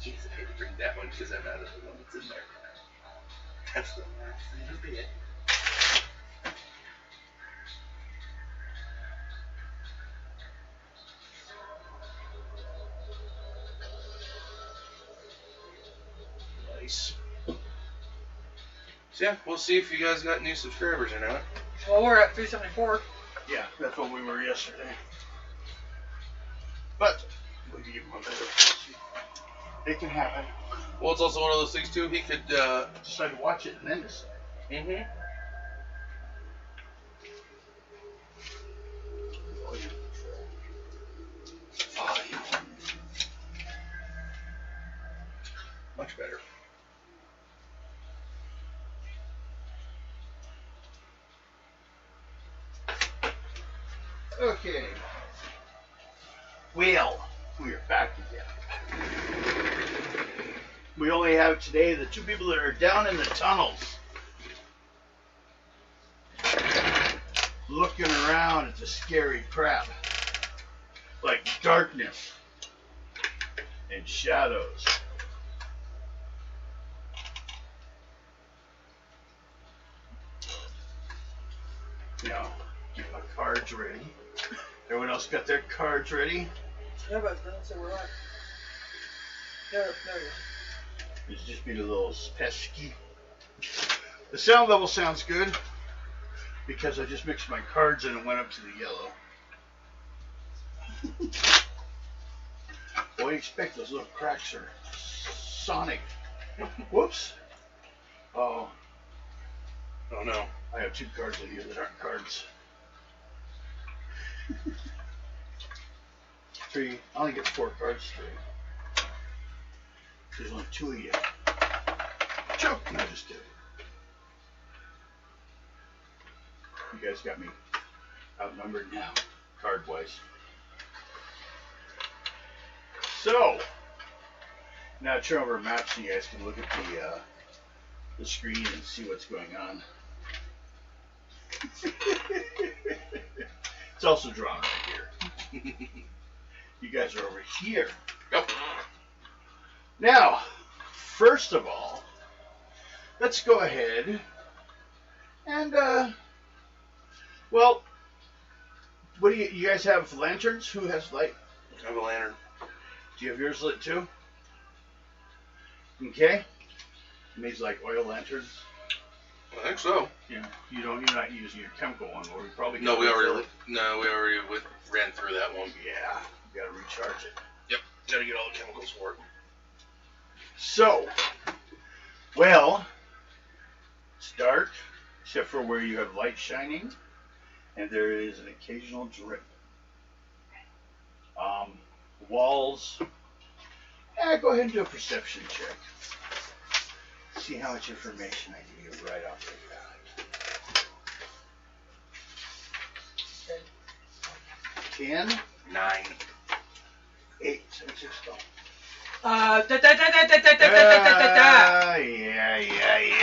Jeez, I hate to drink that one because I'm out of the one that's in there. That's the last thing to be it. Nice. So yeah, we'll see if you guys got new subscribers or not. Well, we're at 374. Yeah, that's what we were yesterday. But we'll give one better. It can happen. Well, it's also one of those things too. He could decide to watch it and then decide. Mm-hmm. Much better. Okay. Well, we are back again. We only have today the two people that are down in the tunnels, looking around at the scary crap, like darkness and shadows. Now, get my cards ready. Everyone else got their cards ready? Yeah, but it doesn't say we're live. There it is. It's just being a little pesky. The sound level sounds good because I just mixed my cards in and went up to the yellow. What do you expect? Those little cracks are sonic. Whoops. Oh. Oh no. I have two cards in here that aren't cards. Three. I only get 4 cards today. There's only 2 of you. Choke! No, just kidding. You guys got me outnumbered now, card-wise. So, now turn over a map so you guys can look at the screen and see what's going on. It's also drawn right here. You guys are over here. Yep. Now, first of all, let's go ahead and, well, what do you guys have lanterns? Who has light? I have a lantern. Do you have yours lit too? Okay. And these like oil lanterns? I think so. Yeah. You're not using your chemical one, or we probably we already ran through that one. Yeah. You gotta recharge it. Yep. Gotta get all the chemicals for it. So, well, it's dark, except for where you have light shining, and there is an occasional drip. Walls. Go ahead and do a perception check. See how much information I give you right off the bat. 10, 9, 8, 7, 6, 12. Yeah.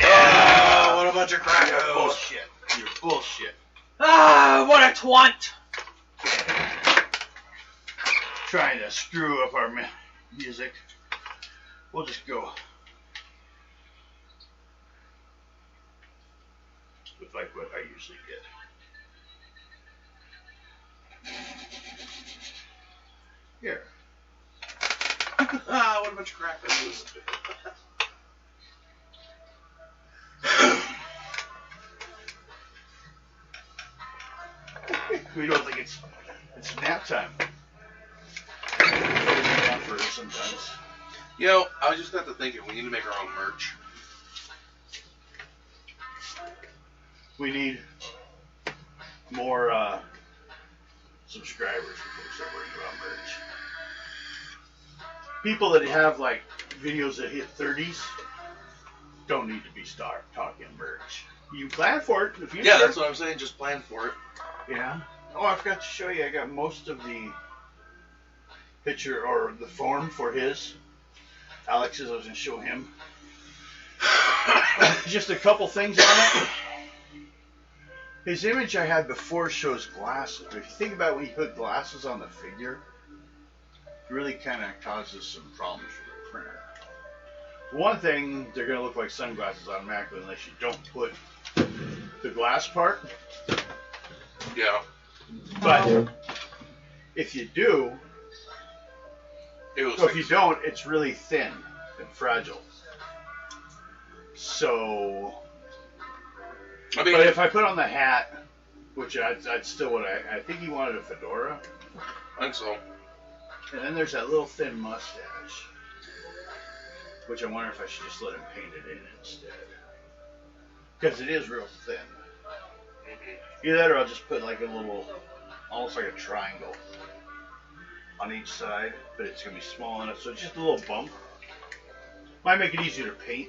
Oh, what a bunch of crackos. Bullshit. You're bullshit. Ah, what a twant. Trying to screw up our music. We'll just go with like what I usually get. Here. Ah, what a bunch of crackos. We don't think it's nap time. Sometimes. You know, I just got to thinking, we need to make our own merch. We need more subscribers before we start worrying about merch. People that have like videos that hit 30s don't need to be talking merch. You plan for it in the future. Yeah, that's what I'm saying. Just plan for it. Yeah. Oh, I forgot to show you. I got most of the picture or the form for his. Alex's, I was going to show him. Just a couple things on it. His image I had before shows glasses. But if you think about when you put glasses on the figure, it really kind of causes some problems for the printer. One thing, they're going to look like sunglasses automatically unless you don't put the glass part. Yeah. But if you do, It so if you don't, it's really thin and fragile. So, I mean, but if I put on the hat, which I'd still would, I think he wanted a fedora. I think so. And then there's that little thin mustache, which I wonder if I should just let him paint it in instead. Because it is real thin. Either that or I'll just put like a little, almost like a triangle on each side, but it's going to be small enough, so it's just a little bump. Might make it easier to paint.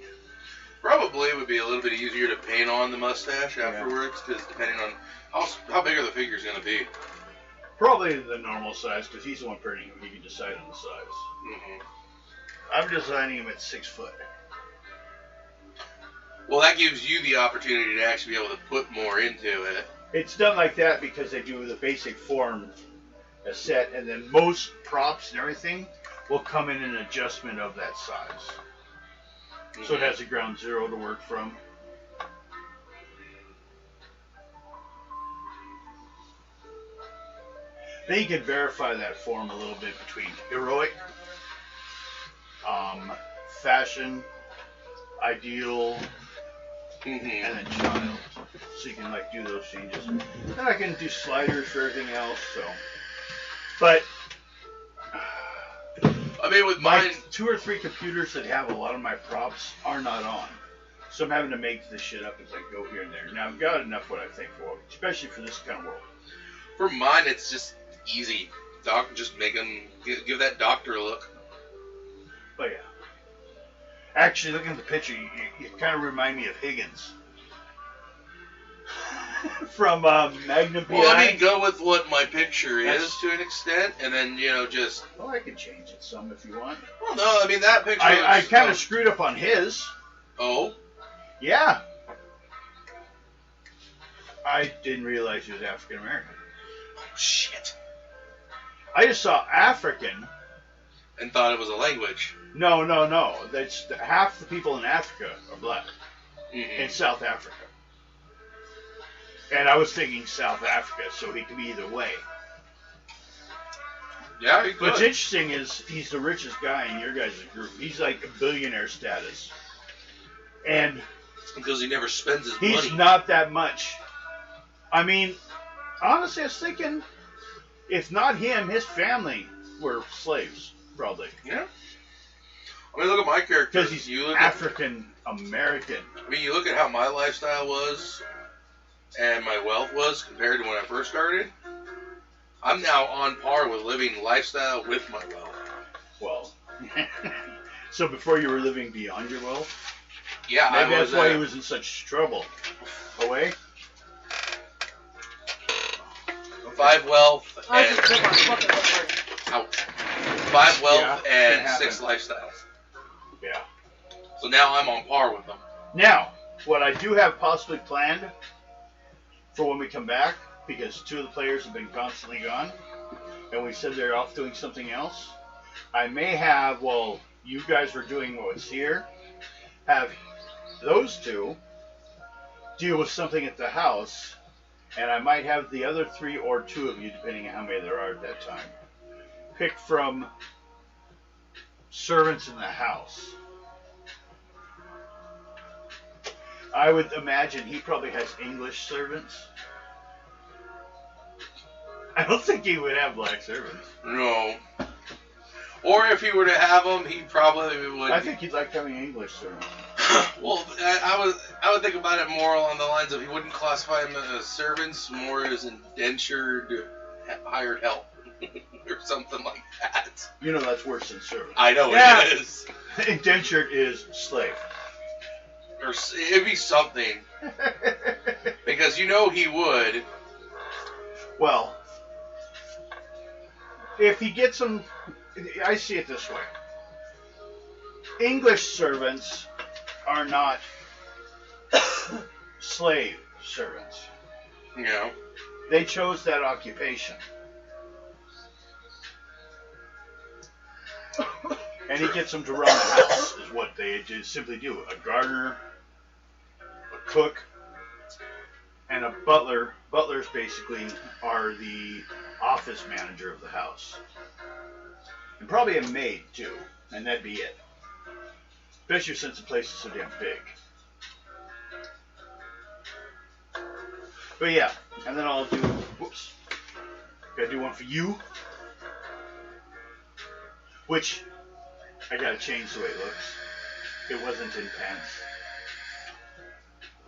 Probably would be a little bit easier to paint on the mustache afterwards, because depending on how big are the figures going to be. Probably the normal size, because he's the one printing him. He can decide on the size. Mm-hmm. I'm designing him at 6 foot. Well, that gives you the opportunity to actually be able to put more into it. It's done like that because they do the basic form a set, and then most props and everything will come in an adjustment of that size. Mm-hmm. So it has a ground zero to work from. Then you can verify that form a little bit between heroic, fashion, ideal, Mm-hmm. and then child. So you can like do those changes. And I can do sliders for everything else. So, but I mean, with my mine, 2 or 3 computers that have a lot of my props are not on. So I'm having to make this shit up as I go here and there. Now I've got enough what I think for, especially for this kind of world. for mine, it's just easy. Just make them give that doctor a look. But yeah. Actually, looking at the picture, you kind of remind me of Higgins. From Magnum PI. Well, I mean, go with what my picture is That's- to an extent, and then just. Well, I can change it some if you want. Well, no, I mean that picture. I looks- kind of screwed up on his. Oh, Yeah. I didn't realize he was African American. shit! I just saw African. And thought it was a language. No. That's half the people in Africa are black. Mm-hmm. In South Africa. And I was thinking South Africa, so he could be either way. Yeah, he could. What's interesting is he's the richest guy in your guys' group. He's like a billionaire status. And Because he never spends his he's money. not that much. I mean, honestly, I was thinking, if not him, his family were slaves, probably. Yeah. I mean, look at my character. Because he's You look African American. I mean, you look at how my lifestyle was and my wealth was compared to when I first started. I'm now on par with living lifestyle with my wealth. Well, so before you were living beyond your wealth? Yeah, Maybe I that's was. why he was in such trouble. Away? 5 wealth I and just took my fucking hard. ouch. 5 wealth Yeah, can and happen. 6 lifestyles. Yeah. So now I'm on par with them. Now, what I do have possibly planned for when we come back, because 2 of the players have been constantly gone, and we said they're off doing something else, I may have, while you guys were doing what was here, have those 2 deal with something at the house, and I might have the other 3 or 2 of you, depending on how many there are at that time, pick from servants in the house. I would imagine he probably has English servants. I don't think he would have black servants. No. Or if he were to have them, he probably would. I think he'd like having English servants. Well, I would think about it more along the lines of he wouldn't classify them as servants, more as indentured hired help or something like that. You know that's worse than servant. I know Yeah. it is. Indentured is slave. Or it'd be something because he would. Well, if he gets them, I see it this way. English servants are not slave servants. You know. They chose that occupation. And he gets them to run the house, is what they just simply do. A gardener, a cook, and a butler. Butlers basically are the office manager of the house. And probably a maid, too. And that'd be it. Especially since the place is so damn big. But yeah, and then I'll do, whoops, gotta do one for you. Which, I gotta change the way it looks. It wasn't in pants.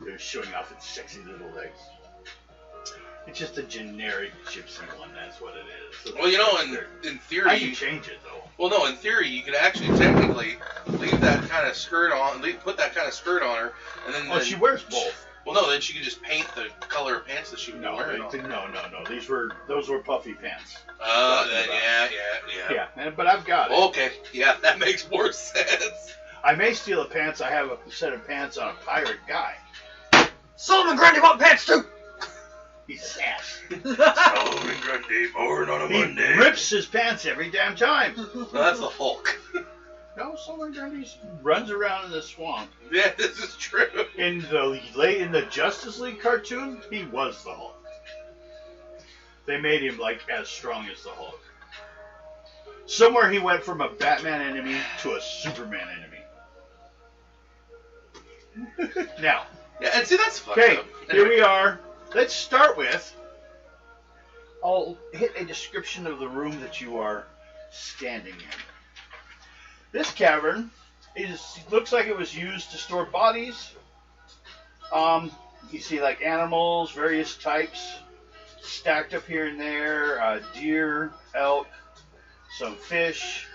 It was showing off its sexy little legs. It's just a generic gypsy one, that's what it is. Well, you know, in theory... I can change it, though. Well, no, in theory, you could actually technically leave that kind of skirt on, put that kind of skirt on her, and then... Oh, she wears both. Well, no, then she could just paint the color of pants that she would be wearing. No. Those were puffy pants. Yeah. But I've got it. Okay, yeah, that makes more sense. I may steal a pants. I have a set of pants on a pirate guy. Solomon Grundy want pants too! He's sass. Solomon Grundy, born on a Monday. He rips his pants every damn time. No, that's the Hulk. No, Solomon Grundy runs around in the swamp. Yeah, this is true. In the Justice League cartoon, he was the Hulk. They made him like as strong as the Hulk. Somewhere he went from a Batman enemy to a Superman enemy. Now. Yeah, and see, that's fucked Okay, up. Here we are. Let's start with, I'll hit a description of the room that you are standing in. This cavern looks like it was used to store bodies. You see like animals, various types, stacked up here and there, deer, elk, some fish,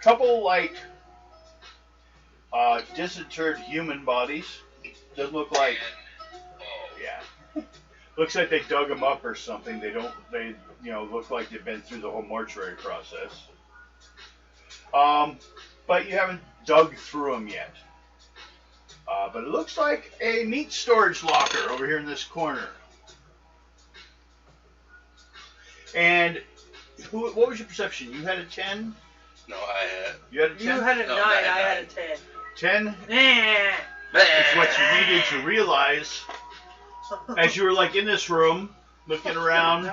couple like disinterred human bodies. Doesn't look like, yeah. Looks like they dug them up or something. They look like they've been through the whole mortuary process. But you haven't dug through them yet. But it looks like a meat storage locker over here in this corner. And what was your perception? You had a 10? No, I had... You had a 10? You had a 9, I had a 10. 10? Nah. It's what you needed to realize as you were like in this room, looking around.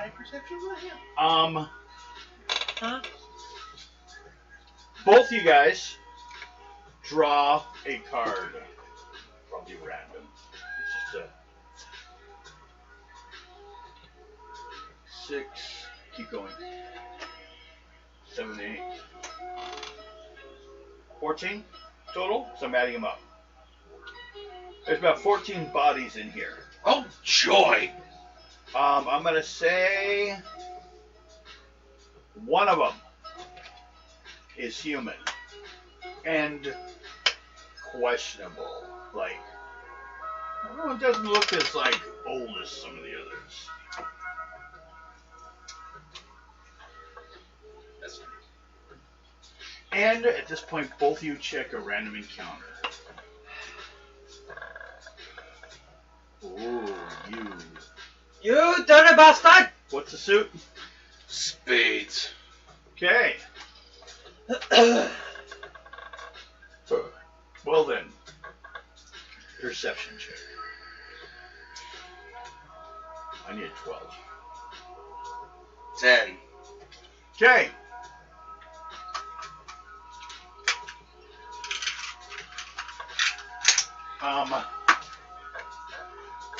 Huh? Both you guys draw a card. Probably random. It's just a 6. Keep going. 7, 8. 14 total. So I'm adding them up. There's about 14 bodies in here. Oh, joy! I'm gonna say one of them is human and questionable. Like, it doesn't look as like old as some of the others. And at this point, both of you check a random encounter. Ooh, You dirty bastard! What's the suit? Spades. Okay. Well then, perception check. I need a 12. 10. Okay.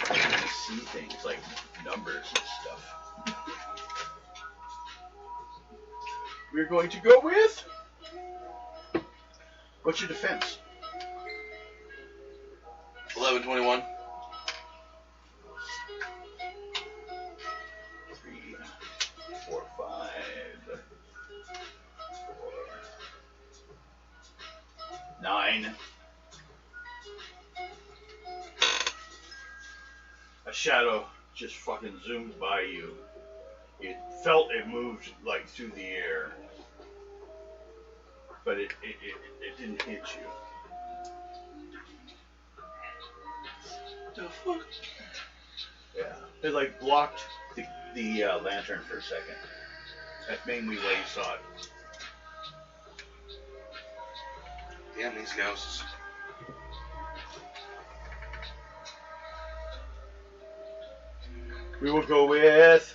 I can see things like numbers and stuff. We're going to go with. What's your defense? 11/21. 3, 4, 5, 4, 9. A shadow just fucking zoomed by you. You felt it moved like through the air, but it didn't hit you. The fuck? Yeah, it like blocked the lantern for a second. That's mainly why you saw it. Damn these ghosts. We will go with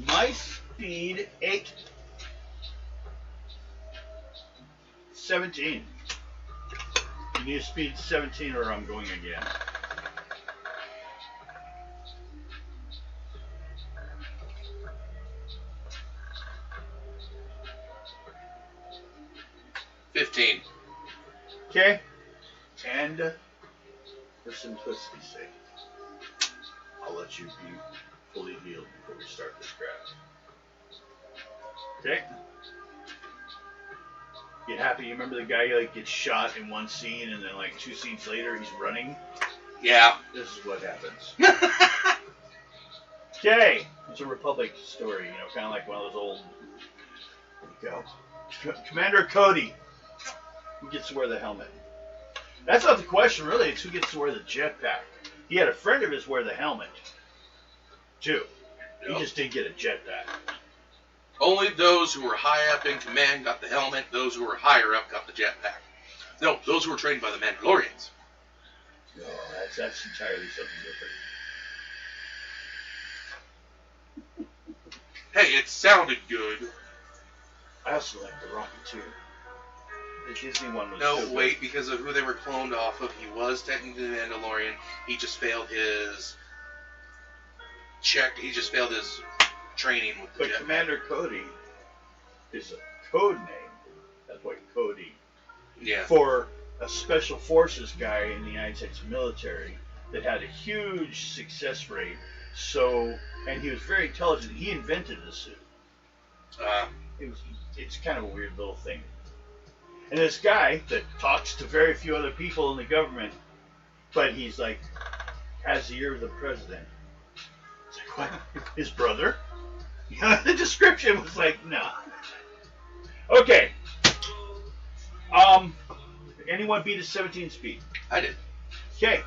my speed 17. You need a speed 17 or I'm going again. $15. Okay. And for simplicity's sake, I'll let you be fully healed before we start this crap. Okay? Get happy. You remember the guy who gets shot in one scene and then 2 scenes later he's running? Yeah. This is what happens. Okay. It's a Republic story, kind of like one of those old... There you go. Commander Cody. Who gets to wear the helmet? That's not the question, really. It's who gets to wear the jetpack. He had a friend of his wear the helmet, too. He just didn't get a jetpack. Only those who were high up in command got the helmet. Those who were higher up got the jetpack. No, those who were trained by the Mandalorians. No, that's entirely something different. Hey, it sounded good. I also like the Rocketeer. The Disney one was No, so wait, good. because of who they were cloned off of. He was technically the Mandalorian. He just failed his check. He just failed his training with the But jetpack. Commander Cody is a code name. That's why Cody. Yeah. For a special forces guy in the United States military that had a huge success rate. And he was very intelligent. He invented the suit. It's kind of a weird little thing. And this guy that talks to very few other people in the government, but he's has the ear of the president. It's like, what? His brother? The description was nah. Okay. Anyone beat a 17 speed? I did. Okay.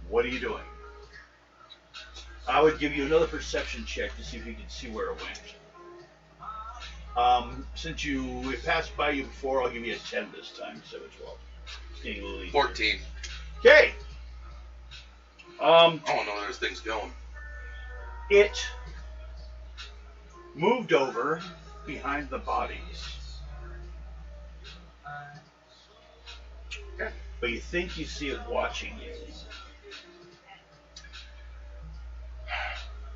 What are you doing? I would give you another perception check to see if you can see where it went. Since it passed by you before, I'll give you a 10 this time instead of 12. It's getting a little easier. 14. Okay. I don't know where this thing's going. It moved over behind the bodies. Okay. But you think you see it watching you.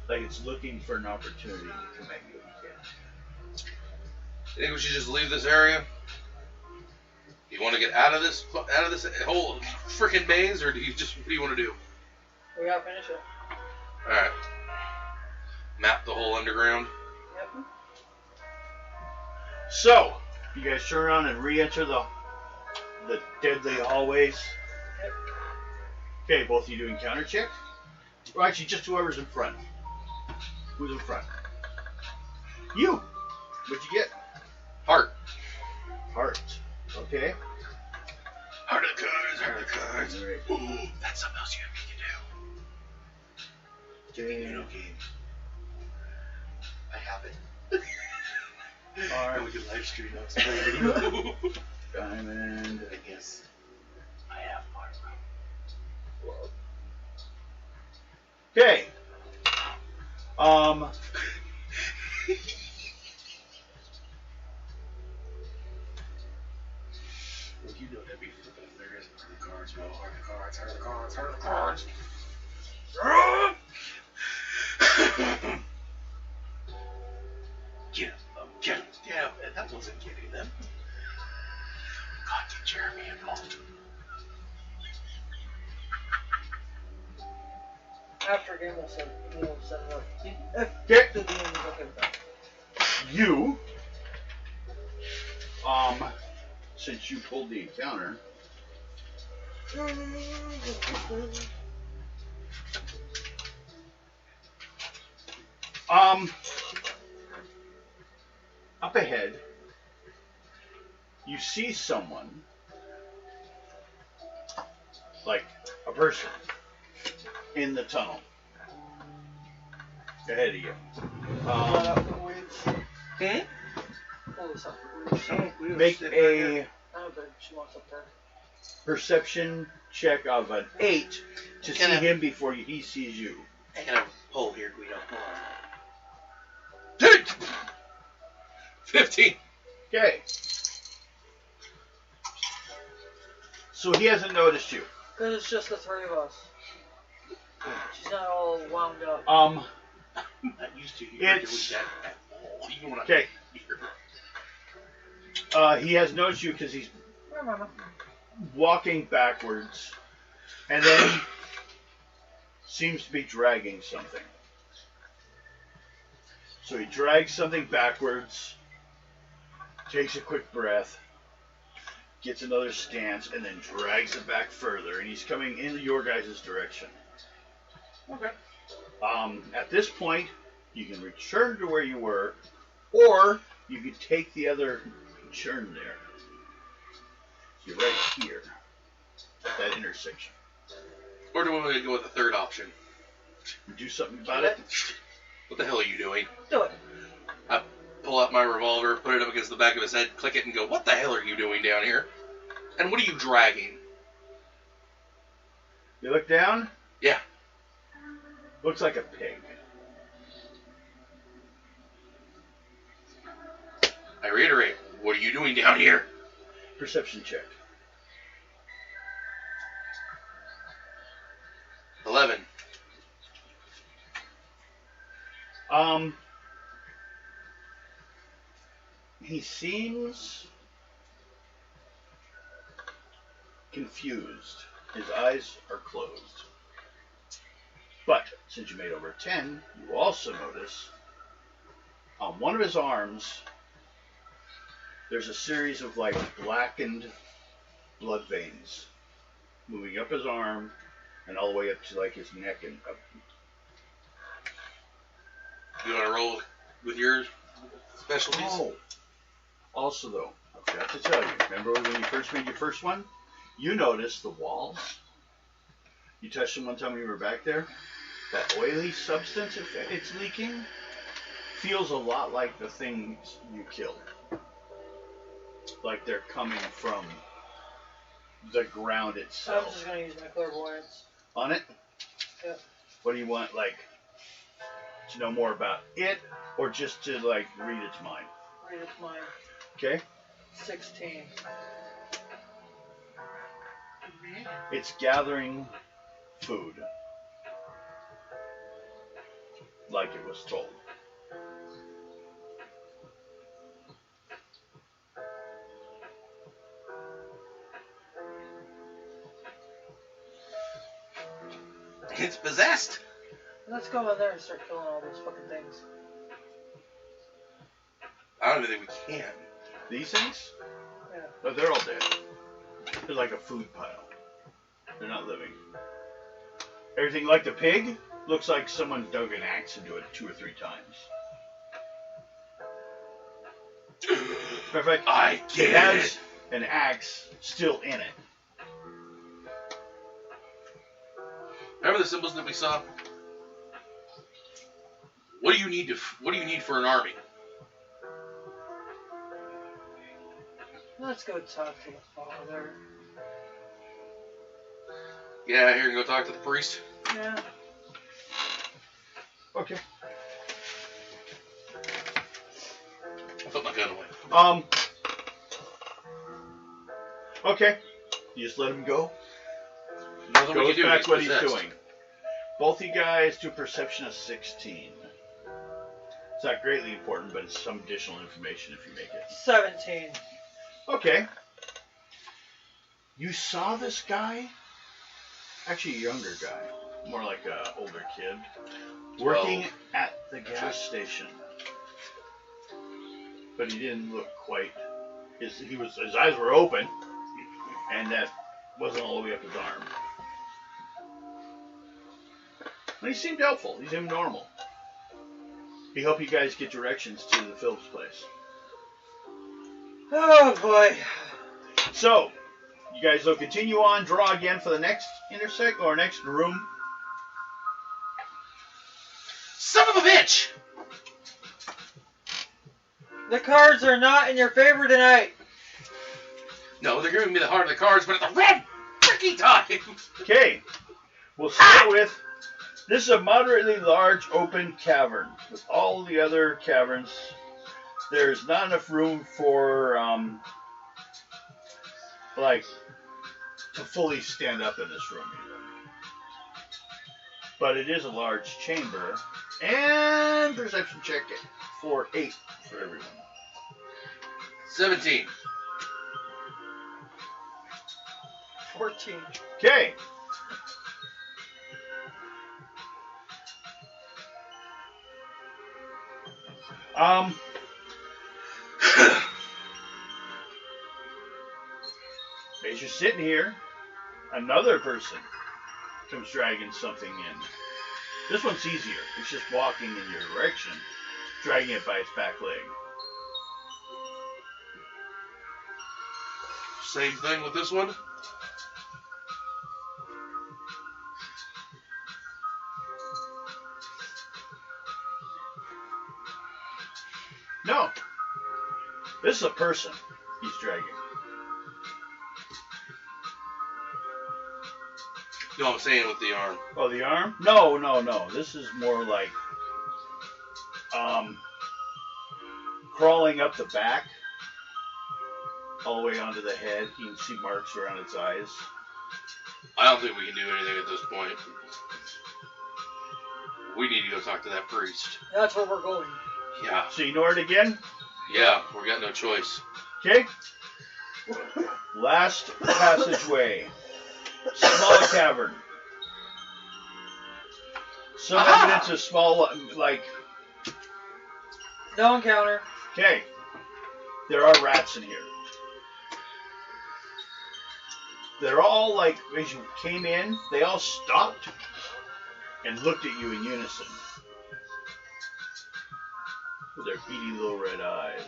Like it's looking for an opportunity to come at you again. You think we should just leave this area? You want to get out of this whole freaking maze, or what do you want to do? We gotta finish it. Alright. Map the whole underground. Yep. So, you guys turn around and re-enter the deadly hallways. Yep. Okay, both of you doing counter check? Well, actually, just whoever's in front. Who's in front? You. What'd you get? Heart. Heart. Okay. Heart of the cards, heart of the cards. All right. Ooh, that's something else you and me can do. Okay. Okay. I have it. All right. And we can live stream those. Play video. Diamond. I guess I have heart. Okay. Well, you know that'd be flipping hilarious. Heart of the cards, bro. Heart of the cards, heart of the cards, heart of the cards. Get him. Yeah, that wasn't getting them. God, get Jeremy involved. After a game, we'll set it up. Okay. To the end, okay with that. You. Since you pulled the encounter. Up ahead, you see someone, like a person, in the tunnel ahead of you. Pull it up for the weeds. Hmm? Pull this up for the weeds. Make a that she wants up there. Perception check of an 8 to see him before he sees you. I got a hole here, Guido. Hold on. 15. Okay. So he hasn't noticed you. Because it's just the three of us. She's not all wound up. I'm not used to you It's- doing that at all. Even when I'm Okay. here. He has noticed you because he's Remember. walking backwards and then seems to be dragging something. So he drags something backwards, takes a quick breath, gets another stance, and then drags it back further, and he's coming into your guys' direction. Okay. At this point, you can return to where you were, or you could take the other turn there. You're right here, at that intersection. Or do we want to go with the third option? Do something about it. What the hell are you doing? Do it. I pull out my revolver, put it up against the back of his head, click it, and go, what the hell are you doing down here? And what are you dragging? You look down. Yeah. Looks like a pig. I reiterate, what are you doing down here? Perception check. 11. He seems confused. His eyes are closed. But since you made over 10, you also notice on one of his arms there's a series of like blackened blood veins moving up his arm and all the way up to like his neck and up. You want to roll with your specialties? Oh, also though, I forgot to tell you. Remember when you first made your first one? You noticed the walls. You touched them one time when you were back there. That oily substance it's leaking feels a lot like the things you killed. Like they're coming from the ground I'm itself. just going to use my clairvoyance. On it? Yep. What do you want, like, to know more about it, or just to, like, read its mind? Read its mind. Okay? 16. It's gathering food. Like it was told. It's possessed. Let's go in there and start killing all those fucking things. I don't even think we can. These things? Yeah. Oh, they're all dead. They're like a food pile. They're not living. Everything like the pig looks like someone dug an axe into it 2 or 3 times. Perfect. I It get has it. an axe still in it. Remember the symbols that we saw? What do you need for an army? Let's go talk to the father. Get out of here and go talk to the priest. Yeah. Okay. I'll put my gun away. Okay. You just let him go. Nothing we Goes can do. back He's what he's possessed. doing. Both you guys do perception of 16. It's not greatly important, but it's some additional information if you make it. 17. Okay. You saw this guy? Actually, a younger guy. More like an older kid. Working at the gas station. But he didn't look quite... His eyes were open, and that wasn't all the way up his arm. But he seemed helpful. He seemed normal. He helped you guys get directions to the Phillips place. Oh boy. So, you guys will continue on, draw again for the next intersect or next room. Son of a bitch! The cards are not in your favor tonight. No, they're giving me the heart of the cards, but at the wrong freaking time. Okay. We'll start with, this is a moderately large open cavern. With all the other caverns, there's not enough room for, to fully stand up in this room. But it is a large chamber. And perception check it for 8 for everyone. 17. 14. Okay. As you're sitting here, another person comes dragging something in. This one's easier. It's just walking in your direction, dragging it by its back leg. Same thing with this one. No. This is a person he's dragging. No, I'm saying with the arm. Oh, the arm? No. This is more like crawling up the back all the way onto the head. You can see marks around its eyes. I don't think we can do anything at this point. We need to go talk to that priest. That's where we're going. Yeah. So you know it again? Yeah, we got no choice. Okay. Last passageway. Small cavern. Some evidence of small, No encounter. Okay. There are rats in here. They're all as you came in, they all stopped and looked at you in unison. With their beady little red eyes.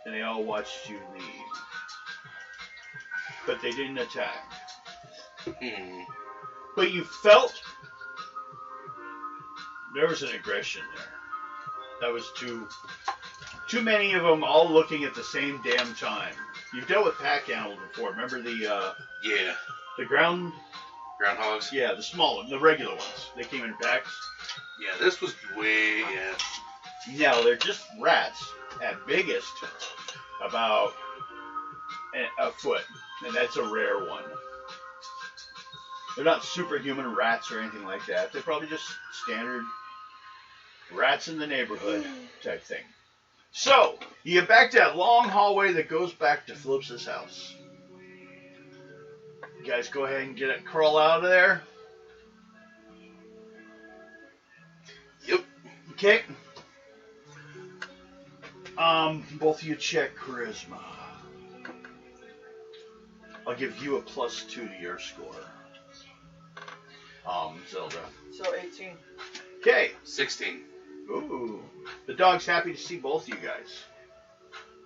And they all watched you leave. But they didn't attack. But you felt there was an aggression there. That was too many of them all looking at the same damn time. You've dealt with pack animals before. Remember the groundhogs? Yeah, the small ones, the regular ones. They came in packs. Yeah, this was way Now they're just rats at biggest about a foot, and that's a rare one. They're not superhuman rats or anything like that. They're probably just standard rats in the neighborhood type thing. So, you get back to that long hallway that goes back to Phillips's house. You guys go ahead and crawl out of there. Yep. Okay. Both of you check charisma. I'll give you a +2 to your score. Zelda. So 18. Okay. 16. Ooh. The dog's happy to see both you guys.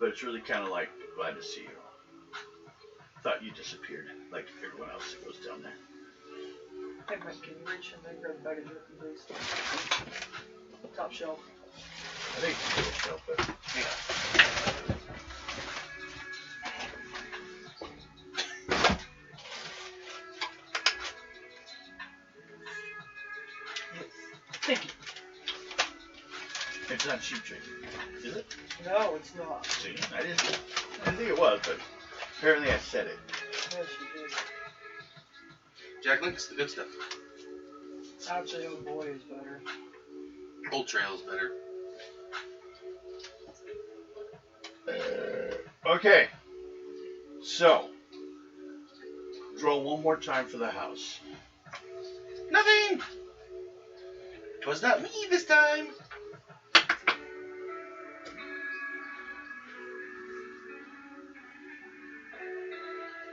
But it's really kind of glad to see you. Thought you disappeared like everyone else that goes down there. Hey, Mike, can you reach in there and grab a bag of jerky, please? Top shelf. I think it's a little shelf, but Thank you. it's not cheap trick, is it? No, it's not. See, I didn't think it was, but apparently I said it. Yes, you did. Jack Link's the good stuff. Actually, oh boy is better. Old Trail is better. Okay. So, roll one more time for the house. Nothing! 'Twas not me this time!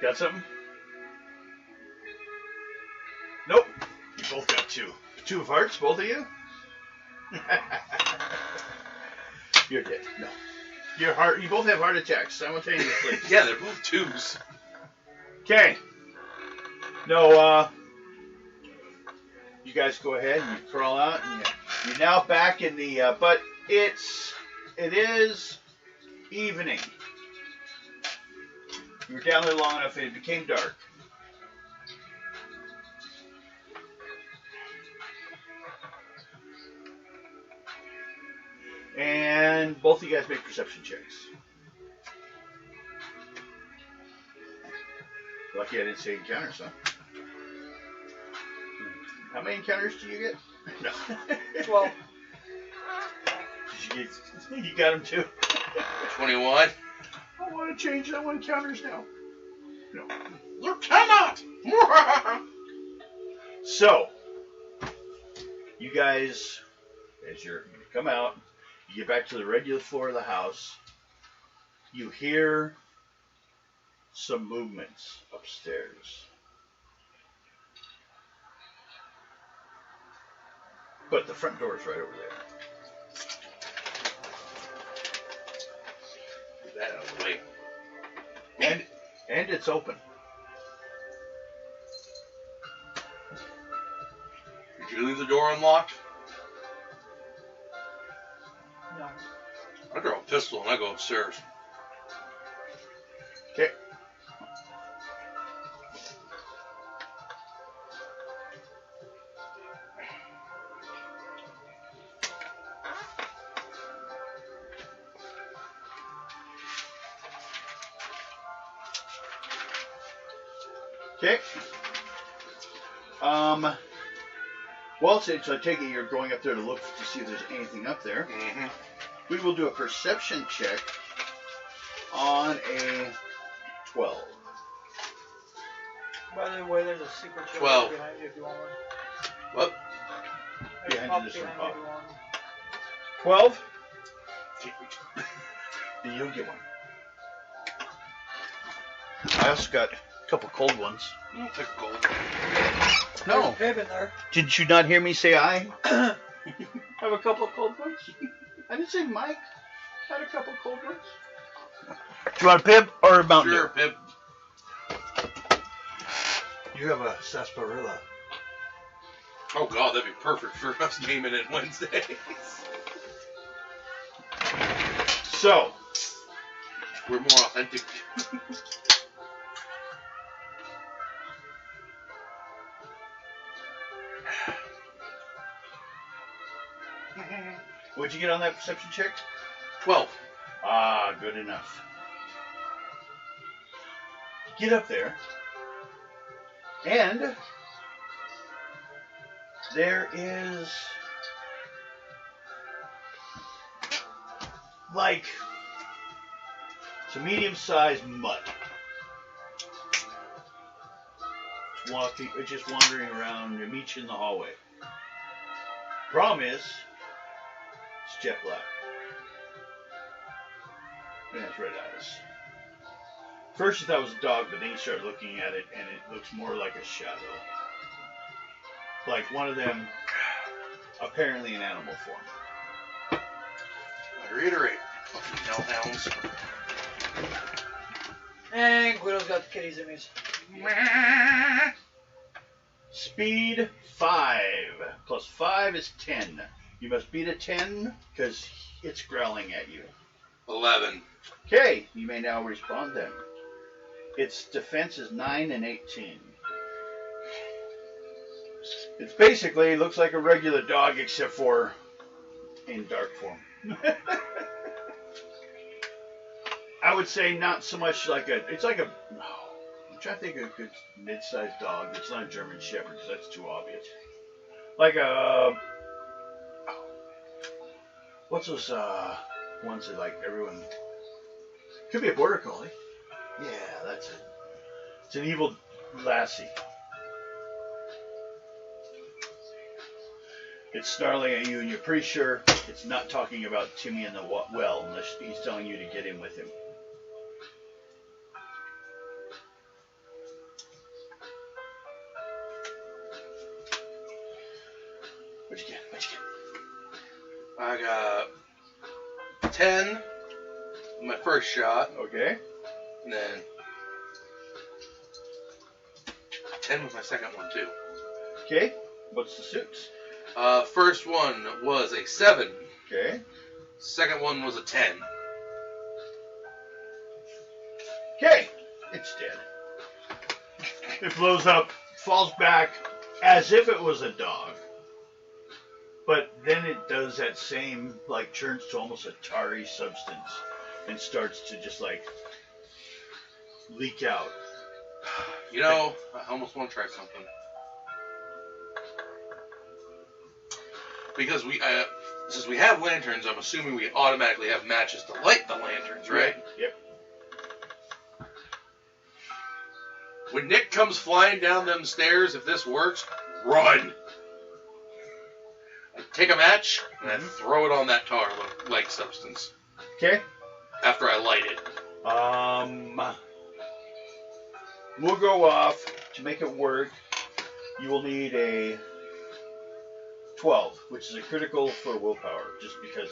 Got something? Nope. You both got 2. 2 of hearts, both of you? You're dead. No. You both have heart attacks simultaneously. Yeah, they're both 2s. Okay. No, you guys go ahead and you crawl out, and you're now back in the, but it is evening. You were down there long enough and it became dark. And both of you guys make perception checks. Lucky I didn't say encounters, huh? How many encounters do you get? No. 12. You got them too. 21. I want to change that one encounters now. No. You cannot! So, you guys, as you're going to come out, you get back to the regular floor of the house, you hear some movements upstairs. But the front door is right over there. Get that out of the way. And it's open. Did you leave the door unlocked? No. I draw a pistol and I go upstairs. Okay. Okay. Well, so I take it you're going up there to look to see if there's anything up there. Mm-hmm. We will do a perception check on a 12. By the way, there's a secret chest 12. behind you if you want one. What? Behind Up you, this one, behind you if you want one. 12? Then you'll get one. I also got a couple cold ones. I'll take gold. No. There's Pib in there. Did you not hear me say I? Have a couple cold ones? I didn't say Mike. Had a couple cold ones. Do you want a Pib or a Mountain Sure, Dew? Pip. You have a sarsaparilla. Oh god, that'd be perfect for us gaming in Wednesdays. So, We're more authentic. what'd you get on that perception check? 12. Ah, good enough. Get up there, and there is like it's a medium-sized mutt. It's just wandering around and meets you in the hallway. Problem is, it's jet black. It has red eyes. First you thought it was a dog, but then you start looking at it and it looks more like a shadow. Like one of them, apparently in animal form. I reiterate, fucking hellhounds. And Guido's got the kitty zimmies. Speed 5 plus 5 is 10. You must beat a 10 because it's growling at you. 11. Okay, you may now respond then. Its defense is 9 and 18. It's basically looks like a regular dog except for in dark form. I would say not so much like a. It's like a. I'm trying to think of a good mid-sized dog. It's not a German Shepherd because that's too obvious. Like a. What's those ones that like everyone? Could be a border collie. Yeah, that's it. It's an evil lassie. It's snarling at you, and you're pretty sure it's not talking about Timmy in the well unless he's telling you to get in with him. What'd you get? What'd you get? I got 10 my first shot, Okay. and then 10 was my second one too. Okay. What's the suits? First one was a 7. Okay. Second one was a 10. Okay. it's dead. It blows up, falls back as if it was a dog. But then it does that same, like, turns to almost a tarry substance and starts to just, like, leak out. You know, I almost want to try something. Because since we have lanterns, I'm assuming we automatically have matches to light the lanterns, right? Yep. When Nick comes flying down them stairs, if this works, run. I take a match and I throw it on that tar-like substance. Okay. After I light it. We'll go off. To make it work, you will need a 12, which is a critical for willpower, just because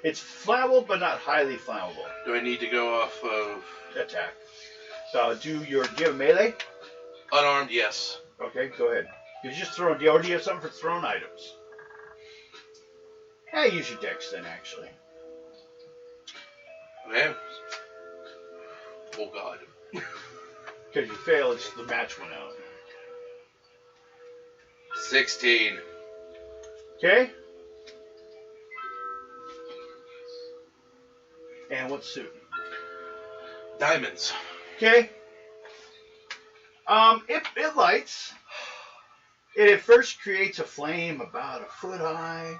it's flammable, but not highly flammable. Do I need to go off of Attack. Do you have melee? unarmed? Yes. Okay, go ahead. You just throw. Do you have something for thrown items? Yeah, use your dex then, actually. Okay. Oh God. Because you fail, it's the match went out. 16. Okay. And what suit? Diamonds. Okay. It lights. It at first creates a flame about a foot high,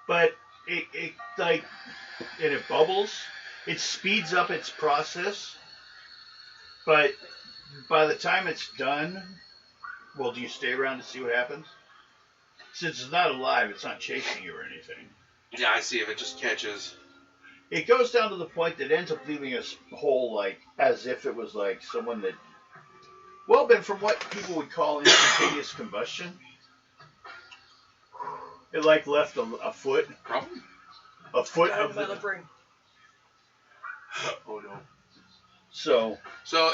but it bubbles. It speeds up its process, but by the time it's done, well, do you stay around to see what happens? Since it's not alive, it's not chasing you or anything. Yeah, I see if it just catches. It goes down to the point that it ends up leaving a hole, like, as if it was like someone that, well, been from what people would call instantaneous combustion. It like left a foot. Problem? A foot Got of him on the the. brink. Oh no. So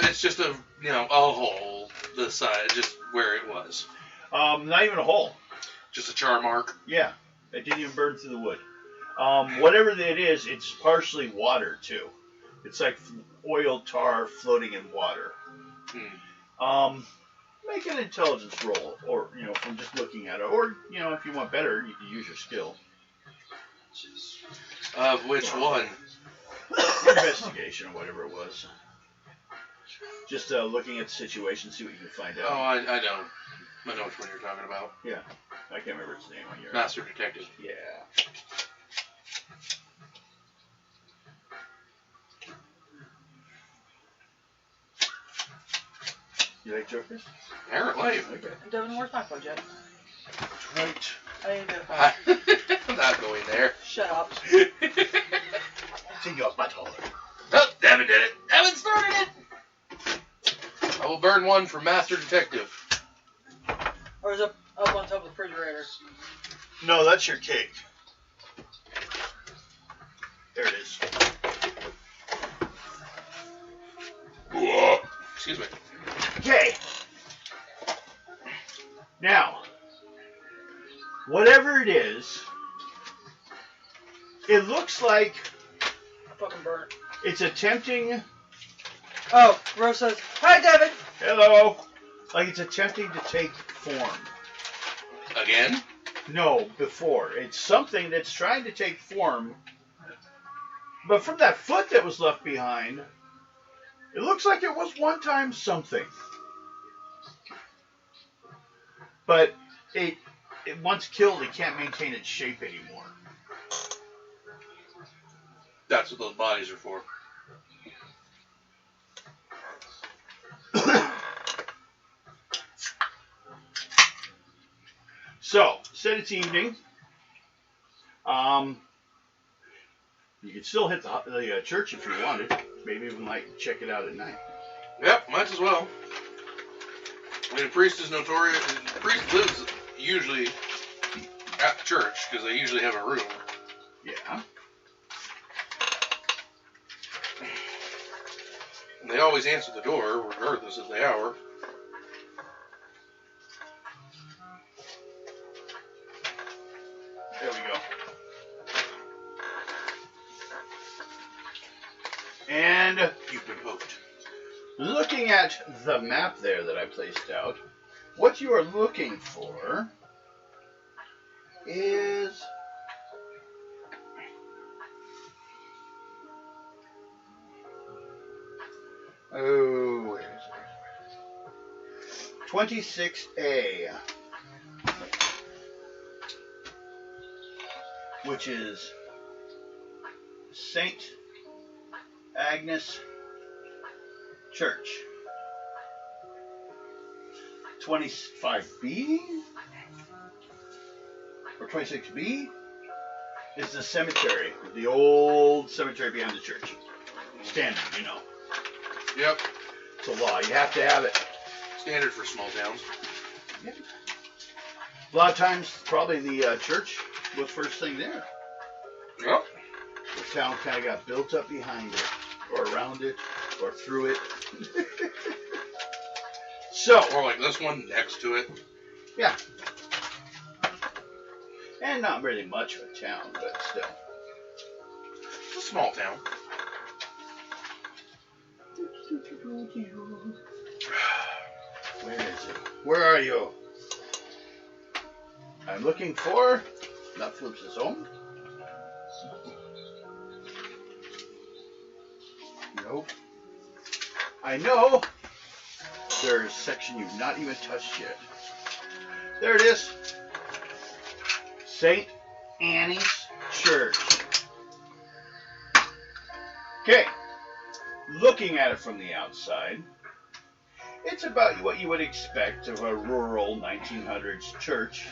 it's just a hole, the side, just where it was. not even a hole. Just a char mark. Yeah, it didn't even burn through the wood. Whatever it is, it's partially water too. It's like oil tar floating in water. Make an intelligence roll, or from just looking at it, or if you want better, you can use your skill. Of which one? Investigation or whatever it was. Just looking at the situation, see what you can find out. Oh, I know. I know which one you're talking about. Yeah, I can't remember its name on your. Master Detective. Yeah. You like jokers? Apparently. Okay. Devin, where's my fudge at? Right. I need to I'm not going there. Shut up. Senor Butthole. Oh, Devin did it. Devin started it. I will burn one for Master Detective. Or is it up on top of the refrigerator? No, that's your cake. There it is. Excuse me. Okay. Now, whatever it is, it looks like I fucking burn it. it's attempting. Oh, Rose says, "Hi, Devin." Hello. Like it's attempting to take form. Again? No, before. It's something that's trying to take form. But from that foot that was left behind, it looks like it was one time something. But it once killed, it can't maintain its shape anymore. That's what those bodies are for. So, said it's evening. You could still hit the church if you wanted. Maybe even check it out at night. Yep, might as well. I mean, the priest is notorious. The priest lives usually at the church because they usually have a room. Yeah. And they always answer the door regardless of the hour. There we go. And You've been poked. Looking at the map there that I placed out, what you are looking for is where is it? 26A, which is St. Agnes Church. 25B or 26B is the cemetery, the old cemetery behind the church. Standard, you know. Yep. It's a law. You have to have it. Standard for small towns. Yep. A lot of times, probably the church was first thing there. Yep. The town kind of got built up behind it, or around it, or through it. So, Or like this one next to it. yeah. And not really much of a town, but still. It's a small town. Where is it? Where are you? I'm looking for... Not Floops' home. Nope. I know there's a section you've not even touched yet. There it is. St. Annie's Church. Okay. Looking at it from the outside, it's about what you would expect of a rural 1900s church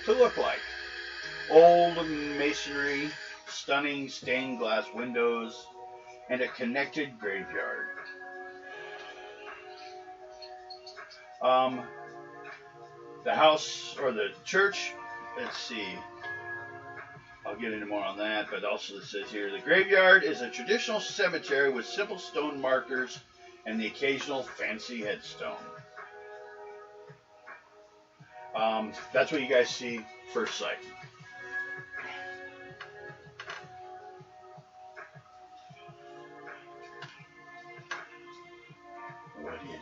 to look like. Old masonry, stunning stained glass windows, and a connected graveyard. The house, or the church, let's see. I'll get into more on that, but also it says here, the graveyard is a traditional cemetery with simple stone markers and the occasional fancy headstone. That's what you guys see first sight. What do you do?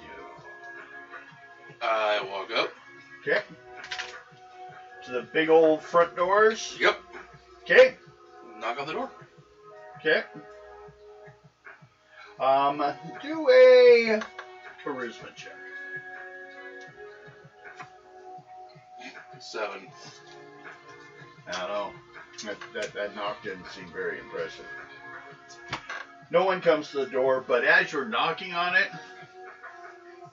I walk up. Okay. To the big old front doors. Yep. Okay. Knock on the door. Okay. Do a charisma check. 7. I don't know. That knock didn't seem very impressive. No one comes to the door, but as you're knocking on it,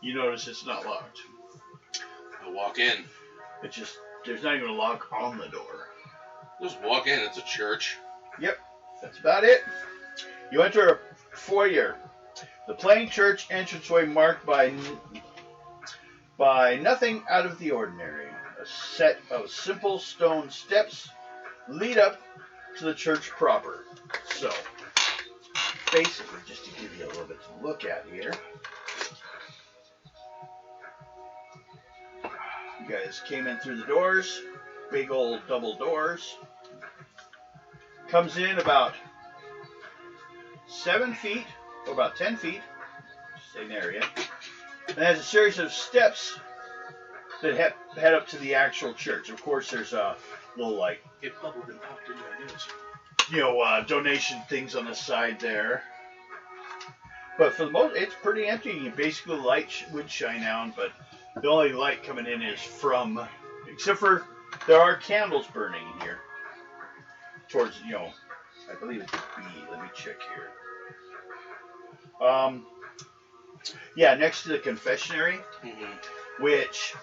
you notice it's not locked. I walk in. It's just, there's not even a lock on the door. Just walk in. It's a church. Yep, that's about it. You enter a foyer. The plain church entranceway marked by nothing out of the ordinary. A set of simple stone steps lead up to the church proper. So, basically, just to give you a little bit to look at here. You guys came in through the doors. Big old double doors. Comes in about 7 feet, or about 10 feet, same area, and has a series of steps that head up to the actual church. Of course, there's a little, like, It bubbled and popped into my nose. donation things on the side there. But for the most, it's pretty empty. Basically, the light would shine out, but the only light coming in is from, except for there are candles burning in here. Towards, I believe it's B. Let me check here. Yeah, next to the confessionary, which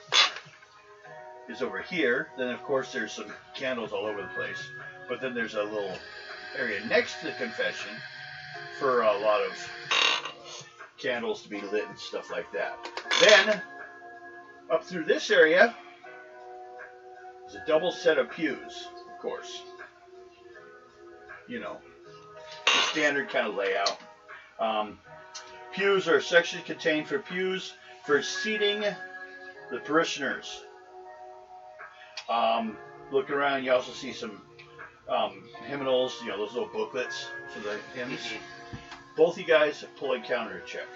is over here. Then, of course, there's some candles all over the place. But then there's a little area next to the confession for a lot of candles to be lit and stuff like that. Then, up through this area is a double set of pews, of course. The standard kind of layout. Pews are a section contained for pews for seating the parishioners. Looking around, you also see some hymnals, those little booklets for the hymns. Both you guys pull a counter check.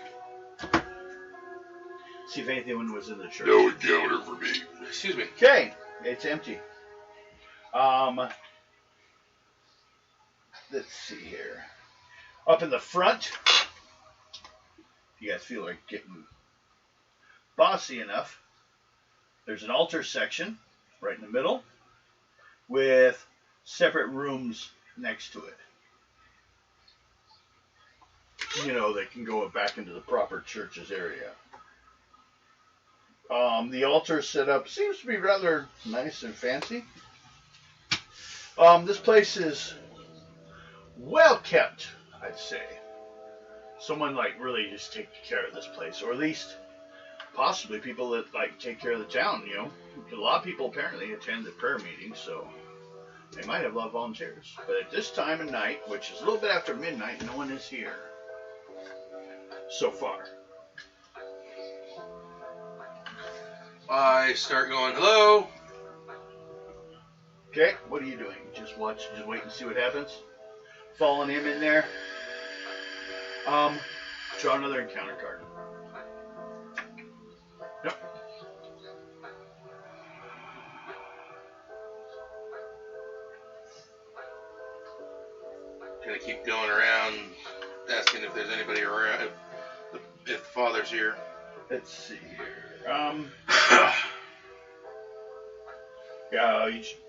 See if anyone was in the church. No encounter for me. Excuse me. Okay, it's empty. Let's see here. Up in the front, if you guys feel like getting bossy enough, there's an altar section right in the middle with separate rooms next to it. You know, they can go back into the proper church's area. The altar setup seems to be rather nice and fancy. This place is well kept, I'd say. Someone like really just take care of this place, or at least possibly people that like take care of the town. You know, a lot of people apparently attend the prayer meetings, so they might have a lot of volunteers. But at this time of night, which is a little bit after midnight, no one is here so far. I start going, hello. Okay, what are you doing? Just watch, just wait and see what happens. Following him in there. Draw another encounter card. Yep. Gonna keep going around, asking if there's anybody around, if the father's here. Let's see here.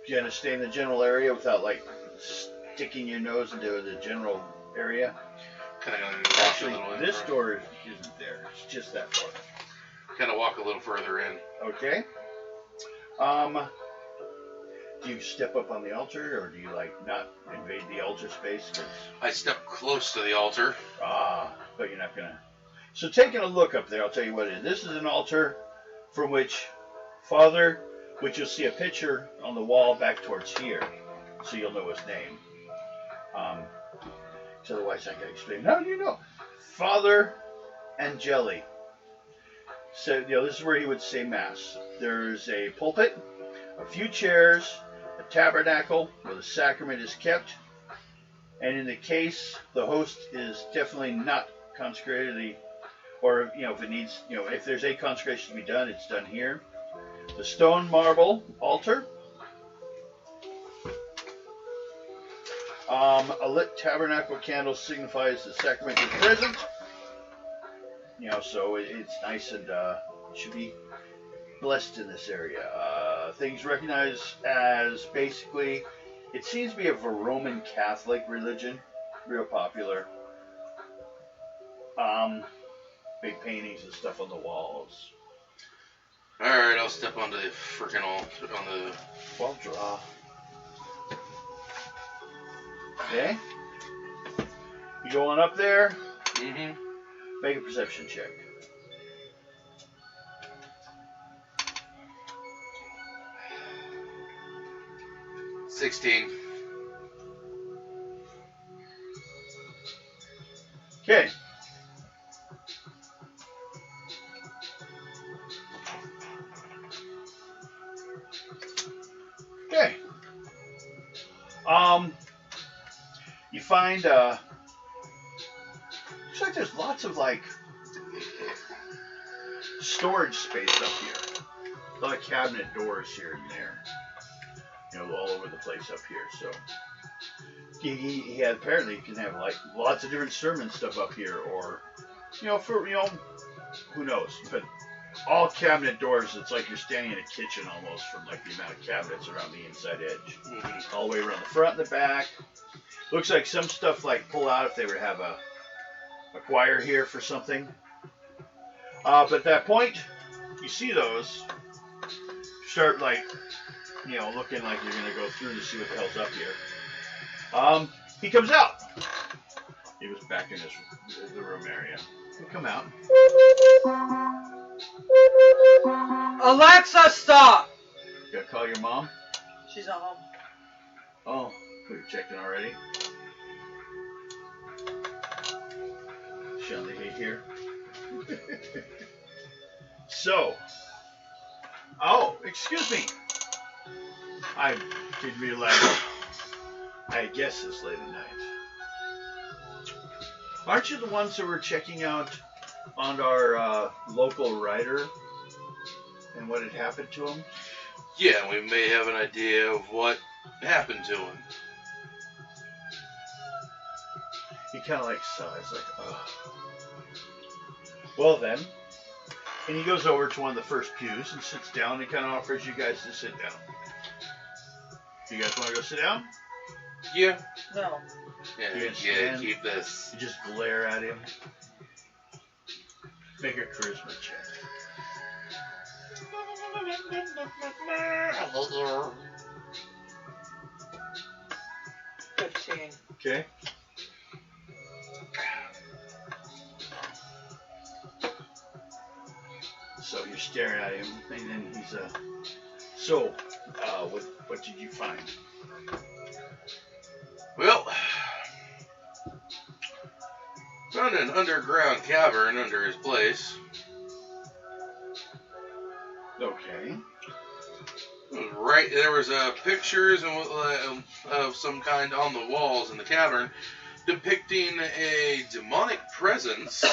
You gonna stay in the general area without like sticking your nose into the general area? Kind of walk Actually, a little this door isn't there. It's just that far. Kind of walk a little further in. Okay. Do you step up on the altar, or do you like not invade the altar space? I step close to the altar. But you're not gonna. So taking a look up there, I'll tell you what it is. This is an altar from which Father, which you'll see a picture on the wall back towards here, so you'll know his name. So otherwise I can explain. How do you know? Father Angeli. So, you know, this is where he would say Mass. There's a pulpit, a few chairs, a tabernacle where the sacrament is kept, and in the case the host is definitely not consecrated, or, you know, if it needs, you know, if there's a consecration to be done, it's done here. The stone marble altar. A lit tabernacle candle signifies the sacrament is present. You know, so it's nice and should be blessed in this area. Things recognized as basically, it seems to be of a Roman Catholic religion, real popular. Big paintings and stuff on the walls. Alright, I'll step onto the freaking altar, on the... Well, draw. Okay. You go on up there. Mm-hmm. Make a perception check. $16. Okay. Okay. You find looks like there's lots of like storage space up here. A lot of cabinet doors here and there. You know, all over the place up here. So he had, apparently can have like lots of different sermon stuff up here, or you know, for, you know, who knows, but all cabinet doors, it's like you're standing in a kitchen almost from like the amount of cabinets around the inside edge. Mm-hmm. All the way around the front and the back. Looks like some stuff like pull out if they were to have a choir here for something. But at that point, you see those, start like, you know, looking like you're going to go through to see what the hell's up here. He comes out. He was back in the room area. He'll come out. Alexa, stop! You gotta call your mom? She's not home. Oh, we checked in already. Shall they here? So, oh, excuse me. I didn't realize. I guess it's late at night. Aren't you the ones that were checking out on our local writer and what had happened to him? Yeah, we may have an idea of what happened to him. He kind of like sighs, like, oh. Well then, and he goes over to one of the first pews and sits down and kind of offers you guys to sit down. You guys want to go sit down? Yeah. No. Yeah, keep this. You just glare at him. Make a charisma check. I hate you. 15. Okay. So you're staring at him, and then he's what did you find? Well, found an underground cavern under his place. Okay. Right, there was pictures of some kind on the walls in the cavern depicting a demonic presence.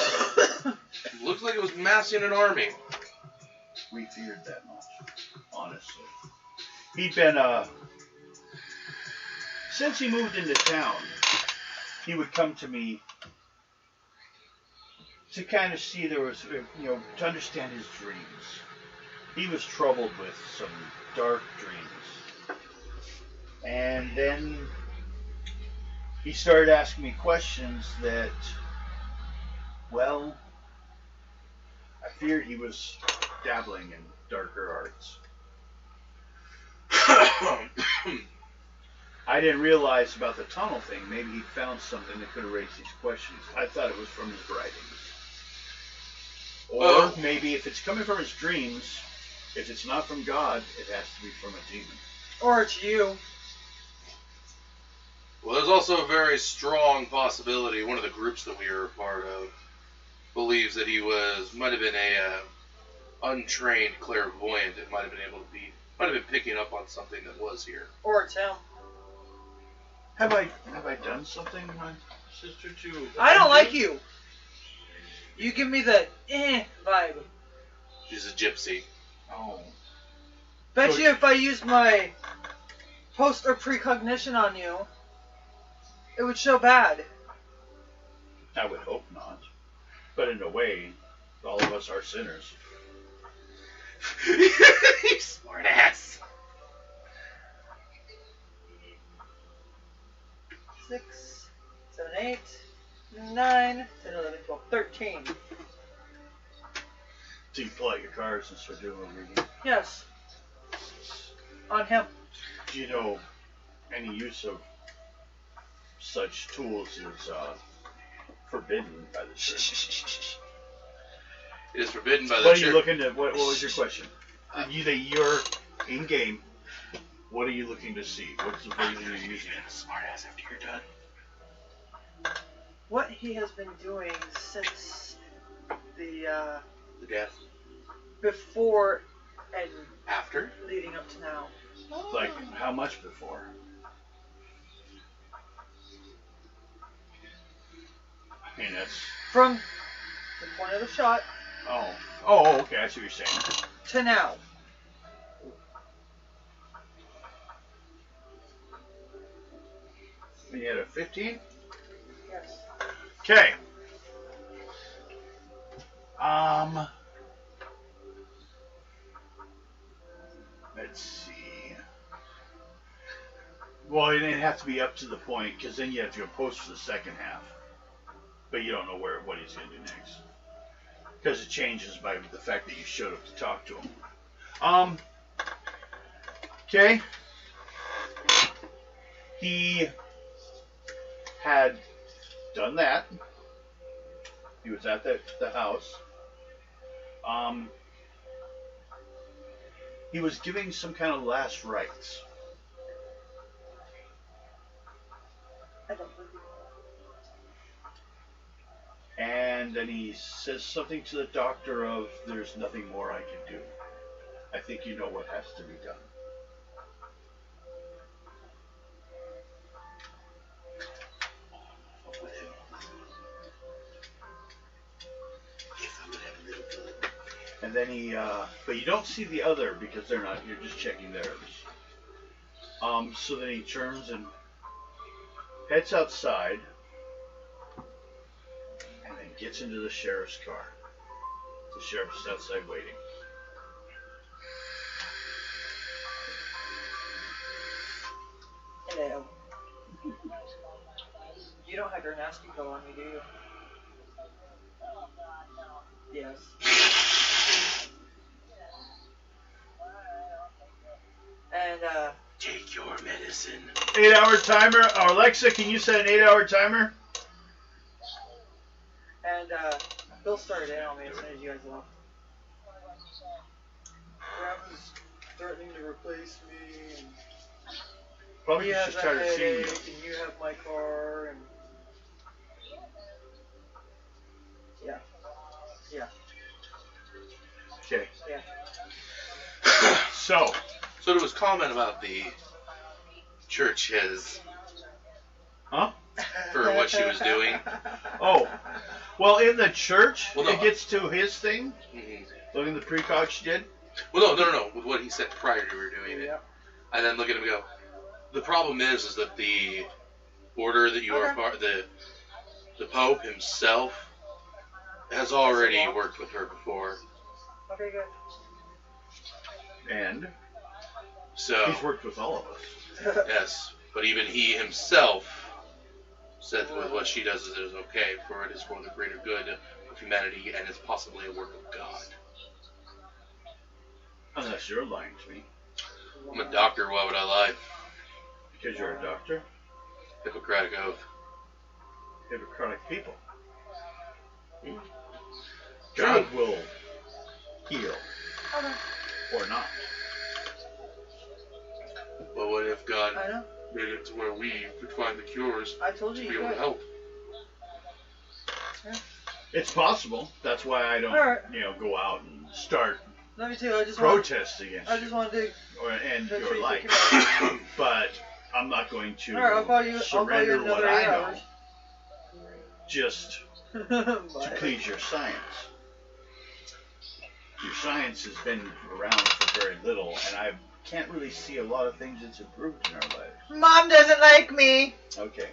Looks like it was massing an army. We feared that much, honestly. He'd been, since he moved into town, he would come to me to kind of see there was, to understand his dreams. He was troubled with some dark dreams. And then he started asking me questions that, well, I feared he was dabbling in darker arts. I didn't realize about the tunnel thing. Maybe he found something that could have raised these questions. I thought it was from his writings. Or maybe if it's coming from his dreams, if it's not from God, it has to be from a demon. Or it's you. Well, there's also a very strong possibility. One of the groups that we were a part of believes that he might have been a untrained clairvoyant. It might have been picking up on something that was here. Or it's him. Have I done something, my sister, to... I don't like you. You give me the vibe. She's a gypsy. Oh. Bet So- you if I used my post or precognition on you, it would show bad. I would hope not. But in a way, all of us are sinners. You smart ass. 6, 7, 8, 9, 10, 11, 12, 13. So you pull out your cards and start doing a reading. Yes. On him. Do you know any use of such tools is forbidden by the church? It is forbidden by the What are church. you looking to? What was your question? You're in game. What are you looking to see? What's the reason you're using it? Smart ass after you're done. What he has been doing since the The death. before and After? leading up to now. Like how much before? I mean that's. From the point of the shot Oh, okay. I see what you're saying. to now. And you had a 15. Yes. Okay. Let's see. Well, it'd have to be up to the point, because then you have to go post for the second half. But you don't know what he's going to do next. Because it changes by the fact that you showed up to talk to him. Okay. He had done that. He was at the house. He was giving some kind of last rites. I don't believe it. And then he says something to the doctor of, there's nothing more I can do. I think you know what has to be done. And then he, but you don't see the other because they're not. You're just checking theirs. So then he turns and heads outside, and then gets into the sheriff's car. The sheriff is outside waiting. Hello. You don't have your nasty pill on me, do you? Yes. And, Take your medicine. 8-hour timer. Alexa, can you set an 8-hour timer? and, Bill started in on me as soon as you guys left. Grandpa's threatening to replace me, and Probably he because has she's a tired of seeing you. headache, and you have my car, and yeah. Okay. Yeah. So, So there was comment about the churches huh? for what she was doing. Oh, well, in the church, Well, no. it gets to his thing. Mhm. Look at the precog she did. Well, no. With what he said prior to her doing it, Yeah. and then look at him and go. The problem is that the order that you are Okay. part, the Pope himself has already worked with her before. Okay, good. And So he's worked with all of us. yes, but even he himself said that with what she does is okay, for it is for the greater good of humanity and is possibly a work of God. Unless you're lying to me. I'm a doctor. Why would I lie? Because you're a doctor. Hippocratic oath. Hippocratic people. Hmm. God will heal. Okay. Or not. But what if God I know. made it to where we could find the cures I told to you be you able to could. help? Yeah. It's possible. That's why I don't, Alright. go out and start Let me too. I just protests against I just you wanted to. or end make your sure you life. took But I'm not going to Alright, I'll call you. I'll call you surrender what another I 8 know hours. just to Bye. please your science. Your science has been around for very little, and I can't really see a lot of things that's improved in our lives. Mom doesn't like me. Okay.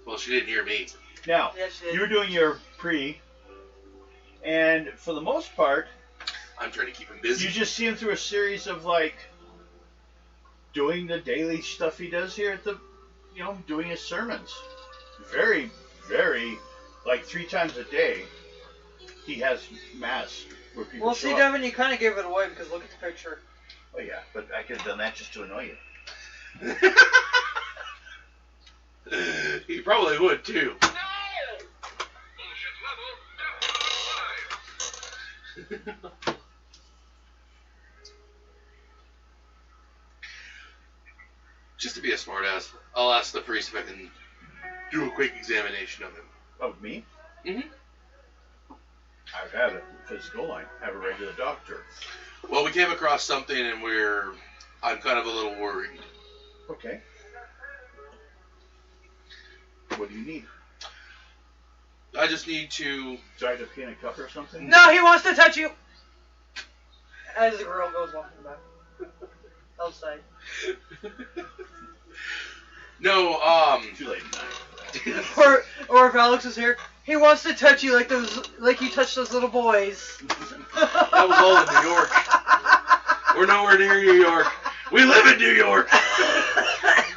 Well, she didn't hear me. Now, Yes, she did. you were doing your pre, and for the most part, I'm trying to keep him busy. you just see him through a series of, doing the daily stuff he does here at the, doing his sermons. Very, very, 3 times a day, he has mass where people Well, show see, up. Devin, you kind of gave it away because look at the picture. Oh, yeah, but I could have done that just to annoy you. He probably would too. Just to be a smartass, I'll ask the priest if I can do a quick examination of him. Of me? Mm-hmm. I've had a physical. I have a regular doctor. Well, we came across something and I'm kind of a little worried. Okay. What do you need? I just need to... Do I have to pee in a cup or something? No, he wants to touch you. As the girl goes walking back outside. No, Too late tonight. Or if Alex is here, he wants to touch you like he touched those little boys. That was all in New York. We're nowhere near New York. We live in New York.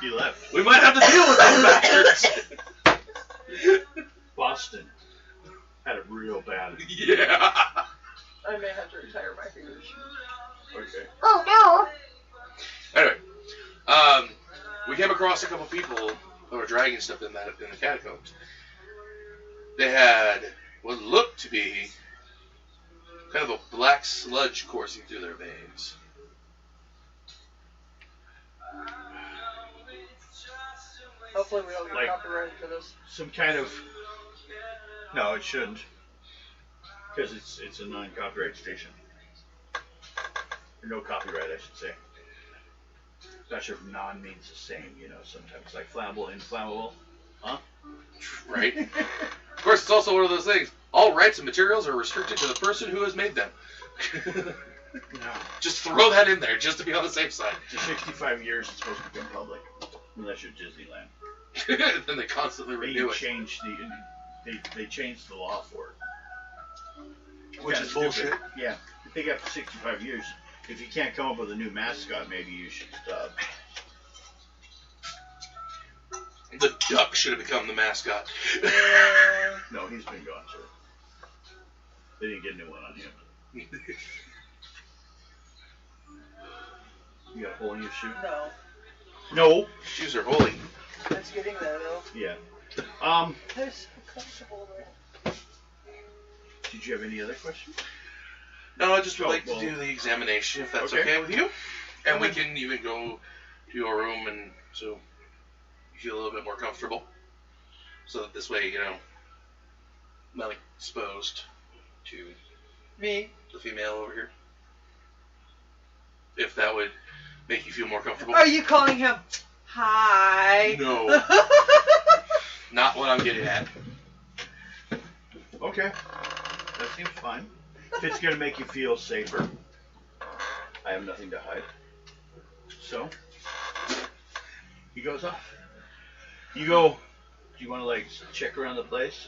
You left. We might have to deal with those bastards. Boston had it real bad. Yeah. I may have to retire my fingers. Okay. Oh no! Anyway, we came across a couple people who were dragging stuff in the catacombs. They had what looked to be kind of a black sludge coursing through their veins. Hopefully we don't get Like- copyrighted for this. Some kind of... No, it shouldn't. Because it's a non-copyright station. Or no copyright, I should say. Not sure if non means the same, sometimes. Like flammable, inflammable. Huh? Right? Of course, it's also one of those things. All rights and materials are restricted to the person who has made them. No. Just throw that in there, just to be on the safe side. To 65 years, it's supposed to become public, unless you're Disneyland. Then they constantly They renew it. changed they changed the law for it. Which Kinda is stupid. bullshit. Yeah. I think after 65 years, if you can't come up with a new mascot, maybe you should stop. The duck should have become the mascot. No, he's been gone, sir. They didn't get a new one on him. You got a hole in your shoe? No. No. Shoes are holy. It's getting there though. Yeah. They're so comfortable though. Did you have any other questions? No, I just would Oh, like well. to do the examination, if that's Okay. okay with you. And we Okay. can even go to your room, and so you feel a little bit more comfortable. So that this way, you know, I'm not exposed to Me? the female over here. If that would make you feel more comfortable. Are you calling him? Hi. No. Not what I'm getting at. Okay. That seems fine. If it's going to make you feel safer, I have nothing to hide. So, he goes off. You go, do you want to, like, check around the place?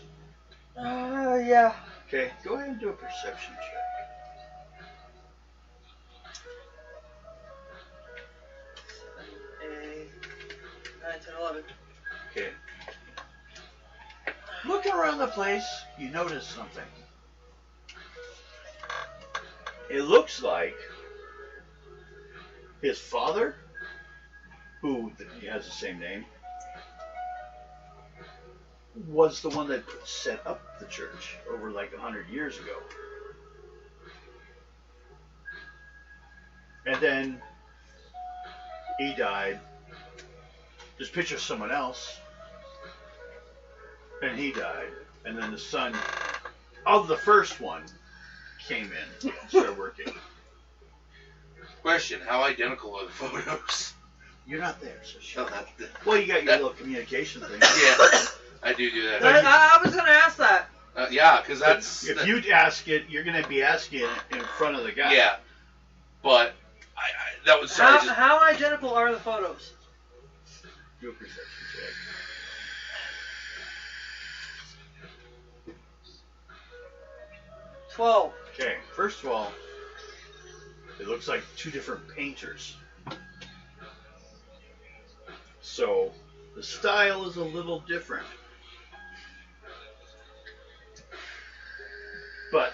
Yeah. Okay, go ahead and do a perception check. 8, 9, 10, 11. Okay. Looking around the place, you notice something. It looks like his father, who has the same name, was the one that set up the church over like 100 years ago. And then he died. Just picture someone else. And he died. And then the son of the first one came in and started working. Question, how identical are the photos? You're not there, so Oh, shut up. that, Well, you got your little communication thing. yeah, I do that. I was going to ask that. Yeah, because that's... If you ask it, you're going to be asking it in front of the guy. Yeah, but that was... Sorry, just, How identical are the photos? Do a perception check. 12. Okay, first of all, it looks like two different painters. So, the style is a little different. But,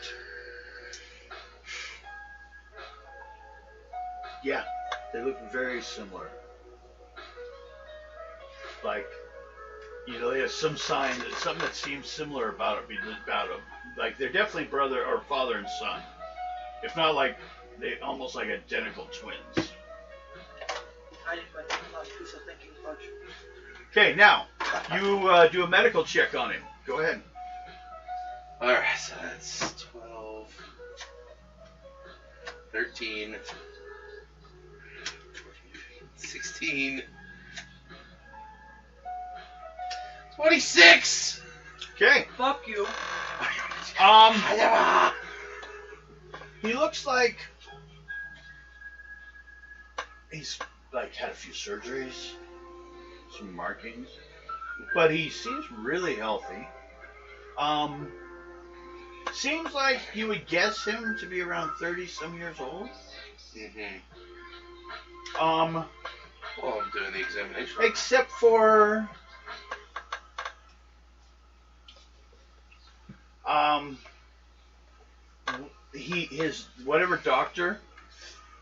yeah, they look very similar. Like, you know, they have some sign, something that seems similar about them. Like, they're definitely brother or father and son. If not, like, they almost like identical twins. I need my last piece of thinking fudge. Okay, now, you do a medical check on him. Go ahead. Alright, so that's 12, 13, 16, 26! Okay. Fuck you. He looks like he's like had a few surgeries, some markings, but he seems really healthy. Seems like you would guess him to be around 30 some years old. Well, I'm doing the examination. Except for his whatever doctor,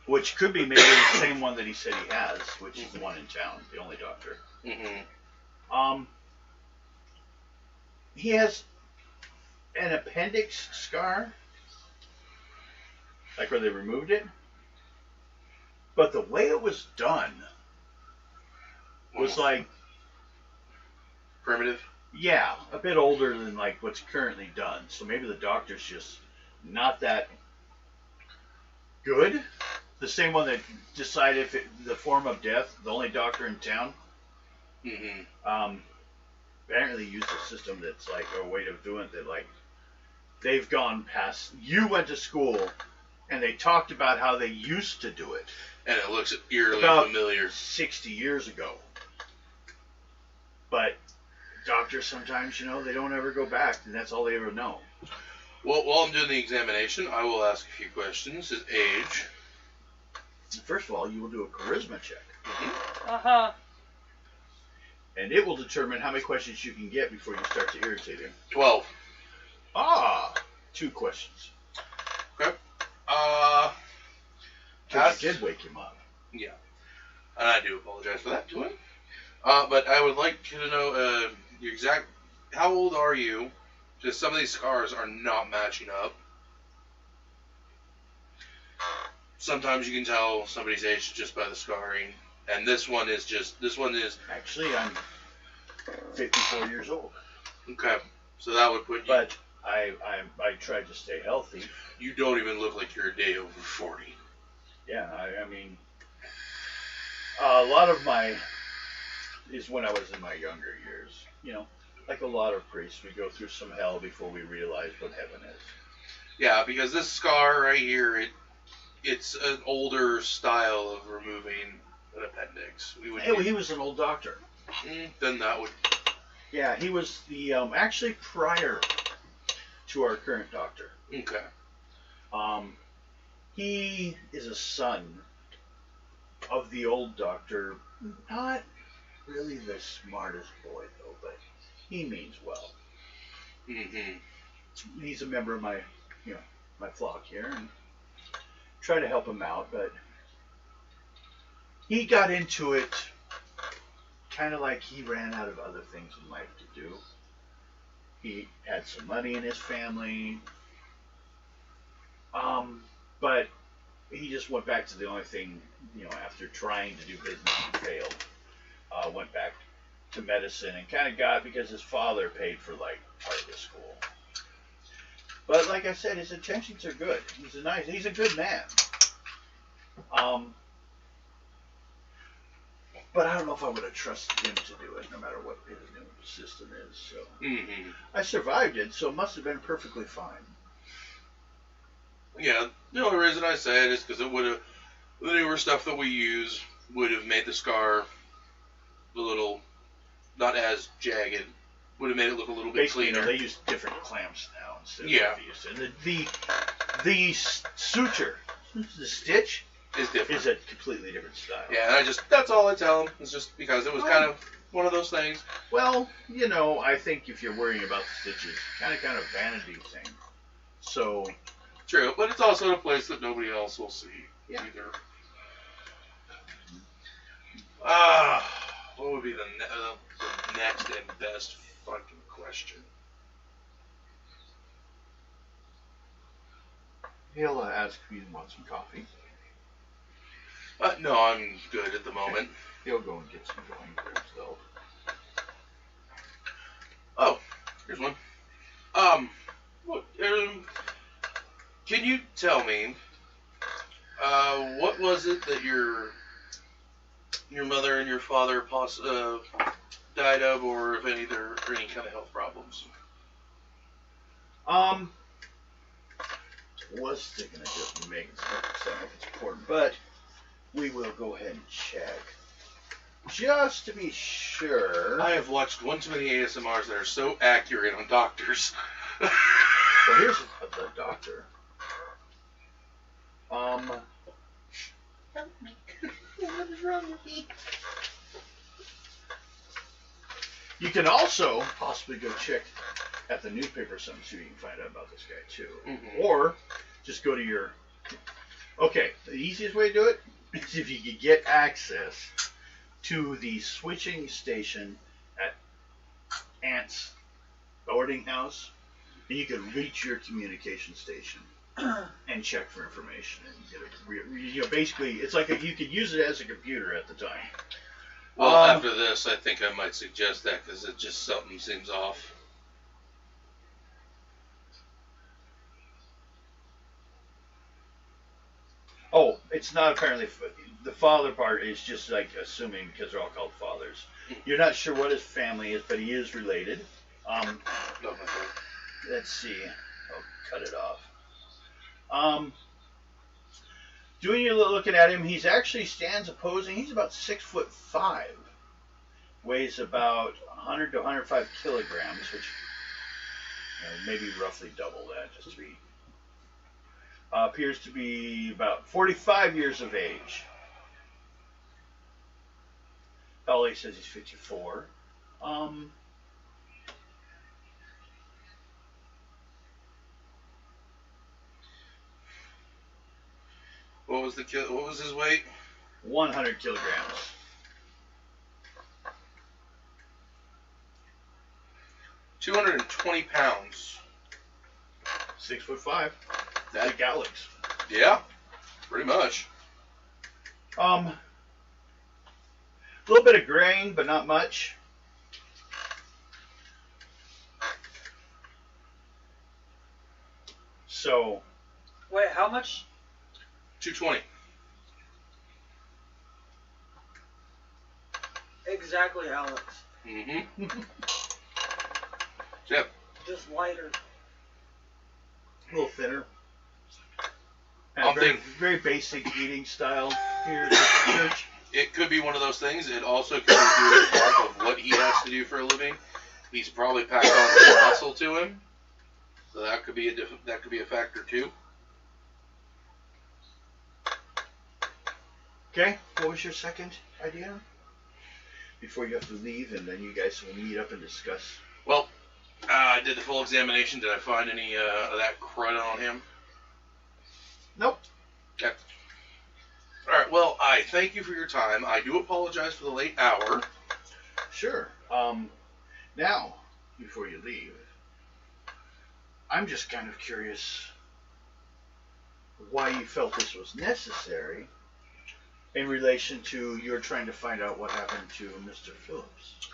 which could be maybe the same one that he said he has, which is the one in town, the only doctor. He has an appendix scar, like where they removed it, but the way it was done was like, Primitive? yeah, a bit older than like what's currently done. So maybe the doctor's just not that good. The same one that decided if the form of death, the only doctor in town. Apparently used a system that's like a way of doing it that like they've gone past. You went to school, and they talked about how they used to do it. And it looks eerily About familiar. 60 years ago. But doctors sometimes, they don't ever go back, and that's all they ever know. Well, while I'm doing the examination, I will ask a few questions. His age. First of all, you will do a charisma check. Uh-huh. And it will determine how many questions you can get before you start to irritate him. 12. 2 questions. Okay. Because you did wake him up. Yeah. And I do apologize for that to him. But I would like to know your exact... How old are you? Because some of these scars are not matching up. Sometimes you can tell somebody's age just by the scarring. And this one is... Actually, I'm 54 years old. Okay. So that would put you... But I tried to stay healthy. You don't even look like you're a day over 40. Yeah, I mean... a lot of my... is when I was in my younger years. Like a lot of priests, we go through some hell before we realize what heaven is. Yeah, because this scar right here, it's an older style of removing an appendix. He was an old doctor. Then that would... Yeah, he was the actually prior to our current doctor. Okay. He is a son of the old doctor. Not really the smartest boy though, but he means well. Mm-hmm. He's a member of my flock here, and try to help him out, but he got into it kind of like he ran out of other things in life to do. He had some money in his family, but he just went back to the only thing, after trying to do business and failed, went back to medicine and kind of got, because his father paid for like part of his school. But like I said, his intentions are good. He's a good man. But I don't know if I would have trusted him to do it, no matter what his new system is. So I survived it, so it must have been perfectly fine. Yeah, the only reason I say it is because it would have, the newer stuff that we use would have made the scar a little, not as jagged, would have made it look a little bit Basically, cleaner. they use different clamps now instead of Yeah. what they used to. And the suture, the stitch, is different. is a completely different style. Yeah, and that's all I tell him. It's just because it was kind of one of those things. Well, I think if you're worrying about the stitches, kind of vanity thing. So, True, but it's also a place that nobody else will see either. What would be the next and best fucking question? he'll ask if you want some coffee. No, I'm good at the moment. He'll go and get some going for himself. Oh, here's one. Can you tell me, what was it that your mother and your father died of, or if any there are any kind of health problems? Was thinking of just making something if it's important, but we will go ahead and check. Just to be sure. I have watched one too many ASMRs that are so accurate on doctors. Well, here's the doctor. Help me. What is wrong with me? You can also possibly go check at the newspaper or something, see what you can find out about this guy too. Mm-hmm. Or just go to your... Okay, the easiest way to do it is if you could get access to the switching station at Ant's boarding house, and you can reach your communication station and check for information and get basically it's like you could use it as a computer at the time. Well, after this, I think I might suggest that because it just something seems off. Oh, it's not apparently. The father part is just like assuming because they're all called fathers. You're not sure what his family is, but he is related. No, my God. Let's see. I'll cut it off. Doing a little looking at him, he's actually stands opposing. He's about 6'5", weighs about 100 to 105 kilograms, which maybe roughly double that, just to be. Appears to be about 45 years of age. Ollie says he's 54. What was his weight? 100 kilograms. £220. 6'5". That, Like Alex. yeah, pretty much. A little bit of grain, but not much. So, Wait, how much? 220. Exactly, Alex. Mm-hmm. Yep. Just lighter. a little thinner. I'm Very, thinking- very basic eating style here at the church. It could be one of those things. It also could be due to part of what he has to do for a living. He's probably packed on some muscle to him, so that could be a factor too. Okay, what was your second idea? Before you have to leave, and then you guys will meet up and discuss. Well, I did the full examination. Did I find any of that crud on him? Nope. Okay. All right. Well, I thank you for your time. I do apologize for the late hour. Sure. Now, before you leave, I'm just kind of curious why you felt this was necessary in relation to you're trying to find out what happened to Mr. Phillips.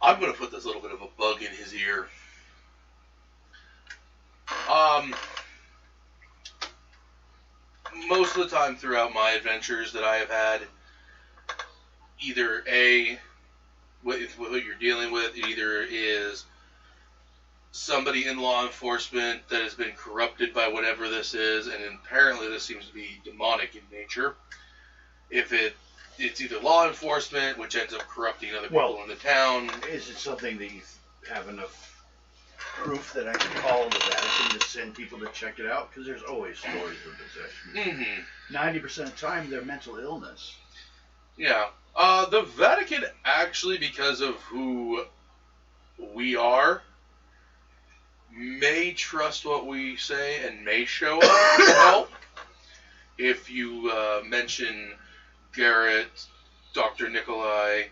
I'm going to put this little bit of a bug in his ear. Most of the time throughout my adventures that I have had, either A, with what you're dealing with, it either is somebody in law enforcement that has been corrupted by whatever this is, and apparently this seems to be demonic in nature. If it's either law enforcement, which ends up corrupting other people in the town. Is it something that you have enough proof that I can call the Vatican to send people to check it out? Because there's always stories of possession. Mm-hmm. 90% of the time, they're mental illness. Yeah. The Vatican, actually, because of who we are, may trust what we say and may show up to help. If you mention Garrett, Dr. Nikolai,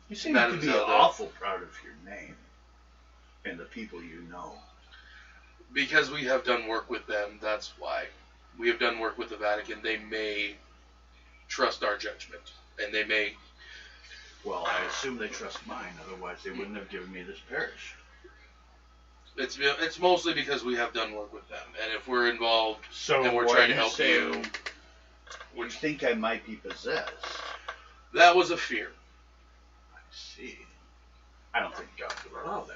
You seem Madame to be Zelda. awful proud of your name and the people you know. because we have done work with them, that's why. We have done work with the Vatican. They may trust our judgment, and they may... Well, I assume they trust mine, otherwise they wouldn't have given me this parish. It's mostly because we have done work with them, and if we're involved So and we're what trying to you help say, you, you think I might be possessed? that was a fear. I see. I don't think God would allow that.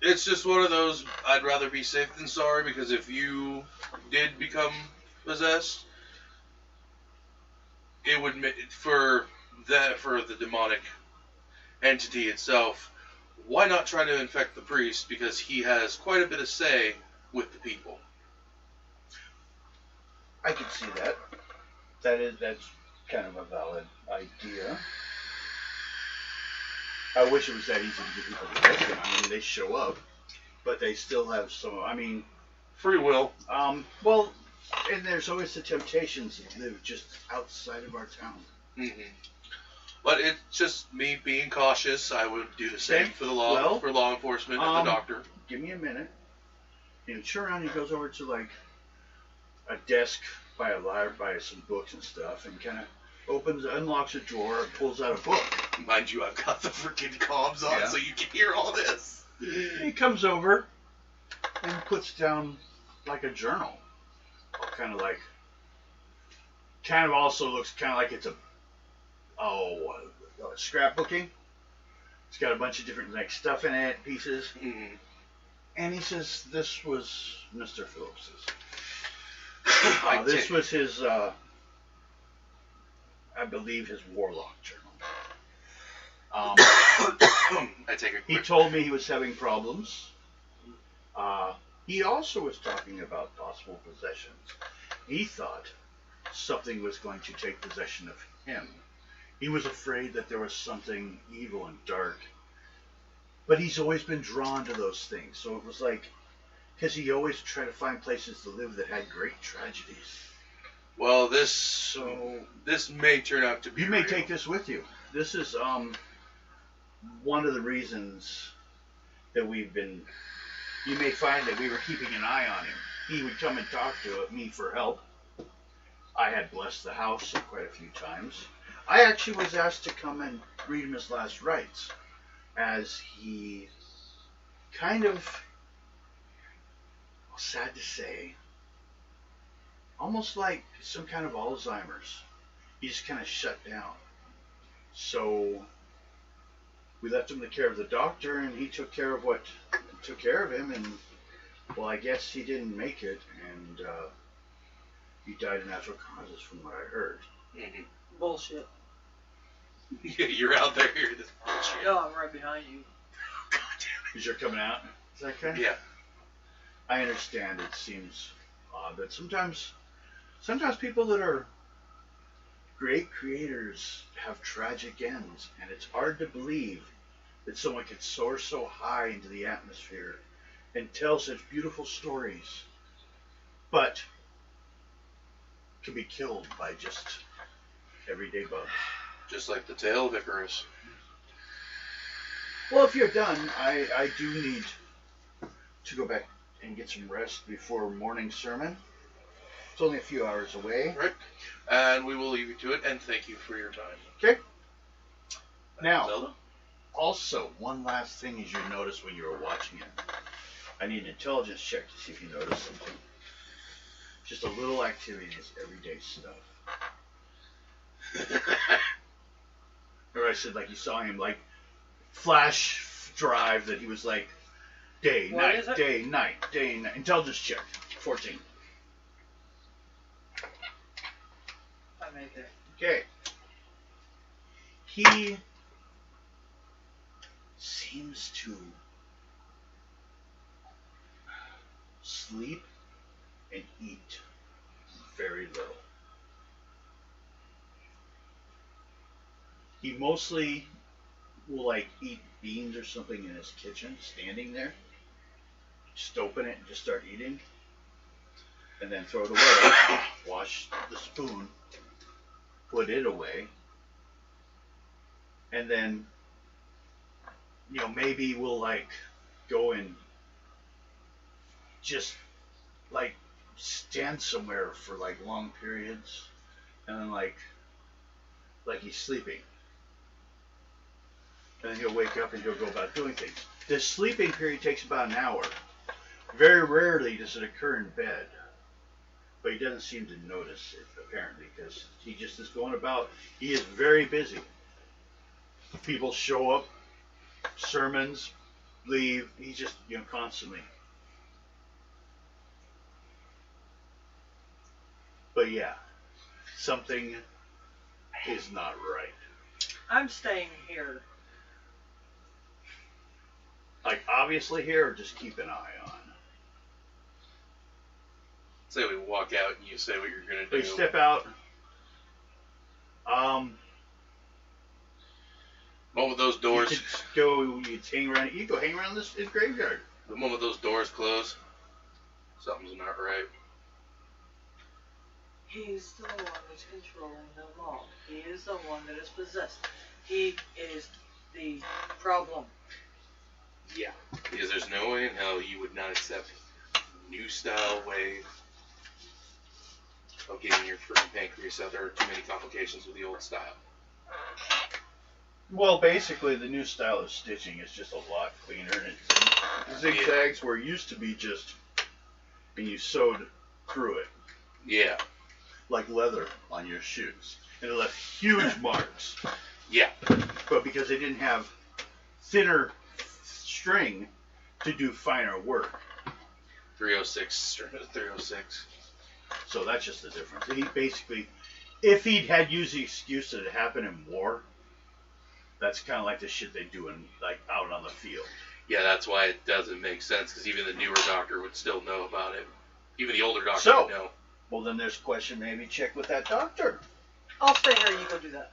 It's just one of those, I'd rather be safe than sorry, because if you did become possessed, it would, for the demonic entity itself, why not try to infect the priest, because he has quite a bit of say with the people. I can see that. That's kind of a valid idea. I wish it was that easy to get people to listen. I mean, they show up, but they still have some. I mean, Free will. well, and there's always the temptations that live just outside of our town. Mm-hmm. But it's just me being cautious. I would do the same Okay. for the law, for law enforcement and the doctor. Give me a minute. And sure, on he goes over to like a desk by a library, by some books and stuff, and kind of unlocks a drawer, and pulls out a book. Mind you, I've got the freaking comms on, Yeah. so you can hear all this. He comes over and puts down like a journal, kind of also looks kind of like it's scrapbooking. It's got a bunch of different like stuff in it, pieces. Mm-hmm. And he says this was Mr. Phillips's. I This was his, I believe, his Warlock journal. I take a He quick. told me he was having problems. He also was talking about possible possessions. He thought something was going to take possession of him. He was afraid that there was something evil and dark. But he's always been drawn to those things. So it was like, because he always tried to find places to live that had great tragedies. Well, this So may turn out to be. you may real. take this with you. This is one of the reasons that we've been. You may find that we were keeping an eye on him. He would come and talk to me for help. I had blessed the house quite a few times. I actually was asked to come and read him his last rites, as he kind of, sad to say, almost like some kind of Alzheimer's. He just kind of shut down. So we left him to the care of the doctor, and he took care of him, and well, I guess he didn't make it, and he died of natural causes, from what I heard. Mhm. Bullshit. Yeah, you're out there hearing this bullshit. No, I'm right behind you. God damn Because you're coming out. Is that okay? it. Yeah. I understand it seems odd, but sometimes people that are great creators have tragic ends, and it's hard to believe that someone could soar so high into the atmosphere and tell such beautiful stories, but could be killed by just everyday bugs. Just like the tale of Icarus. Well, if you're done, I do need to go back and get some rest before morning sermon. It's only a few hours away. Right. And we will leave you to it, and thank you for your time. Okay. Now, Zelda? also, one last thing as you notice when you were watching it. I need an intelligence check to see if you notice something. Just a little activity in his everyday stuff. Or I said, like, you saw him, like, flash drive that he was like, day, What night, is it? day, night, day, night. Intelligence check. 14. I made it. Okay. He seems to sleep and eat very little. He mostly will like eat beans or something in his kitchen, standing there. Just open it and just start eating. And then throw it away. Wash the spoon. Put it away. And then, maybe we'll like go and just like stand somewhere for like long periods. And then like he's sleeping. And then he'll wake up and he'll go about doing things. This sleeping period takes about an hour. Very rarely does it occur in bed. But he doesn't seem to notice it, apparently, because he just is going about. He is very busy. People show up, sermons, leave. He's just, constantly. But yeah, something is not right. I'm staying here. Like, obviously here, or just keep an eye on. Say we walk out and you say what you're going to They do. step out. Moment those doors, You could go. You hang around. You go hang around this graveyard. the moment those doors close, something's not right. He's the one who's controlling them all. He is the one that is possessed. He is the problem. Yeah. Because there's no way in hell you would not accept new style way of getting your freaking pancreas out. There are too many complications with the old style. Well, basically, the new style of stitching is just a lot cleaner, and it's zigzags where it used to be just, and you sewed through it Yeah. like leather on your shoes, and it left huge marks. Yeah. But because they didn't have thinner string to do finer work. 306. 306. So that's just the difference. He basically, if he'd had used the excuse that it happened in war, that's kind of like the shit they do in like out on the field. Yeah, that's why it doesn't make sense, because even the newer doctor would still know about it. Even the older doctor So, would know. well, then there's a question. Maybe check with that doctor. I'll stay here. You go do that.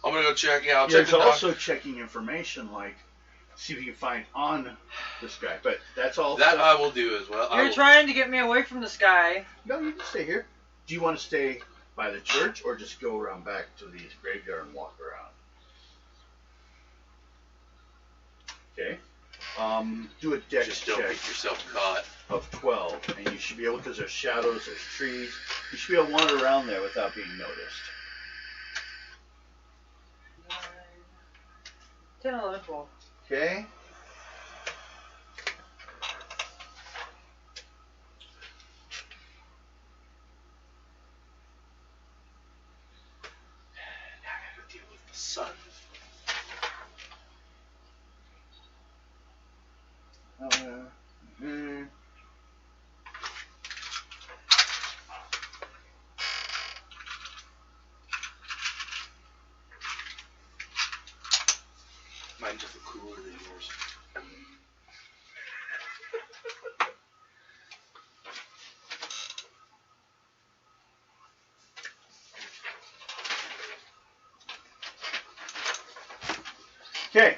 I'm gonna go check. Yeah, I'll check There's the also doctor. checking information, like see if you can find on this guy. But that's all. That stuff. I will do as well. You're trying to get me away from this guy. No, you can stay here. Do you want to stay by the church or just go around back to the graveyard and walk around? Okay. Do a dex Just don't check make yourself caught. of 12, and you should be able, because there's shadows, there's trees, you should be able to wander around there without being noticed. 9, 10, 11, 12. Okay. Now I gotta deal with the sun. Mm. Mine just look cooler than yours. Okay.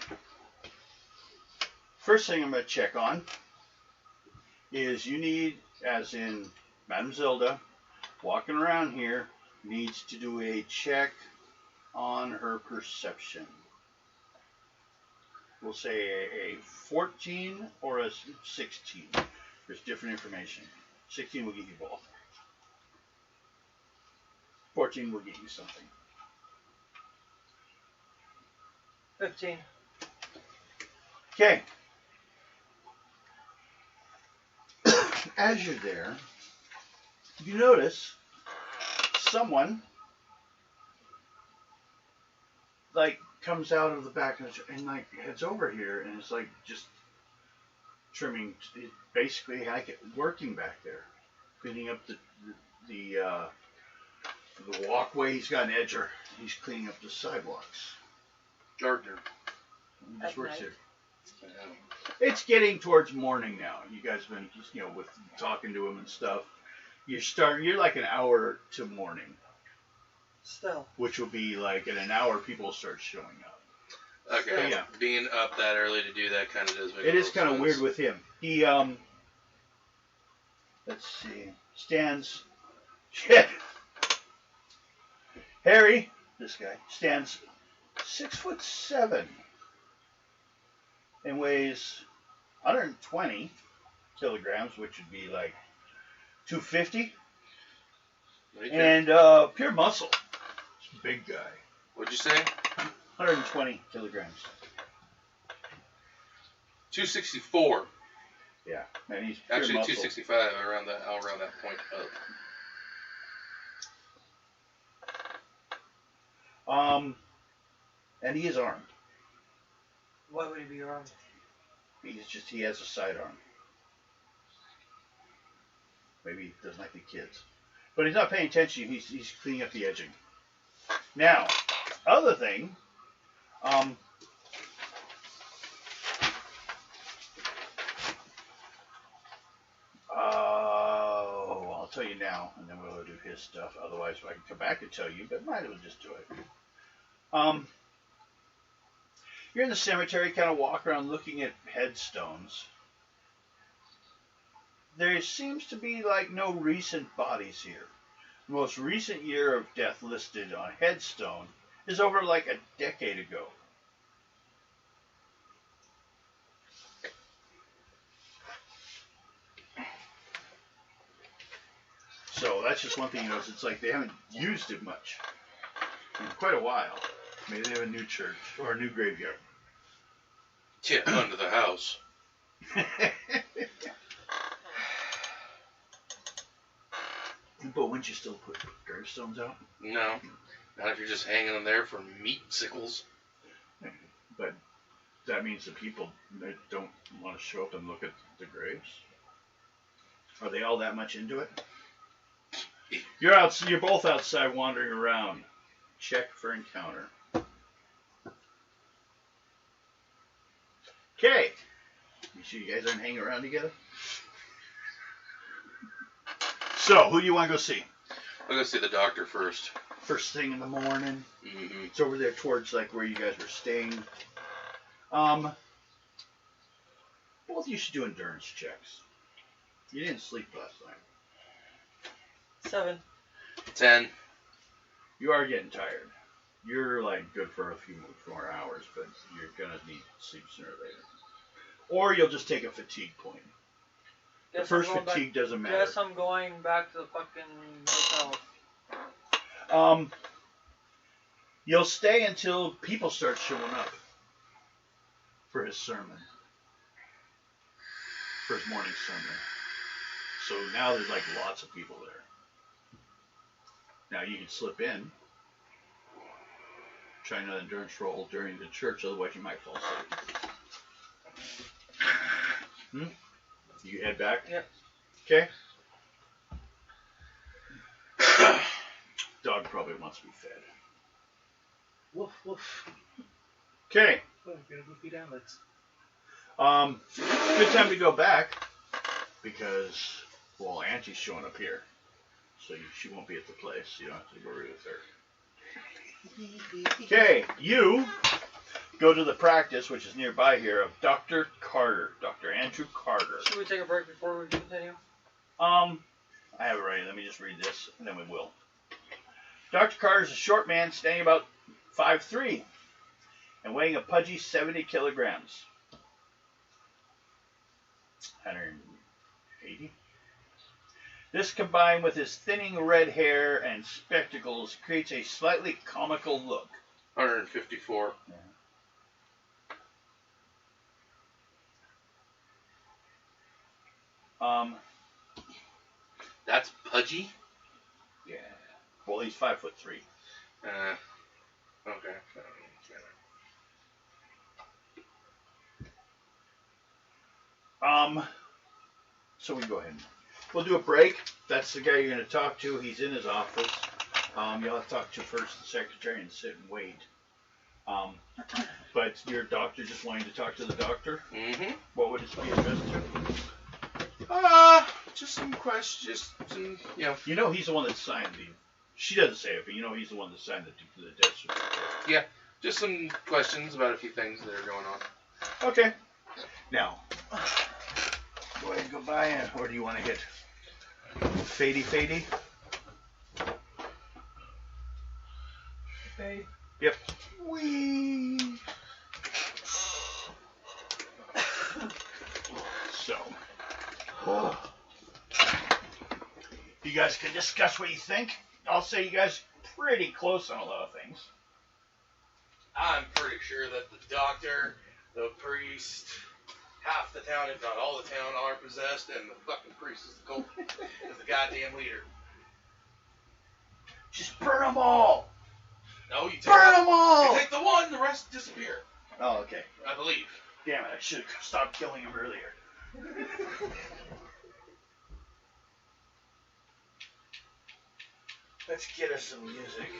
First thing I'm going to check on is you need, as in Madame Zilda, walking around here, needs to do a check on her perception. We'll say a 14 or a 16. There's different information. 16 will get you both. 14 will get you something. 15. Okay. As you're there, you notice someone like comes out of the back and like heads over here and is like just trimming, basically like working back there, cleaning up the walkway. He's got an edger. He's cleaning up the sidewalks. Gardener. He just At works night. here. Yeah. It's getting towards morning now. You guys have been, with talking to him and stuff. You're like an hour to morning, Still. which will be like in an hour people will start showing up. Okay. Yeah. Being up that early to do that kind of does make It a is little kind of sense. weird with him. He let's see, stands. Shit. Harry, this guy stands 6'7" and weighs 120 kilograms, which would be like 250, Right there. and pure muscle. Big guy. What'd you say? 120 kilograms. 264. Yeah, man, he's pure Actually, muscle. 265 around that point up. And he is armed. Why would he be armed? He has a sidearm. Maybe he doesn't like the kids. But he's not paying attention. He's cleaning up the edging. Now, other thing, I'll tell you now, and then we'll do his stuff. Otherwise, I can come back and tell you, but might as well just do it. You're in the cemetery, kind of walk around looking at headstones. There seems to be like no recent bodies here. The most recent year of death listed on headstone is over like a decade ago. So that's just one thing you notice. It's like they haven't used it much in quite a while. Maybe they have a new church or a new graveyard. Yeah, under the house. But wouldn't you still put gravestones out? No. Not if you're just hanging them there for meat sickles. But That means the people that don't want to show up and look at the graves. Are they all that much into it? You're out. You're both outside wandering around. Check for encounter. Okay. You sure you guys aren't hanging around together? So, who do you want to go see? I'll go see the doctor first. First thing in the morning. Mm-hmm. It's over there towards like where you guys were staying. Both of you should do endurance checks. You didn't sleep last night. 7. 10. You are getting tired. You're like good for a few more hours, but you're gonna need sleep sooner or later. Or you'll just take a fatigue point. The first fatigue doesn't matter. Guess I'm going back to the fucking hotel. You'll stay until people start showing up for his sermon. For his morning sermon. So now there's like lots of people there. Now you can slip in. Try another endurance roll during the church, otherwise you might fall asleep. You head back? Yep. Okay. Dog probably wants to be fed. Woof woof. Okay. Oh, beautiful feet outlets. Good time to go back because, well, Auntie's showing up here. So she won't be at the place. You don't have to worry with her. Okay, you go to the practice, which is nearby here, of Dr. Carter. Dr. Andrew Carter. Should we take a break before we continue? I have it ready. Let me just read this, and then we will. Dr. Carter is a short man, standing about 5'3", and weighing a pudgy 70 kilograms. 180. This, combined with his thinning red hair and spectacles, creates a slightly comical look. 154. That's pudgy? Yeah. Well, he's 5'3". Okay. So we go ahead. We'll do a break. That's the guy you're going to talk to. He's in his office. You'll have to talk to first the secretary and sit and wait. But your doctor just wanting to talk to the doctor? Mm-hmm. What would it be addressed to? Just some questions. Just some, you know. You know he's the one that signed the... She doesn't say it, but you know he's the one that signed the death certificate. Yeah. Just some questions about a few things that are going on. Okay. Now, go ahead and go by, or do you want to hit Fady? Fade. Yep. Whee! So, you guys can discuss what you think. I'll say you guys are pretty close on a lot of things. I'm pretty sure that the doctor, the priest, half the town, if not all the town, are possessed, and the fucking priest is the culprit, is the goddamn leader. Just burn them all! No, you take Burn them all! You take the one, the rest disappear. Oh, okay. I believe. Damn it, I should have stopped killing him earlier. Let's get us some music.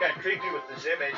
Kind of creepy with this image.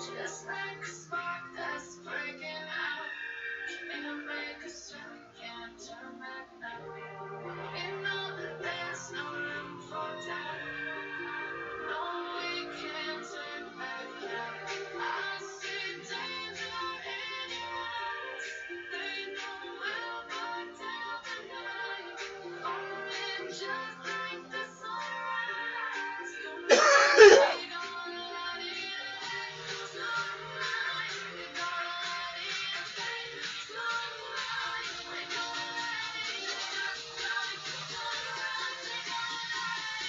Just like a spark that's breaking out. In a break, so we can't turn back now. We know that there's no room for doubt. No, we can't turn back now. I see danger in your eyes. They know we'll burn down the night. Falling just like the sunrise. Don't know we gonna let it end. Sunlight, we gonna let it end. Sunlight, we gonna let it end. Just like the sunrise, we gonna let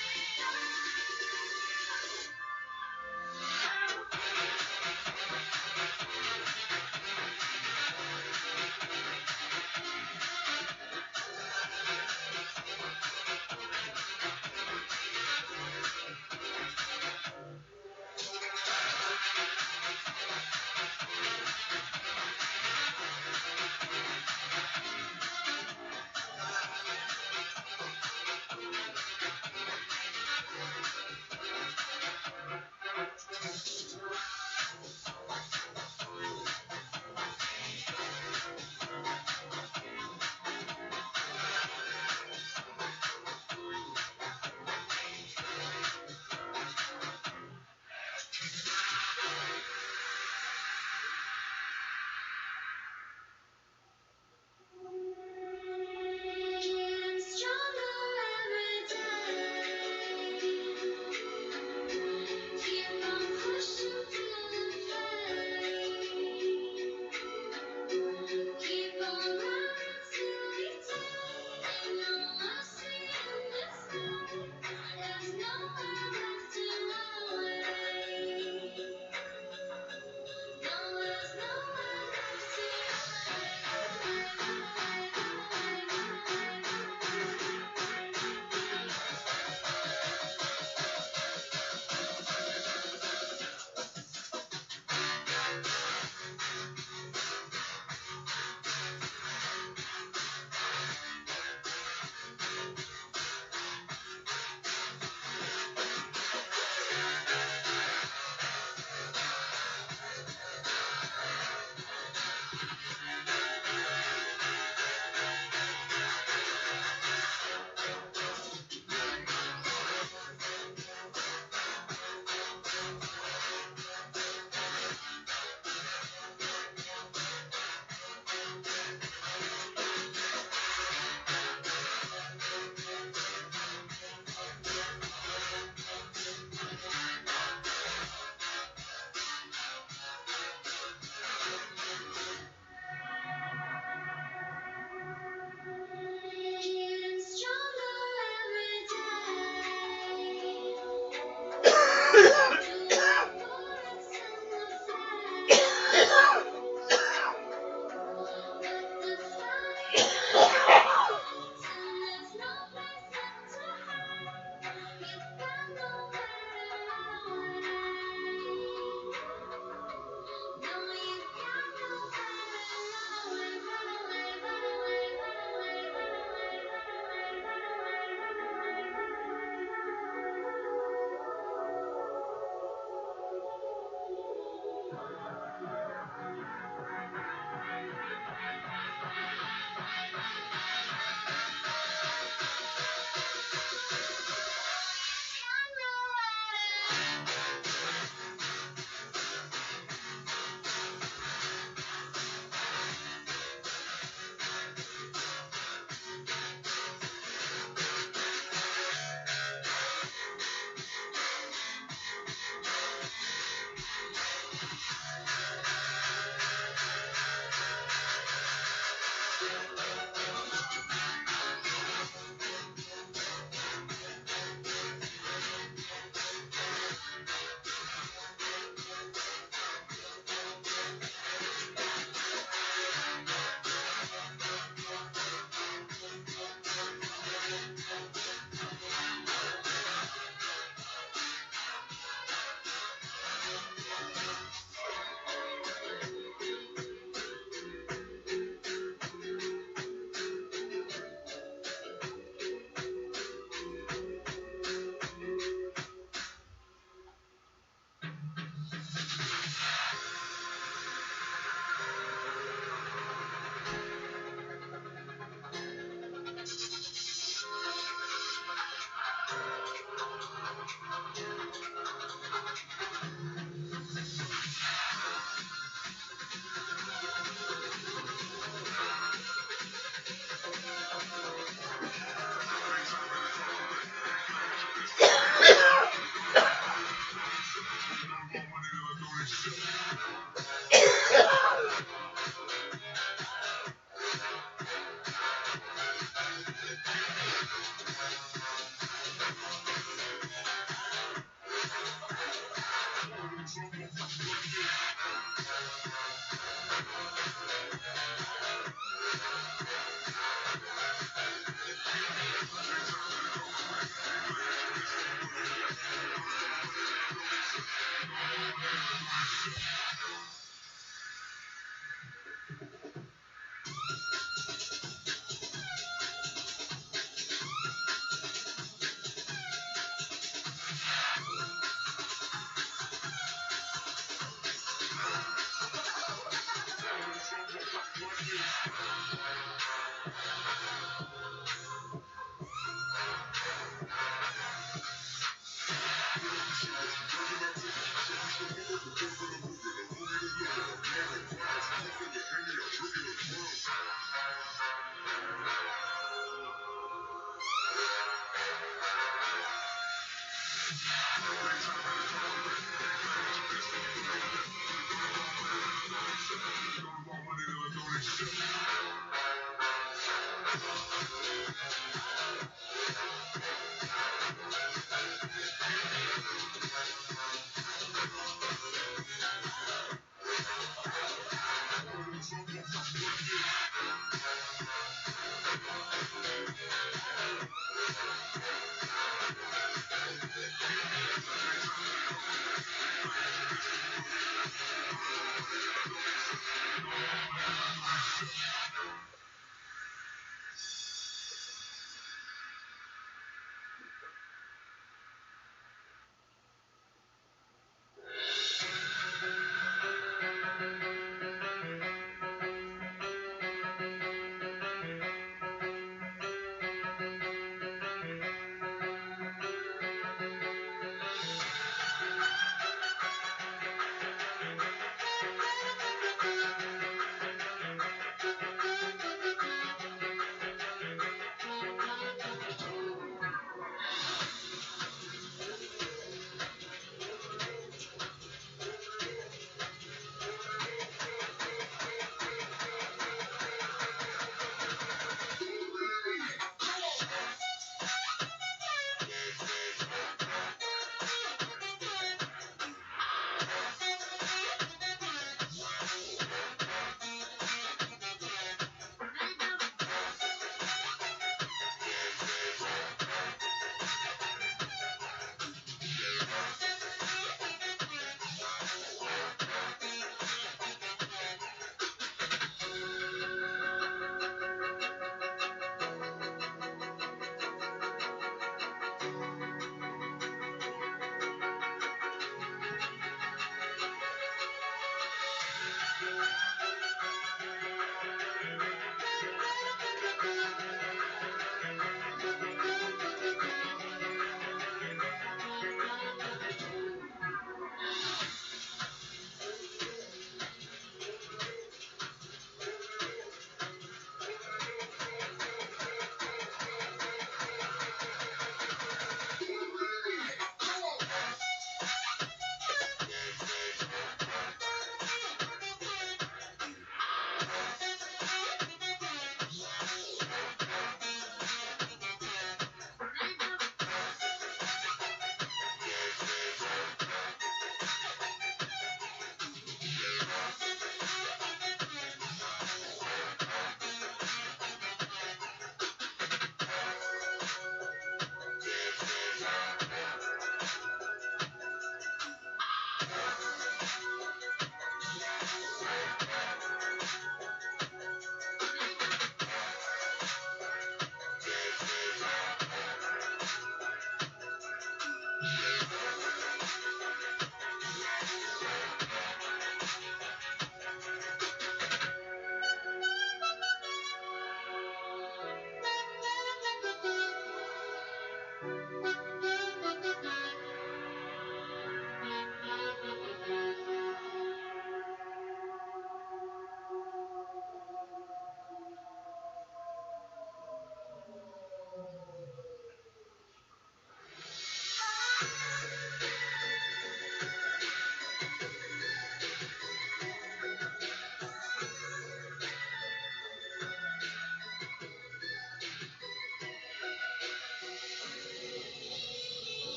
it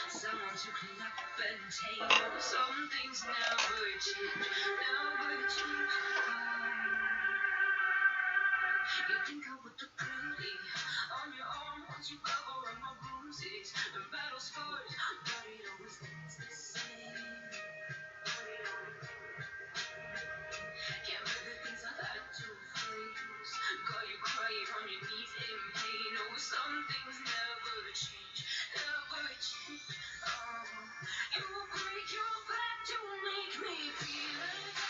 Someone to clean up and tame. Some things never change, never change. You think I would look pretty on your arm once you cover up my bruises and battle scars, but it always ends the same. Can't bear the things I've had to face. Got you crying on your knees in pain. Oh, some things never change, never change. You break your back to make me feel again.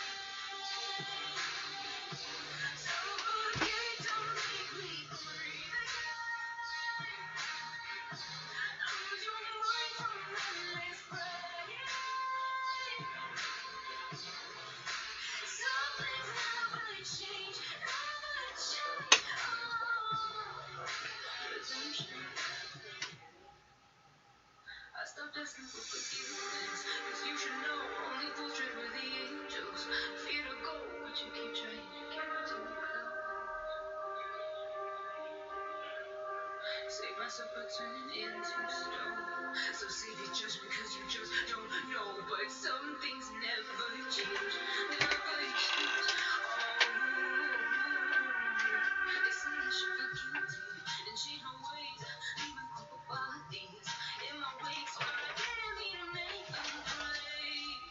So forget, don't make me breathe again. Lose your mind from endless praying. Some things never change, never change. Redemption. I stopped asking for forgiveness, 'cause you should know only fools tread with the angels. Fear to go, but you keep trying to get too close. Save myself by turning into stone. So save your judgment, 'cause you just don't know. But some things never change, never change. They say I should feel guilty and change my ways, leaving crumpled bodies in my wake. So I didn't mean to make them break.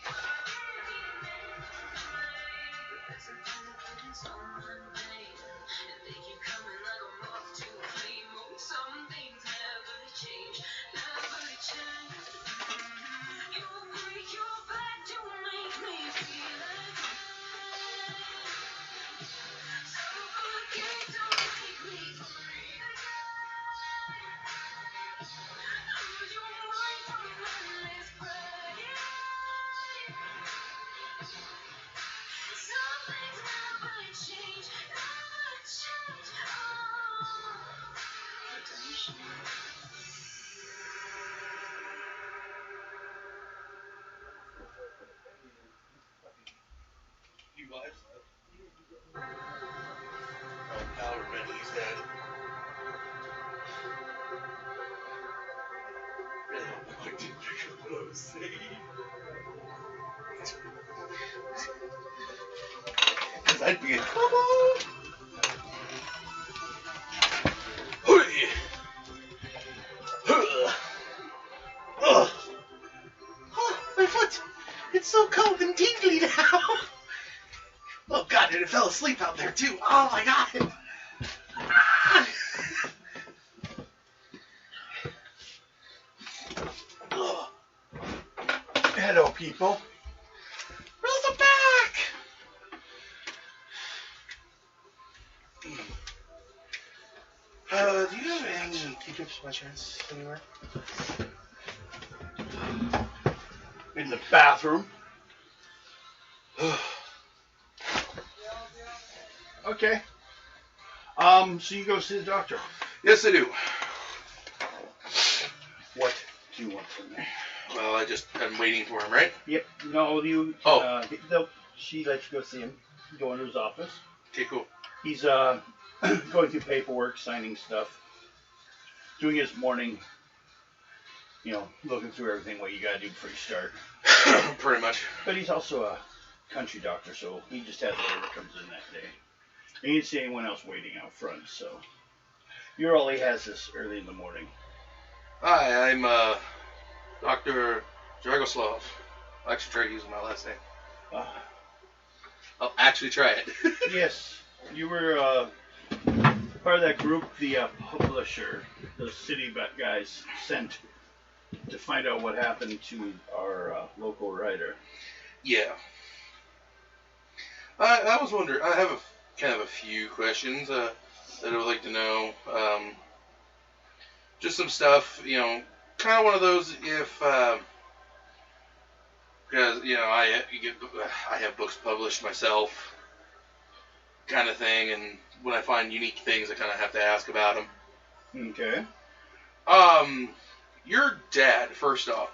But sometimes I couldn't someone pain, and they keep coming like a moth to a flame. Oh, some things never change, never change. You break your back to make me feel again. So forget, don't make me breathe again. Lose your mind from endless praying. Some things never change, never change. Redemption. You guys. Howard Bentley's dead. What did you what I was saying? Because I'd be in trouble. Oh, my foot! It's so cold and tingly now. Oh God, and it fell asleep out there too. Oh my God. Ah. Oh. Hello, people. Rosa back. Do you have any Q-tips by chance anywhere? In the bathroom. Okay. So you go see the doctor. Yes, I do. What do you want from me? Well, I'm waiting for him, right? Yep. No, you. Oh. She lets you go see him. Go into his office. Okay, cool. He's going through paperwork, signing stuff, doing his morning. Looking through everything what you gotta do before you start. Pretty much. But he's also a country doctor, so he just has whatever comes in that day. And he didn't see anyone else waiting out front, so you're all he has this early in the morning. Hi, I'm Dr. Dragoslav. I'll actually try using my last name. I'll actually try it. Yes, you were part of that group the publisher, the city guys sent to find out what happened to our local writer. Yeah. I was wondering, I have a few questions that I would like to know. Just some stuff, kind of one of those if, because, I have books published myself, kind of thing, and when I find unique things, I kind of have to ask about them. Okay. Your dad, first off,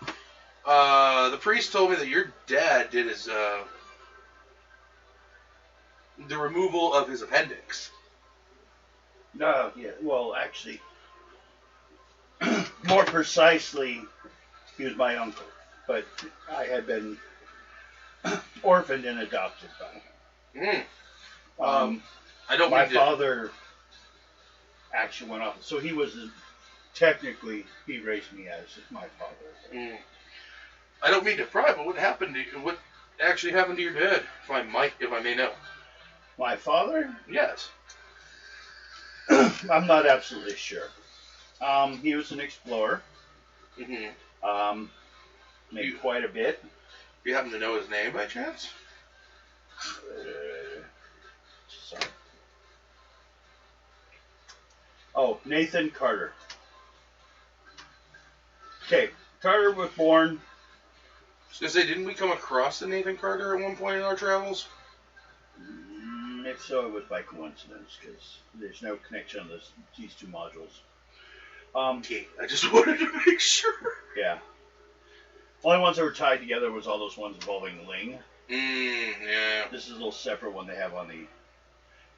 the priest told me that your dad did his, the removal of his appendix. No, yeah. Well, actually, more precisely, he was my uncle, but I had been orphaned and adopted by him. I don't My mean to. father actually went off, so he was technically he raised me as my father. I don't mean to pry, but what happened to you? What actually happened to your dad? If I may know. My father? Yes. I'm not absolutely sure. He was an explorer. Made quite a bit. Do you happen to know his name by chance? Oh, Nathan Carter. Okay, Carter was born. I was gonna say, didn't we come across the Nathan Carter at one point in our travels? If so, it was by coincidence, because there's no connection on these two modules. Okay, I just wanted to make sure. Yeah. Only ones that were tied together was all those ones involving Ling. Yeah. This is a little separate one they have on the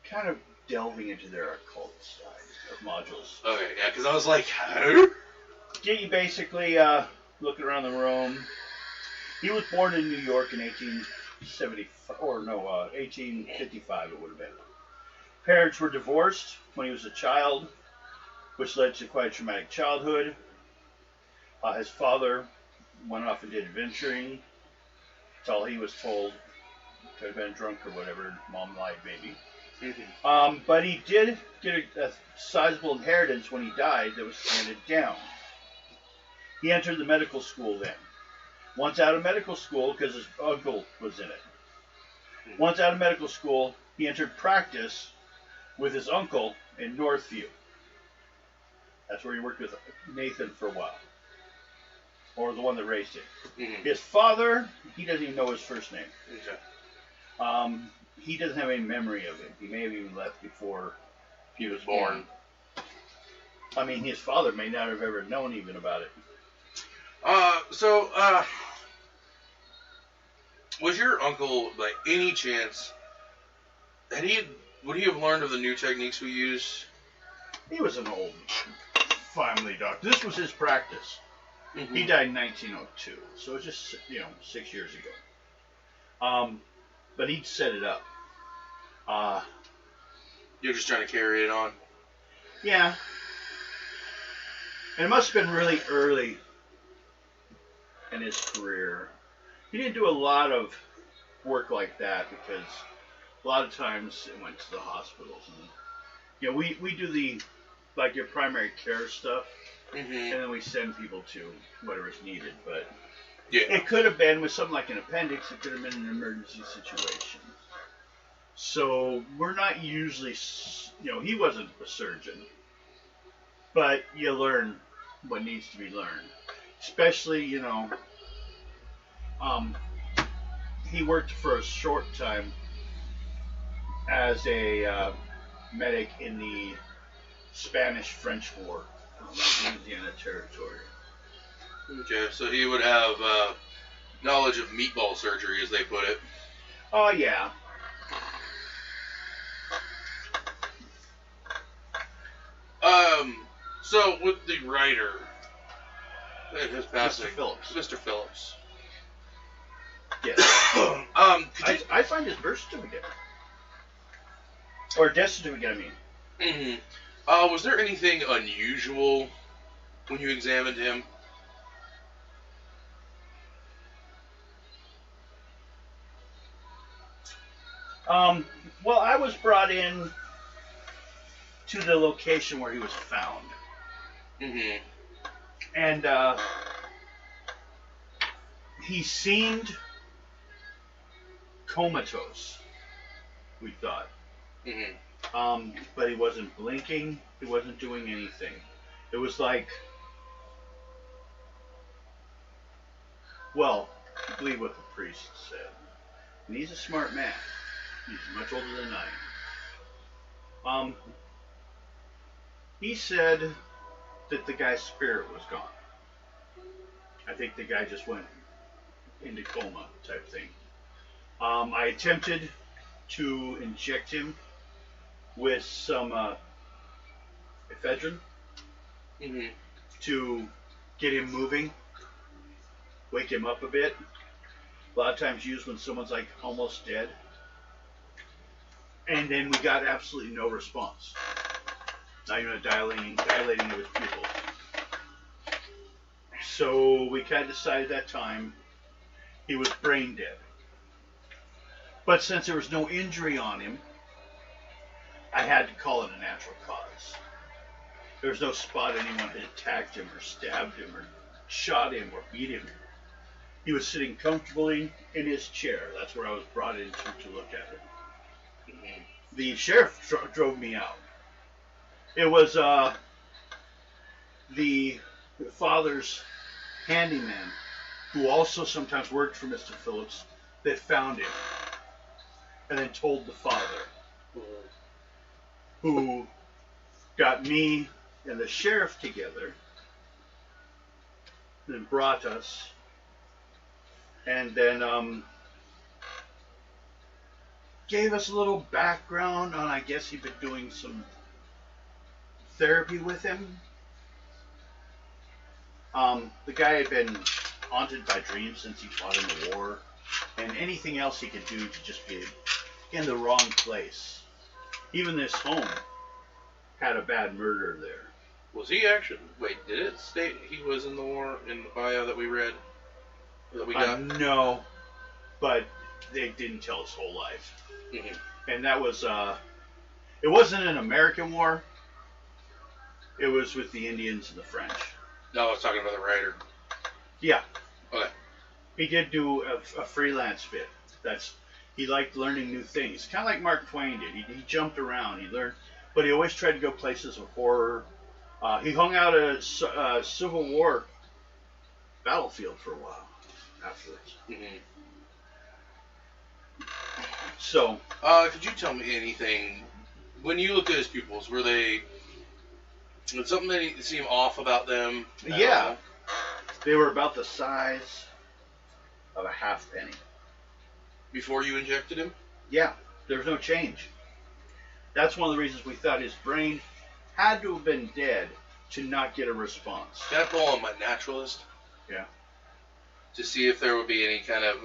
kind of delving into their occult side of modules. Okay, yeah, because I was like, how? Get you basically looking around the room. He was born in New York in 1855 it would have been. Parents were divorced when he was a child, which led to quite a traumatic childhood. His father went off and did adventuring. That's all he was told. Could have been drunk or whatever. Mom lied, maybe. But he did get a sizable inheritance when he died that was handed down. He entered the medical school then. Once out of medical school, because his uncle was in it. Once out of medical school, he entered practice with his uncle in Northview. That's where he worked with Nathan for a while. Or the one that raised him. His father, he doesn't even know his first name. Okay. He doesn't have any memory of him. He may have even left before He was born. I mean, his father may not have ever known even about it. Was your uncle, by any chance, would he have learned of the new techniques we use? He was an old family doctor. This was his practice. He died in 1902, so it was just 6 years ago. But he'd set it up. You're just trying to carry it on. Yeah. And it must have been really early in his career. He didn't do a lot of work like that because a lot of times it went to the hospitals. And, we do your primary care stuff, and then we send people to whatever's needed. But it could have been with something like an appendix. It could have been an emergency situation. So we're not usually, he wasn't a surgeon, but you learn what needs to be learned. Especially, he worked for a short time as a medic in the Spanish-French War, Louisiana territory. Okay, so he would have knowledge of meatball surgery, as they put it. Oh, yeah. So with the writer, his passing, Mr. Phillips. Yes. I find his birth certificate. Or death certificate, I mean. Was there anything unusual when you examined him? Well, I was brought in to the location where he was found. And he seemed comatose, we thought. But he wasn't blinking. He wasn't doing anything. It was like, well, I believe what the priest said. And he's a smart man. He's much older than I am. He said that the guy's spirit was gone. I think the guy just went into coma type thing. I attempted to inject him with some ephedrine Mm-hmm. to get him moving, wake him up a bit. A lot of times used when someone's like almost dead. And then we got absolutely no response. Not even a dilating of his pupils. So we kind of decided that time he was brain dead. But since there was no injury on him, I had to call it a natural cause. There was no spot anyone had attacked him or stabbed him or shot him or beat him. He was sitting comfortably in his chair. That's where I was brought in to look at him. Mm-hmm. The sheriff drove me out. It was the father's handyman, who also sometimes worked for Mr. Phillips, that found him and then told the father, who got me and the sheriff together and brought us, and then gave us a little background on, I guess he'd been doing some therapy with him. The guy had been haunted by dreams since he fought in the war, and anything else he could do to just be in the wrong place. Even this home had a bad murder there. Was he actually? Wait, did it state he was in the war in the bio that we read? That we got? No, but they didn't tell his whole life. Mm-hmm. And that was, it wasn't an American war. It was with the Indians and the French. No, I was talking about the writer. Yeah. Okay. He did do a freelance bit. He liked learning new things. Kind of like Mark Twain did. He jumped around. He learned, but he always tried to go places of horror. He hung out at a Civil War battlefield for a while afterwards. Mm-hmm. So, could you tell me anything? When you looked at his pupils, did something that seem off about them? yeah, they were about the size of a half penny. Before you injected him? Yeah, there was no change. That's one of the reasons we thought his brain had to have been dead to not get a response. Can I pull on my naturalist? Yeah. To see if there would be any kind of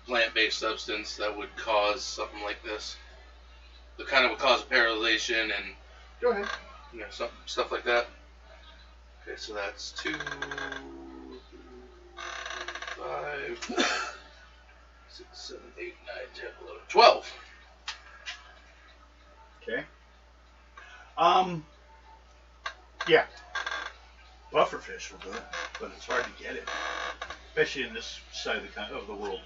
plant-based substance that would cause something like this. That kind of would cause paralyzation and Go ahead. Stuff like that. Okay, so that's 2, 5, 6, 7, 8, 9, 10, 11, 12. Okay. Yeah. Pufferfish will do it, but it's hard to get it, especially in this side of the world.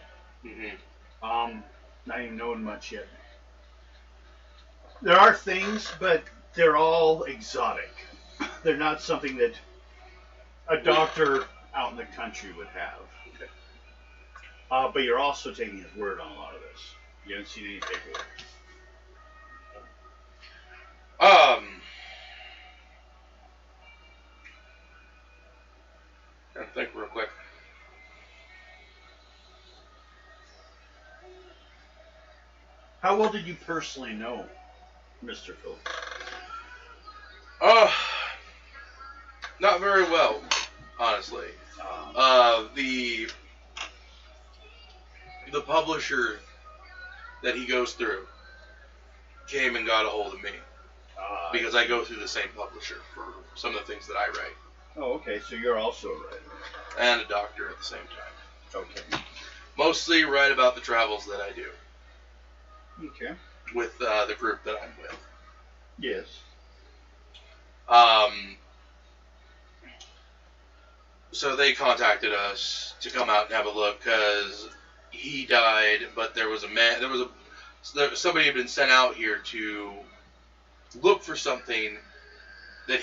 Mm-hmm. Not even knowing much yet. There are things, but they're all exotic. They're not something that a doctor out in the country would have. Okay. But you're also taking his word on a lot of this. You haven't seen any paperwork. I think real quick. How well did you personally know Mr. Phillips? Not very well, honestly. The publisher that he goes through came and got a hold of me because I go through the same publisher for some of the things that I write. Oh, okay. So you're also a writer. And a doctor at the same time. Okay. Mostly write about the travels that I do Okay. with the group that I'm with. Yes. So they contacted us to come out and have a look because he died, but somebody had been sent out here to look for something that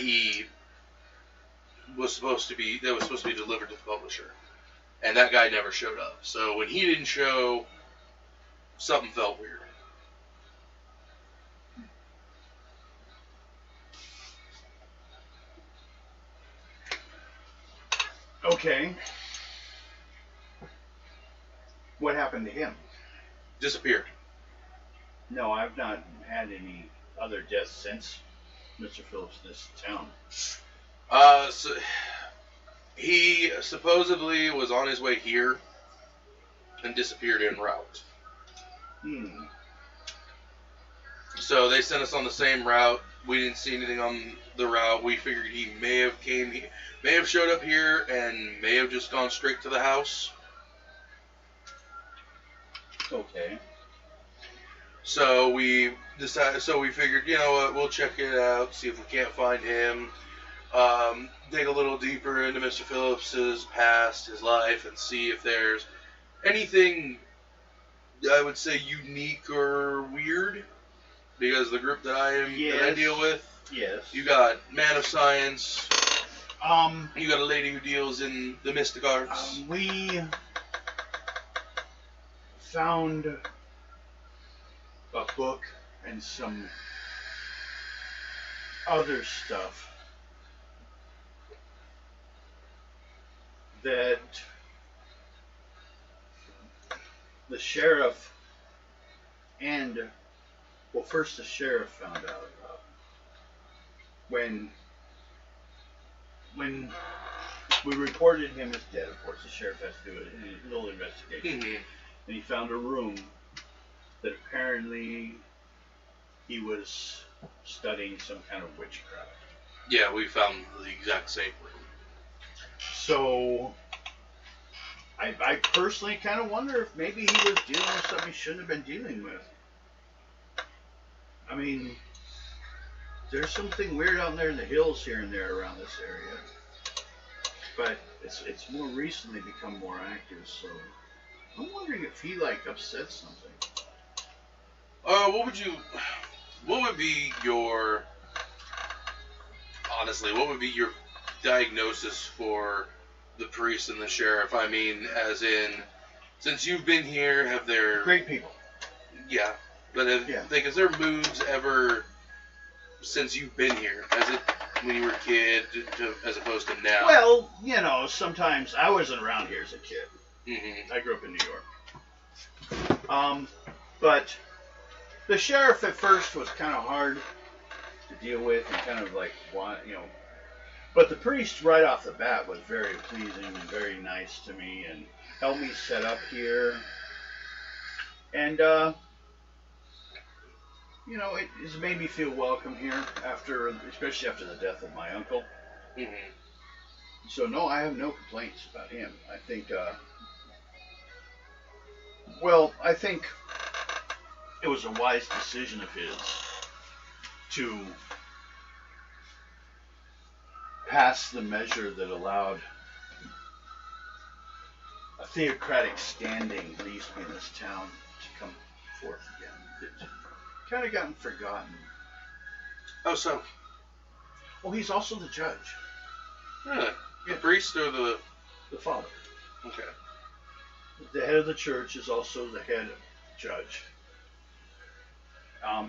was supposed to be delivered to the publisher, and that guy never showed up. So when he didn't show, something felt weird. Okay. What happened to him? disappeared. No, I've not had any other deaths since Mr. Phillips in this town. So he supposedly was on his way here and disappeared en route. So they sent us on the same route. We didn't see anything on the route. We figured he may have showed up here and may have just gone straight to the house. Okay. So we figured, you know what, we'll check it out, see if we can't find him. Dig a little deeper into Mr. Phillips's past, his life, and see if there's anything, I would say, unique or weird. Because the group that I deal with, yes, you got man of science. Um, You got a lady who deals in the mystic arts. We found a book and some other stuff that the sheriff and, well, first the sheriff found out about when we reported him as dead. Of course, the sheriff has to do a little investigation. Mm-hmm. And he found a room that apparently he was studying some kind of witchcraft. Yeah, we found the exact same room. So I personally kind of wonder if maybe he was dealing with something he shouldn't have been dealing with. I mean, there's something weird out there in the hills here and there around this area. But it's more recently become more active, so I'm wondering if he upset something. What would be your diagnosis for the priest and the sheriff? I mean, as in, since you've been here, have there... Great people. Yeah. But is there moods ever, since you've been here, as it when you were a kid, as opposed to now? Well, sometimes I wasn't around here as a kid. Mm-hmm. I grew up in New York. But the sheriff at first was kind of hard to deal with and kind of But the priest right off the bat was very pleasing and very nice to me and helped me set up here. And, it has made me feel welcome here, especially after the death of my uncle. Mm-hmm. So, no, I have no complaints about him. I think it was a wise decision of his to pass the measure that allowed a theocratic standing, at least in this town, to come forth again. It's kind of gotten forgotten. Oh, so? Well, he's also the judge. Really? The priest or the father? Okay. The head of the church is also the head judge.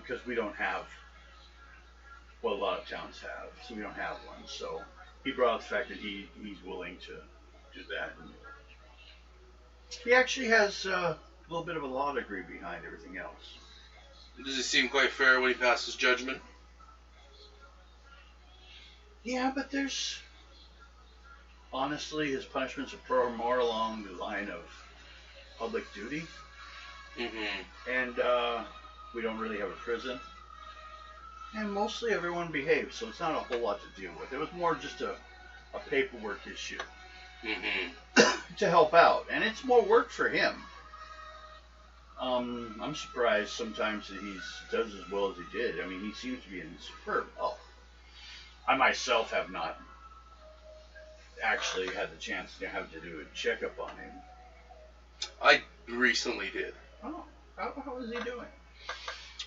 Because we don't have, well, a lot of towns have, so we don't have one. So he brought up the fact that he's willing to do that. And he actually has a little bit of a law degree behind everything else. Does it seem quite fair when he passes judgment? Yeah, but honestly, his punishments are more along the line of public duty. Mm-hmm. And we don't really have a prison. And mostly everyone behaves, so it's not a whole lot to deal with. It was more just a paperwork issue. Mm-hmm. To help out. And it's more work for him. I'm surprised sometimes that he does as well as he did. I mean, he seems to be in superb health. I myself have not actually had the chance to have to do a checkup on him. I recently did. Oh, how is he doing?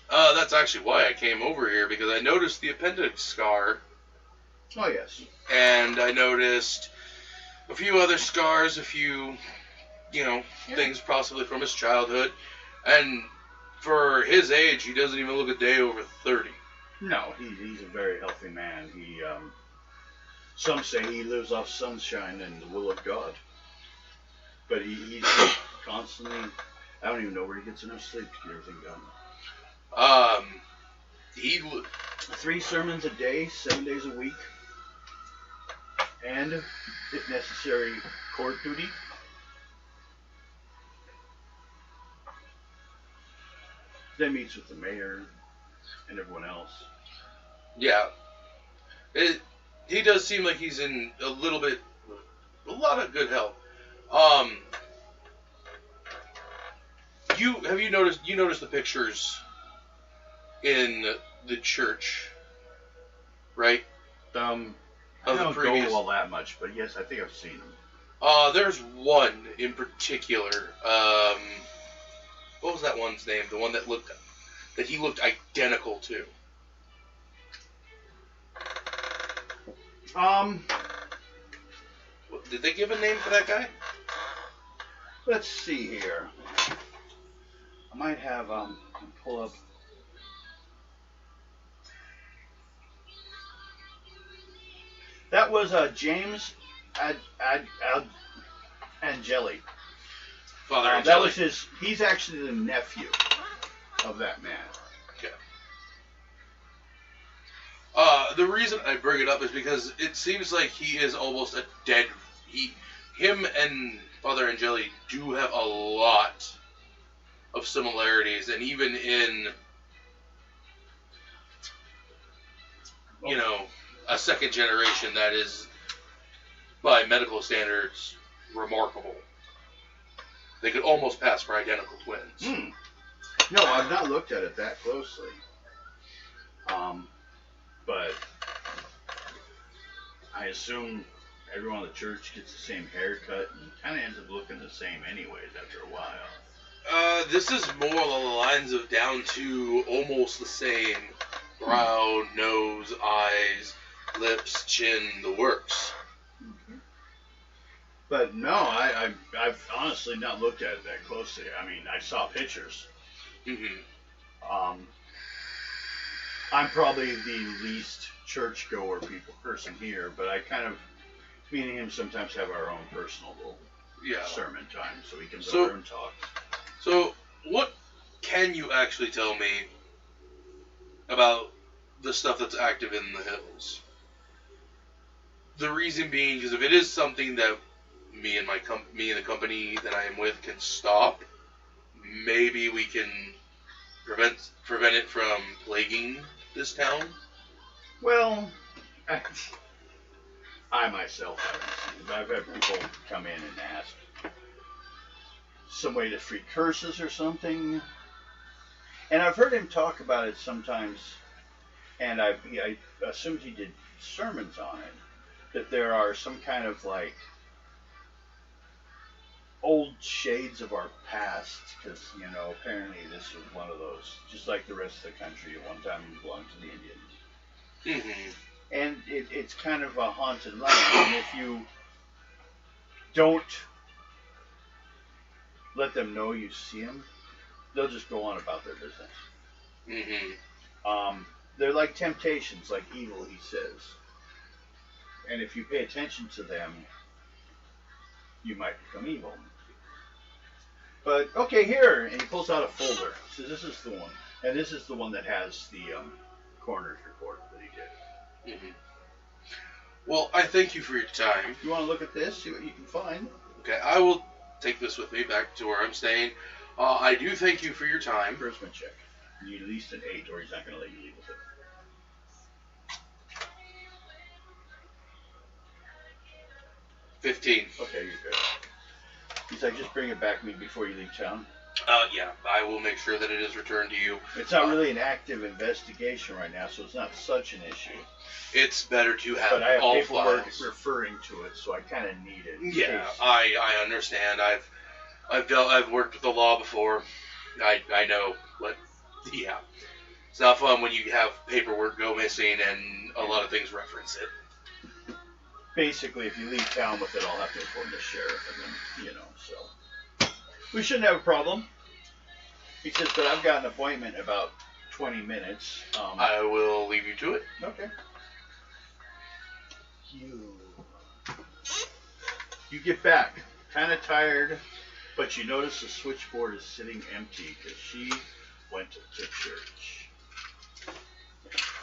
That's actually why I came over here, because I noticed the appendix scar. Oh, yes. And I noticed a few other scars, a few, things possibly from his childhood. And for his age, he doesn't even look a day over 30. No, he's a very healthy man. Some say he lives off sunshine and the will of God. But he's constantly, I don't even know where he gets enough sleep to get everything done. He 3 sermons a day, 7 days a week, and, if necessary, court duty. Then meets with the mayor and everyone else. yeah. He does seem like he's in a lot of good health. You noticed the pictures in the church, right? I Of the don't previous- go all that much, but yes, I think I've seen them. There's one in particular. What was that one's name? The one that he looked identical to. Did they give a name for that guy? Let's see here. I might have pull up. That was James Angeli. Father That Angeli. was his. He's actually the nephew of that man. Okay. The reason I bring it up is because it seems like he is almost a dead. Him and Father Angeli do have a lot of similarities, and even in, a second generation that is, by medical standards, remarkable. They could almost pass for identical twins. No, I've not looked at it that closely. But I assume everyone in the church gets the same haircut and kind of ends up looking the same anyways after a while. This is more along the lines of down to almost the same brow, nose, eyes, lips, chin, the works. But no, I've honestly not looked at it that closely. I mean, I saw pictures. Mm-hmm. I'm probably the least churchgoer person here, but I kind of, me and him sometimes have our own personal little sermon time, so he comes over and talks. So, what can you actually tell me about the stuff that's active in the hills? The reason being, because if it is something that me and the company that I am with can stop, maybe we can prevent it from plaguing this town. Well, I myself haven't seen it. I've had people come in and ask some way to free curses or something, and I've heard him talk about it sometimes, and I assumed he did sermons on it, that there are some kind of like old shades of our past, because apparently this was one of those, just like the rest of the country at one time belonged to the Indians. Mm-hmm. And it's kind of a haunted land, and if you don't let them know you see them, they'll just go on about their business. Mm-hmm. They're like temptations, like evil, he says. And if you pay attention to them, you might become evil. But, okay, here, and he pulls out a folder. So this is the one. And this is the one that has the coroner's report that he did. Mm-hmm. Well, I thank you for your time. You want to look at this, see what you can find? Okay, I will take this with me back to where I'm staying. I do thank you for your time. Charisma check. You need at least an 8, or he's not going to let you leave with it. $15. Okay, you're good. He's like, just bring it back to me before you leave town. Yeah, I will make sure that it is returned to you. It's not really an active investigation right now, so it's not such an issue. It's better to have But I have all paperwork files. referring to it, so I kind of need it. in Yeah, case. I understand. I've worked with the law before. I know what. Yeah, it's not fun when you have paperwork go missing and a lot of things reference it. Basically, if you leave town with it, I'll have to inform the sheriff, and then, so. We shouldn't have a problem. He says, but I've got an appointment in about 20 minutes. I will leave you to it. Okay. You get back, kind of tired, But you notice the switchboard is sitting empty because she went to church.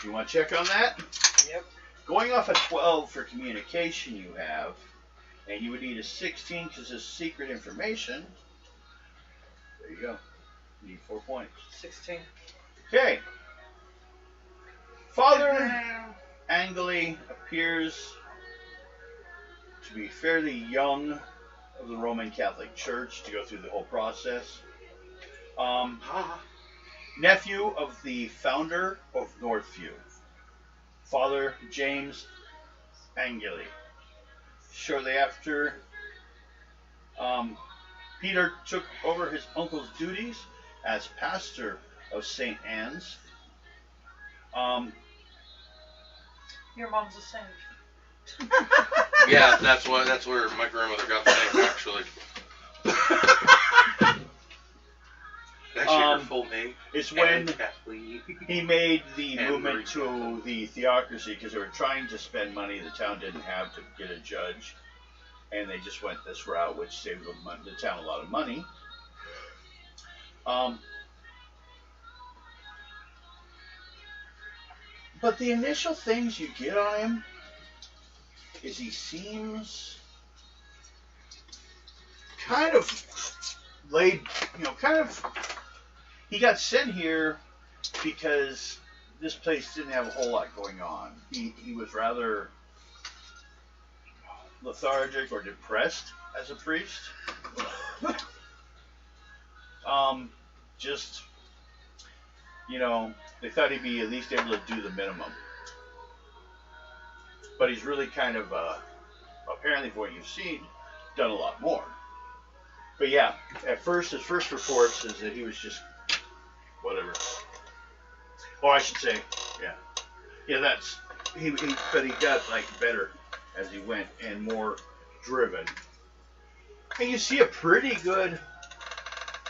You want to check on that? Yep. Going off a 12 for communication you have, and you would need a 16 because it's secret information. There you go. You need 4 points. 16. Okay. Father Angeli appears to be fairly young of the Roman Catholic Church to go through the whole process. Nephew of the founder of Northview, Father James Angeli. Shortly after, Peter took over his uncle's duties as pastor of St. Anne's. Your mom's a saint. Yeah, that's where my grandmother got the name, actually. Actually, her full name. It's when Kathleen. he made the And movement Marie to the theocracy because they were trying to spend money the town didn't have to get a judge, and they just went this route, which saved the town a lot of money. But the initial things you get on him is he seems kind of laid, he got sent here because this place didn't have a whole lot going on. He was rather lethargic or depressed as a priest. They thought he'd be at least able to do the minimum. But he's really kind of, apparently from what you've seen, done a lot more. But yeah, at first, his first reports is that he was just, whatever. Or I should say, yeah. Yeah, but he got, better as he went and more driven. And you see a pretty good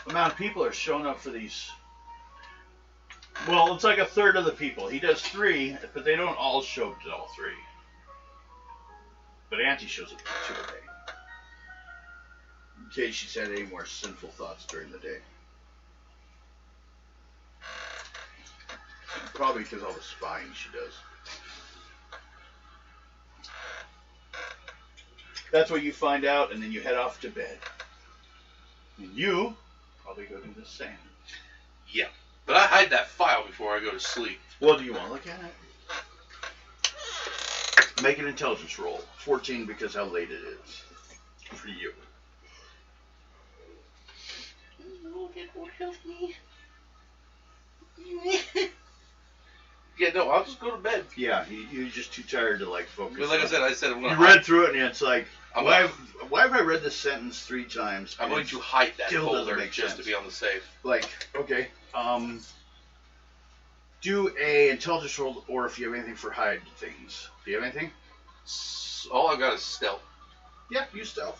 amount of people are showing up for these. Well, it's like a third of the people. He does 3, but they don't all show up to all 3. But Auntie shows up to 2 a day. In case she's had any more sinful thoughts during the day. Probably because all the spying she does. That's what you find out, and then you head off to bed. And you probably go do the same. Yeah. But I hide that file before I go to sleep. Well, do you want to look at it? Make an intelligence roll. 14 because how late it is for you. That will help me. Yeah, no, I'll just go to bed. Yeah, you're just too tired to focus. But like I said, I'm going to you read through it and it's like, why have I read this sentence 3 times? I'm going to hide that still doesn't folder make just sense. to be on the safe. Okay, do a intelligence roll, or if you have anything for hide things. Do you have anything? All I've got is stealth. Yeah, use stealth.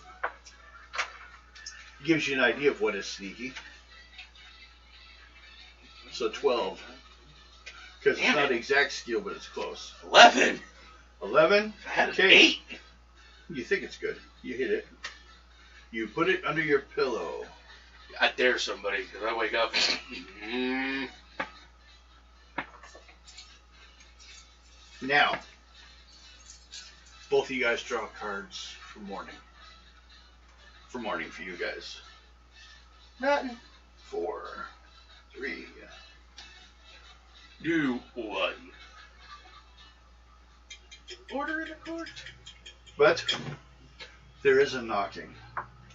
Gives you an idea of what is sneaky. So 12. Because it's not exact skill, but it's close. 11. 11? I had an Okay. 8. You think it's good. You hit it. You put it under your pillow. I dare somebody, because I wake up. Now, both of you guys draw cards for morning. For morning for you guys. Nothing. 4, 3. Do 1. Order in the court. But there is a knocking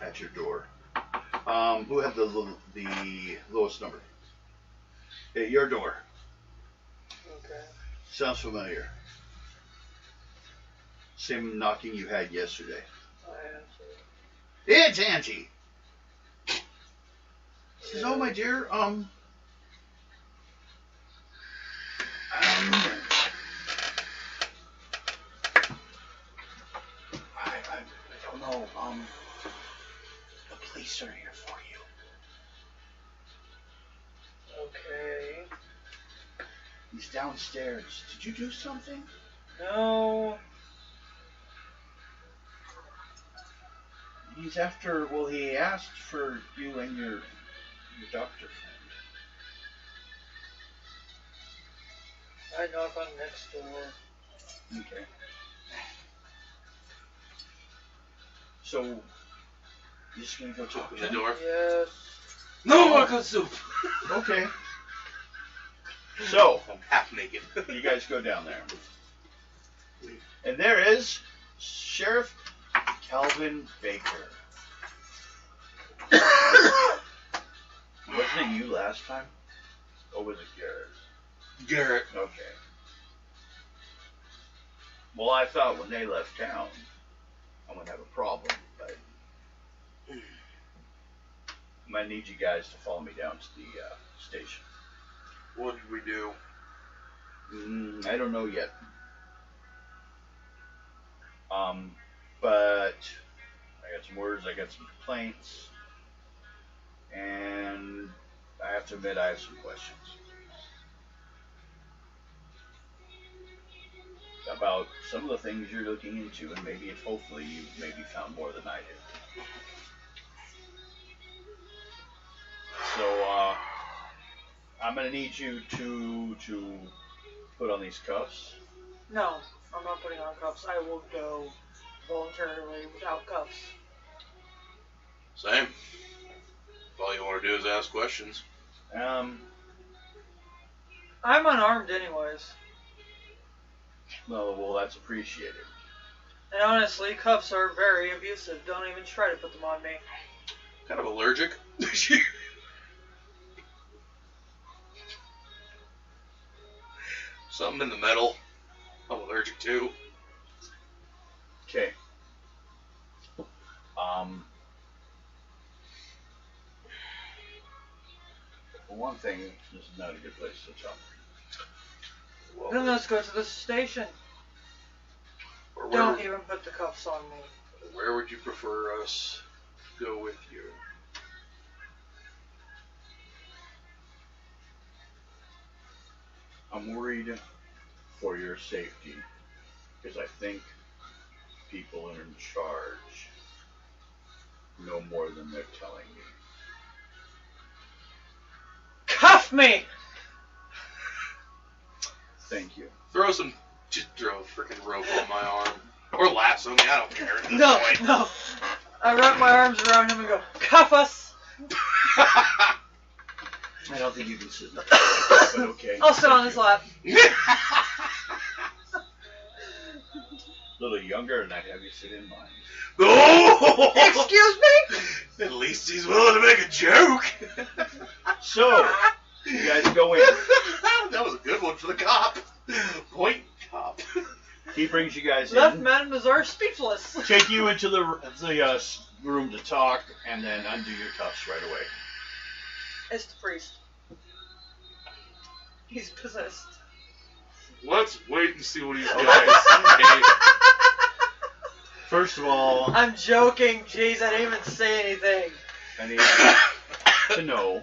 at your door. Who had the lowest number? At your door. Okay. Sounds familiar. Same knocking you had yesterday. I answer. It's Angie. Says, oh my dear, I don't know, the police are here for you. Okay. He's downstairs. Did you do something? No. He's after. Well, he asked for you and your doctor friend. I knock on next door. Okay. So, you just gonna go talk Open to the him? door. Yes. No more good soup. Okay. So, I'm half naked. you guys go down there. And there is Sheriff Calvin Baker. Wasn't it you last time? Or was it Garrett? Garrett. Okay. Well, I thought when they left town, I would have a problem, but I might need you guys to follow me down to the station. What did we do? I don't know yet. But I got some words, I got some complaints, and I have to admit I have some questions about some of the things you're looking into, and maybe if hopefully you maybe found more than I did. So I'm gonna need you to put on these cuffs. No, I'm not putting on cuffs. I will go voluntarily without cuffs. Same. If all you want to do is ask questions. I'm unarmed anyways. Well, that's appreciated. And honestly, cuffs are very abusive. Don't even try to put them on me. Kind of allergic. Something in the metal. I'm allergic to. Okay. For one thing, this is not a good place to talk. Well, Then let's go to the station. or Don't even put the cuffs on me. where would you prefer us to go with you? I'm worried for your safety because I think people in charge know more than they're telling me. Cuff me! Thank you. Just throw a freaking rope on my arm. Or lasso me, I don't care at this No, point. no. I wrap my arms around him and go, cuff us! I don't think you can sit in that, but okay. I'll sit on his lap. A little younger, and I'd have you sit in mine. Oh! Excuse me? At least he's willing to make a joke. So, you guys go in. That was a good one for the cop. Point cop. He brings you guys Left in, Madame are speechless. take you into the room to talk, and then undo your cuffs right away. It's the priest. He's possessed. Let's wait and see what he's Okay. got to say. First of all, I'm joking. Jeez, I didn't even say anything. I need to know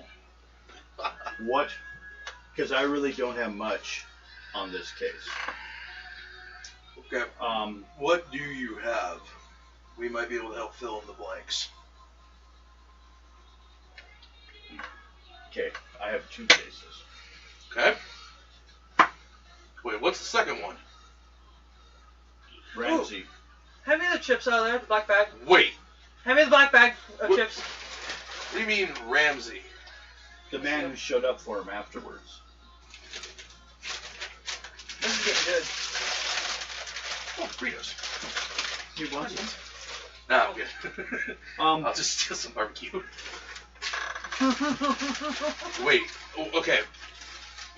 what, because I really don't have much on this case. Okay. What do you have? We might be able to help fill in the blanks. Okay, I have 2 cases. Okay. Wait, what's the second one? Ramsey. Hand me the chips out of there, the black bag. Wait. Hand me the black bag of What? chips. What do you mean Ramsey? The man who showed up for him afterwards. This is getting good. Oh, Fritos. He wants it. Nah, I'm good. I'll just steal some barbecue. Wait. Okay.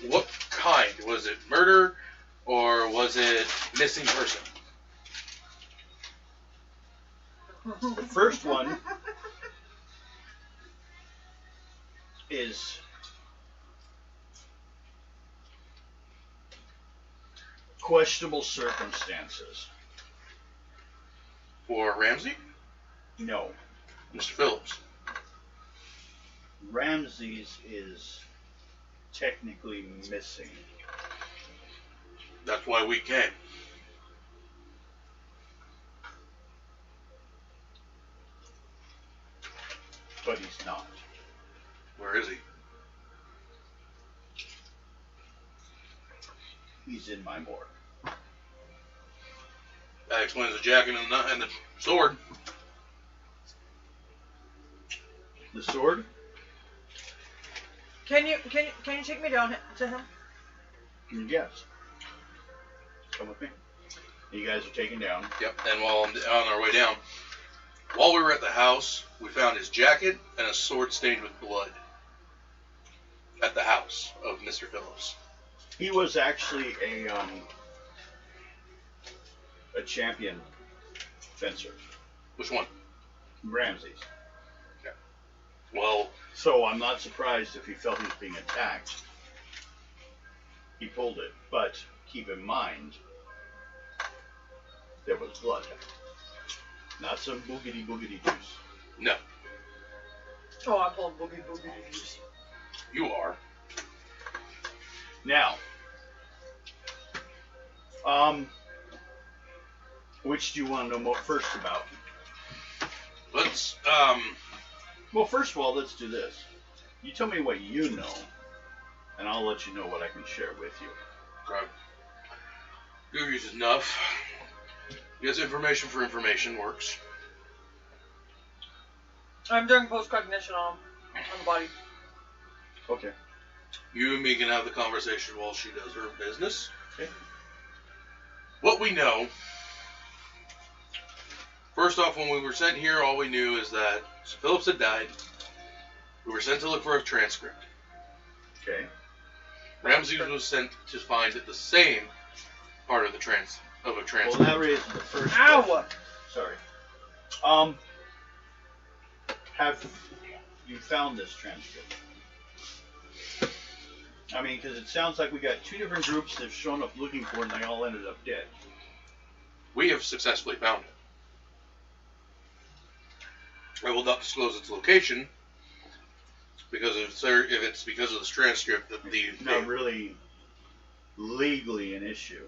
What kind? Was it murder or was it missing person? The first one is questionable circumstances. For Ramsey? No. Mr. Phillips. Ramsey's is technically missing. That's why we came. but he's not. Where is he? He's in my morgue. That explains the jacket and the sword. The sword? Can you take me down to him? Yes. Come with me. You guys are taken down. Yep. And while I'm on our way down, while we were at the house, we found his jacket and a sword stained with blood at the house of Mr. Phillips. He was actually a champion fencer. Which one? Ramses. Well, So I'm not surprised if he felt he was being attacked. He pulled it, but keep in mind, there was blood. Not some boogity juice. no. Oh, I pulled boogie juice. You are. Now, which do you want to know first about? Let's, Well, first of all, let's do this. You tell me what you know, and I'll let you know what I can share with you. okay. Google's is enough. Yes, information for information works. I'm doing post-cognition on the body. Okay. You and me can have the conversation while she does her business. Okay. What we know, first off, when we were sent here, all we knew is that Sir Phillips had died. We were sent to look for a transcript. Okay. Ramses was sent to find the same part of the transcript. Well, that raises the first Ow! question. Sorry. Have you found this transcript? I mean, because it sounds like we got two different groups that have shown up looking for it, and they all ended up dead. We have successfully found it. I will not disclose its location because if it's because of this transcript that It's not really legally an issue.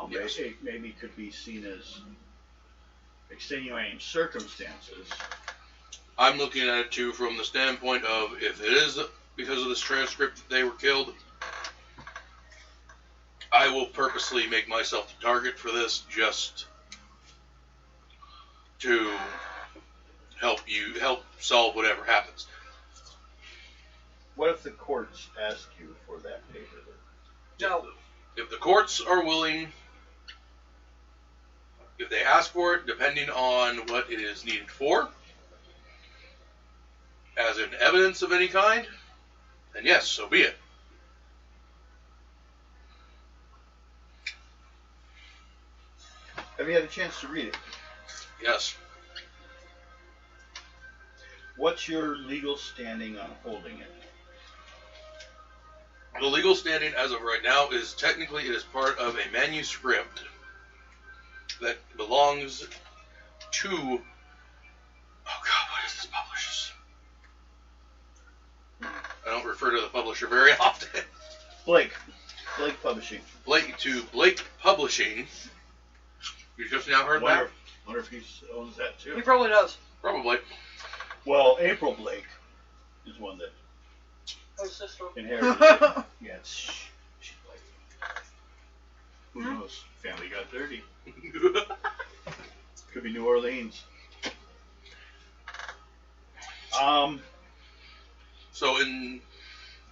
Yes. It maybe could be seen as extenuating circumstances. I'm looking at it too from the standpoint of if it is because of this transcript that they were killed, I will purposely make myself the target for this just to help solve whatever happens. What if the courts ask you for that paper? No. If the courts are willing, if they ask for it, depending on what it is needed for, as in evidence of any kind, then yes, so be it. Have you had a chance to read it? Yes. What's your legal standing on holding it? The legal standing as of right now is technically it is part of a manuscript that belongs to, oh God, what is this publisher's? I don't refer to the publisher very often. Blake Publishing. Blake Publishing. You just now heard that? Wonder if he owns that too. He probably does. Probably. Well, April Blake is one that Oh, sister. inherited it. Yeah, she's Blake. Who knows? Family got dirty. Could be New Orleans. So in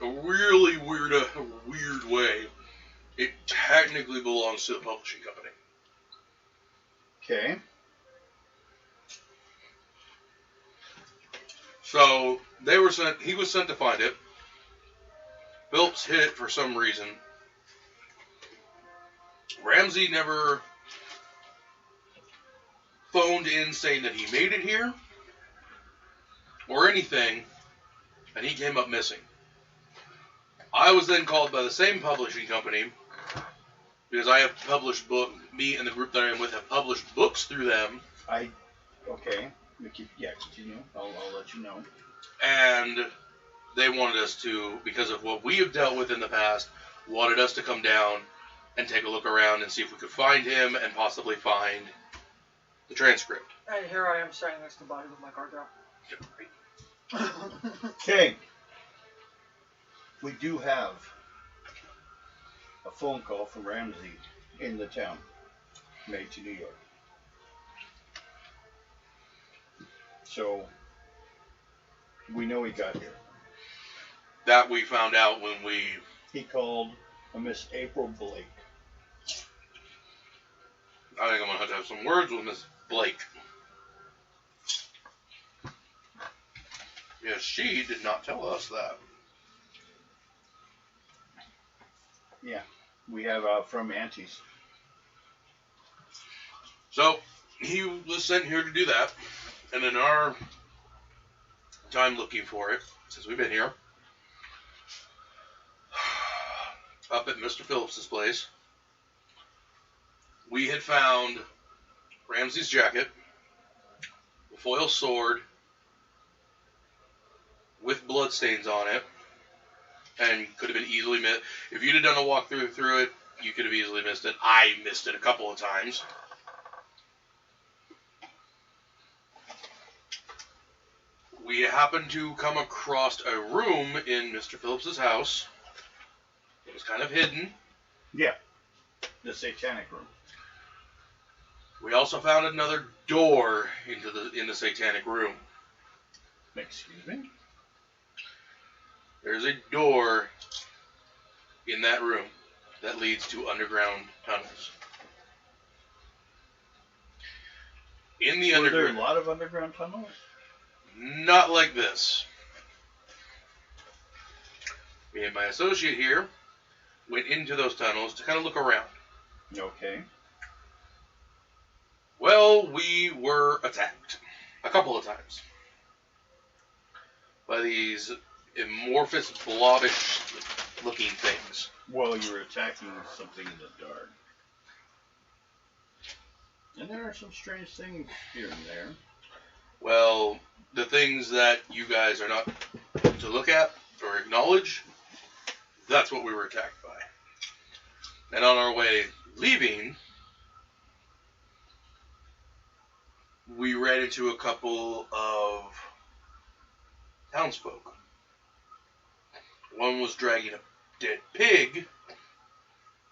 a really weird way, it technically belongs to the publishing company. Okay. So he was sent to find it. Phillips hid it for some reason. Ramsey never phoned in saying that he made it here or anything, and he came up missing. I was then called by the same publishing company because I have published me and the group that I am with have published books through them. Okay. Continue. I'll let you know. And they wanted us to, because of what we have dealt with in the past, wanted us to come down and take a look around and see if we could find him and possibly find the transcript. And here I am standing next to the body with my guard down. Okay. We do have a phone call from Ramsey in the town, made to New York. So we know he got here. That we found out when we... He called a Miss April Blake. I think I'm going to have some words with Miss Blake. Yes, she did not tell us that. Yeah, we have from Auntie's. So, he was sent here to do that. And in our time looking for it, since we've been here, up at Mr. Phillips's place, we had found Ramsey's jacket, a foil sword with bloodstains on it, and could have been easily missed. If you'd have done a walkthrough through it, you could have easily missed it. I missed it a couple of times. We happened to come across a room in Mr. Phillips's house. It was kind of hidden. Yeah, the satanic room. We also found another door in the satanic room. Excuse me? There's a door in that room that leads to underground tunnels. In the Were there a underground, lot of underground tunnels? not like this. Me and my associate here went into those tunnels to kind of look around. Okay. Well, we were attacked a couple of times by these amorphous, blobbish looking things. Well, you were attacking something in the dark. And there are some strange things here and there. Well, the things that you guys are not to look at or acknowledge, that's what we were attacked by. And on our way leaving, we ran into a couple of townsfolk. One was dragging a dead pig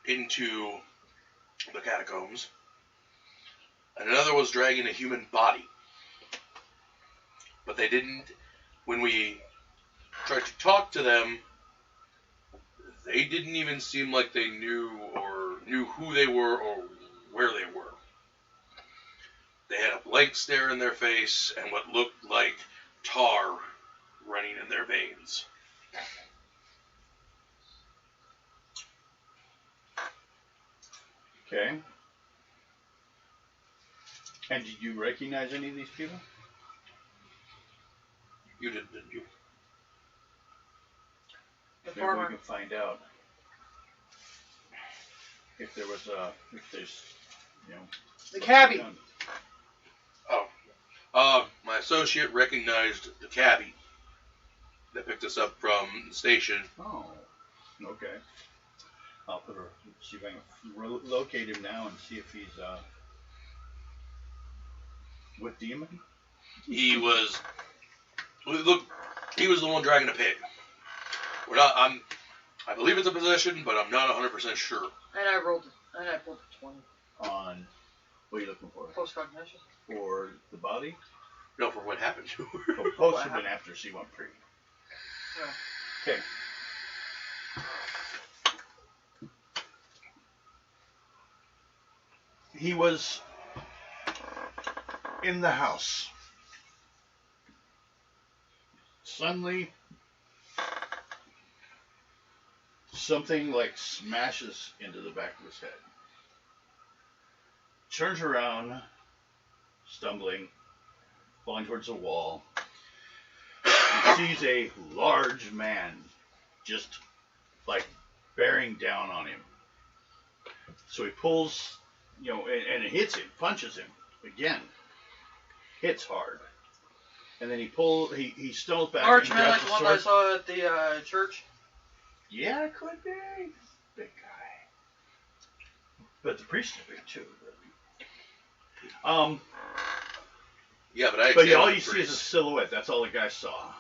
into the catacombs, and another was dragging a human body. But they didn't, when we tried to talk to them, they didn't even seem like they knew who they were or where they were. They had a blank stare in their face and what looked like tar running in their veins. Okay. And did you recognize any of these people? You didn't you? The Maybe farmer. we can find out if there's, you know. The cabbie. My associate recognized the cabbie that picked us up from the station. Oh, okay. I'll see if I can locate him now and see if he's, with Demon. He was the one dragging a pig. I believe it's a possession, but I'm not 100% sure. And I pulled the 20. On, what are you looking for? Post-cognition. For the body? No, for what happened to her. Oh, post have been after C1 pre. Yeah. Okay. He was in the house. Suddenly, something like smashes into the back of his head. Turns around, stumbling, falling towards the wall. He sees a large man just like bearing down on him. So he pulls, and it hits him, punches him again. Hits hard. And then he stumbles back. Archman, and like grabs the the one sword. I saw at the church. Yeah, it could be. Big guy. But the priest is big too. Yeah, but But all you see is a silhouette. That's all the guy saw.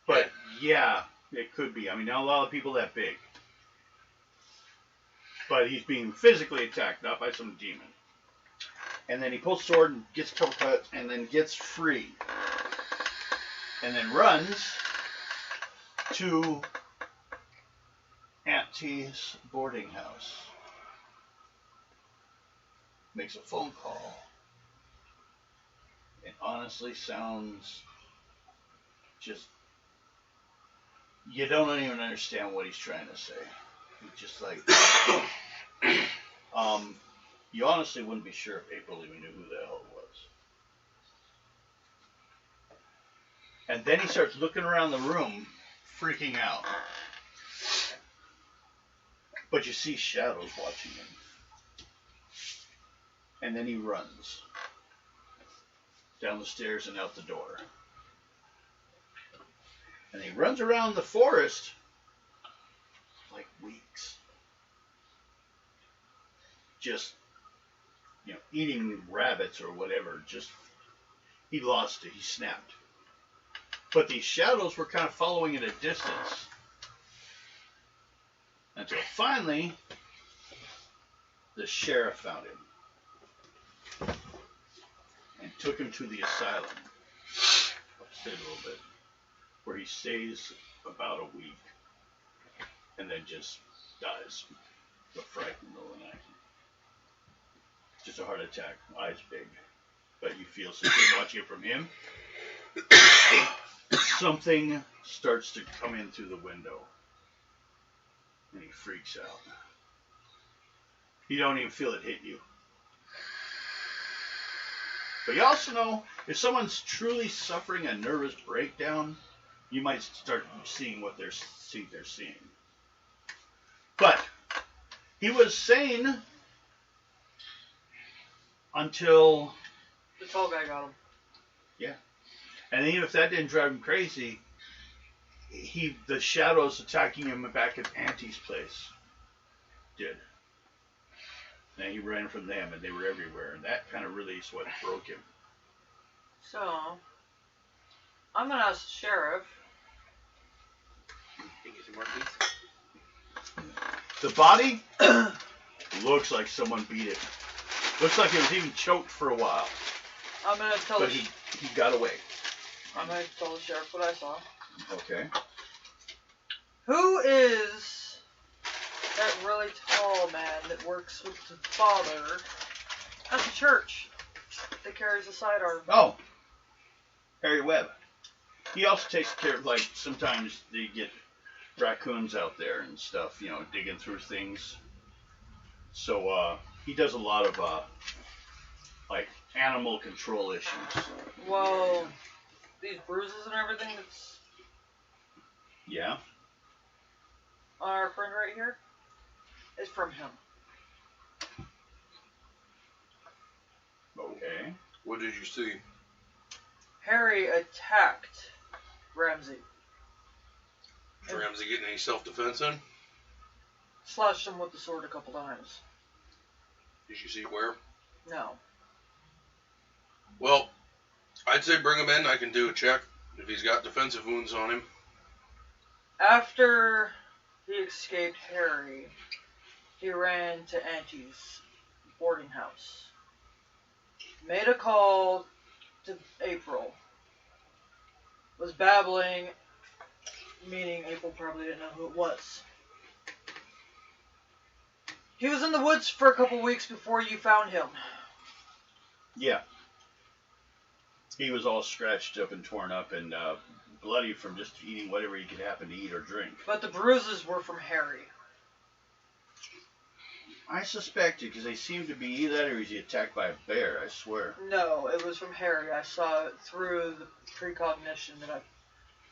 But yeah, it could be. I mean, not a lot of people that big. But he's being physically attacked, not by some demon. And then he pulls sword and gets a couple cuts and then gets free. And then runs to Auntie's boarding house. Makes a phone call. It honestly sounds just... You don't even understand what he's trying to say. He's just like... you honestly wouldn't be sure if April even knew who the hell it was. And then he starts looking around the room, freaking out. But you see shadows watching him. And then he runs down the stairs and out the door. And he runs around the forest like weeks. Just, eating rabbits or whatever. Just, he lost it. He snapped. But these shadows were kind of following at a distance. Until finally, the sheriff found him. And took him to the asylum. Upstate a little bit. Where he stays about a week. And then just dies. Of fright in the middle of the night. Just a heart attack. Eyes big. But you feel something watching it from him. Something starts to come in through the window. And he freaks out. You don't even feel it hit you. But you also know, if someone's truly suffering a nervous breakdown, you might start seeing what they're seeing. But he was sane until the tall guy got him. Yeah. And even if that didn't drive him crazy, the shadows attacking him back at Auntie's place did. And he ran from them, and they were everywhere, and that kind of really is what broke him. So, I'm going to ask the sheriff. Can you get some more, please? The body looks like someone beat it. Looks like it was even choked for a while. I'm going to tell But he got away. I'm going to tell the sheriff what I saw. Okay. Who is that really tall man that works with the father at the church that carries a sidearm? Oh, Harry Webb. He also takes care of, sometimes they get raccoons out there and stuff, digging through things. So, he does a lot of, animal control issues. Well, these bruises and everything that's Yeah? on our friend right here is from him. Okay. What did you see? Harry attacked Ramsey. Did Ramsey getting any self-defense in? Slashed him with the sword a couple times. Did you see where? No. Well, I'd say bring him in. I can do a check if he's got defensive wounds on him. After he escaped Harry, he ran to Auntie's boarding house. Made a call to April. Was babbling, meaning April probably didn't know who it was. He was in the woods for a couple weeks before you found him. Yeah. He was all scratched up and torn up and bloody from just eating whatever he could happen to eat or drink. But the bruises were from Harry. I suspected, because they seem to be either that or he's attacked by a bear, I swear. No, it was from Harry. I saw it through the precognition that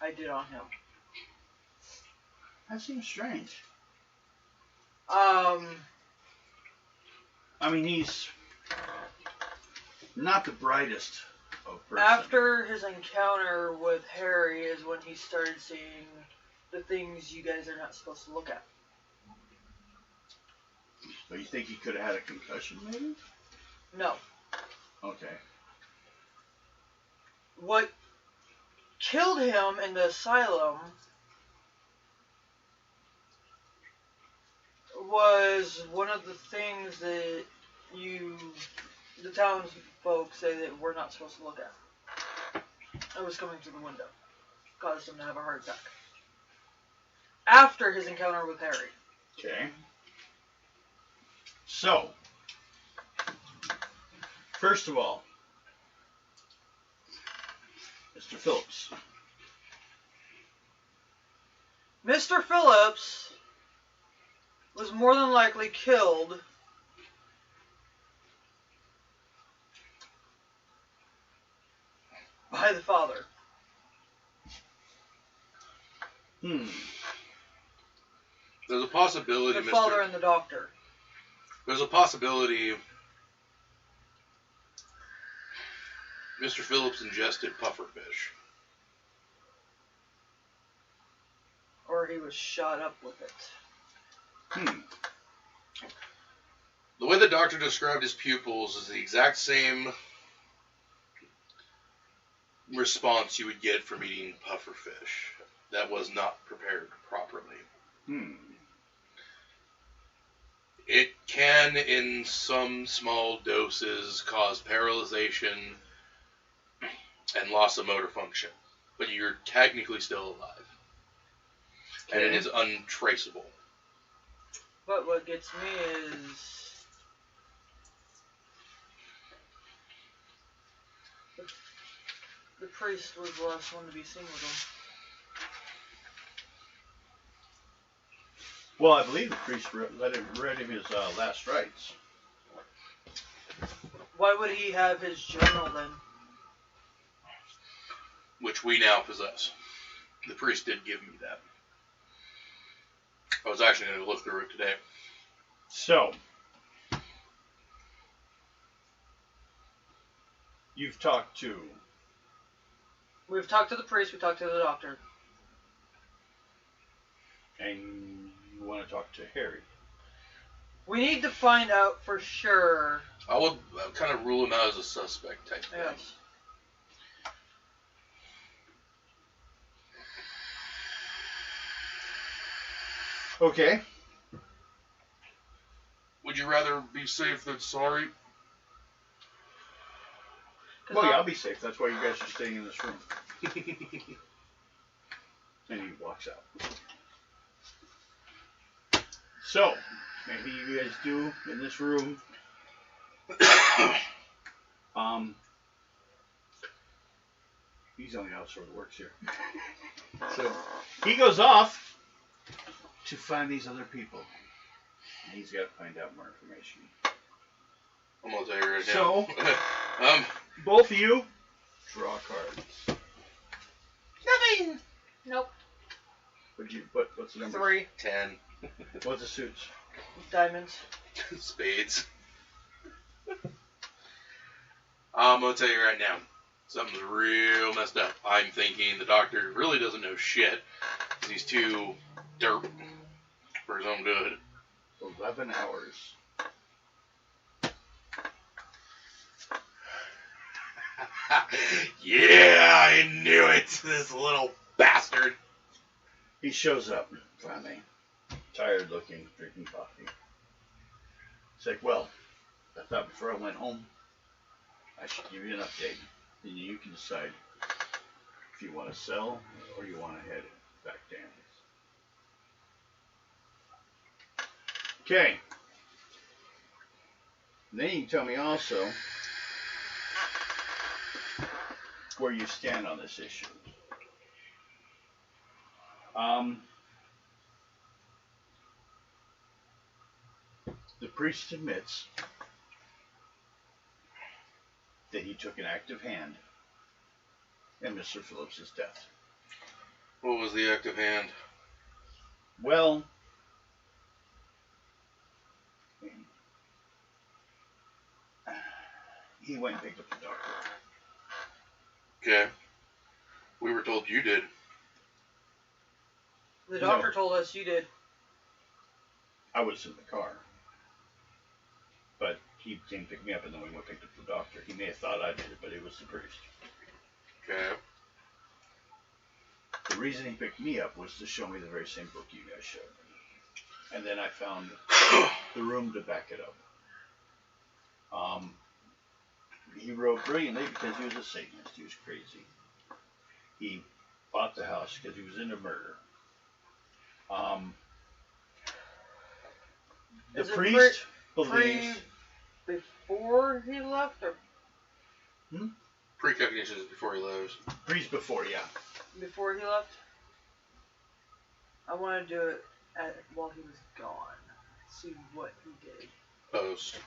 I did on him. That seems strange. I mean, he's not the brightest of persons. After his encounter with Harry is when he started seeing the things you guys are not supposed to look at. So you think he could have had a concussion, maybe? No. Okay. What killed him in the asylum was one of the things that the townsfolk say that we're not supposed to look at. It was coming through the window. Caused him to have a heart attack. After his encounter with Harry. Okay. So, first of all, Mr. Phillips. Mr. Phillips was more than likely killed by the father. There's a possibility, The father and the doctor. There's a possibility Mr. Phillips ingested pufferfish. Or he was shot up with it. The way the doctor described his pupils is the exact same response you would get from eating pufferfish that was not prepared properly. It can, in some small doses, cause paralyzation and loss of motor function, but you're technically still alive. And it is untraceable. But what gets me is the priest was the last one to be seen with him. Well, I believe the priest read him his last rites. Why would he have his journal then? Which we now possess. The priest did give me that. I was actually going to look through it today. So, you've talked to... We've talked to the priest, we talked to the doctor. And you want to talk to Harry. We need to find out for sure. I would kind of rule him out as a suspect type thing. Yes. Okay. Would you rather be safe than sorry? Well, yeah, I'll be safe. That's why you guys are staying in this room. And he walks out. So, maybe you guys do in this room. He's the only officer that works here. So, he goes off to find these other people. And he's got to find out more information. I'm going to tell you right So, now. both of you, draw cards. Nothing! Nope. What's the number? 3. 10. What's the suits? Diamonds. Spades. I'm going to tell you right now. Something's real messed up. I'm thinking the doctor really doesn't know shit. Because he's too derp for his own good. 11 hours. Yeah, I knew it. This little bastard. He shows up, finally. Tired looking, drinking coffee. He's like, well, I thought before I went home, I should give you an update. Then you can decide if you want to sell or you want to head back to Andy's. Okay. And then you can tell me also where you stand on this issue. The priest admits that he took an active hand in Mr. Phillips' death. What was the active hand? Well, he went and picked up the doctor. Okay. We were told you did. The doctor No. told us you did. I was in the car. But he came to pick me up and then we went and picked up the doctor. He may have thought I did it, but it was the priest. Okay. the reason he picked me up was to show me the very same book you guys showed me. And then I found the room to back it up. He wrote brilliantly because he was a Satanist. He was crazy. He bought the house because he was into murder. The Is it priest believes... before he left, or Precognition is before he leaves. Priest before, yeah. before he left? I want to do it while he was gone. See what he did. Post.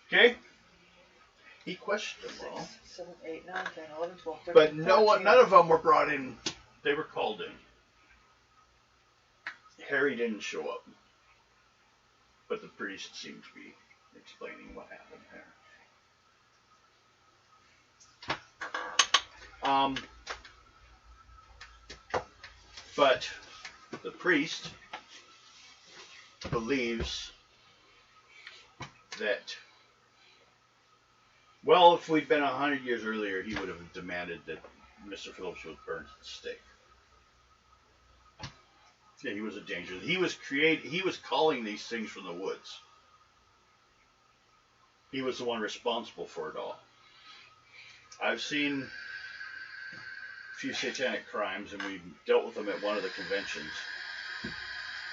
Okay? He questioned them all. 6, 7, 8, 9, 10, 11, 12, 13, But no 14. one, none of them were brought in. They were called in. Harry didn't show up. But the priest seemed to be explaining what happened there. But the priest believes that, well, if we'd been 100 years earlier, he would have demanded that Mr. Phillips was burned at the stake. Yeah, he was a danger. He was calling these things from the woods. He was the one responsible for it all. I've seen a few satanic crimes, and we dealt with them at one of the conventions.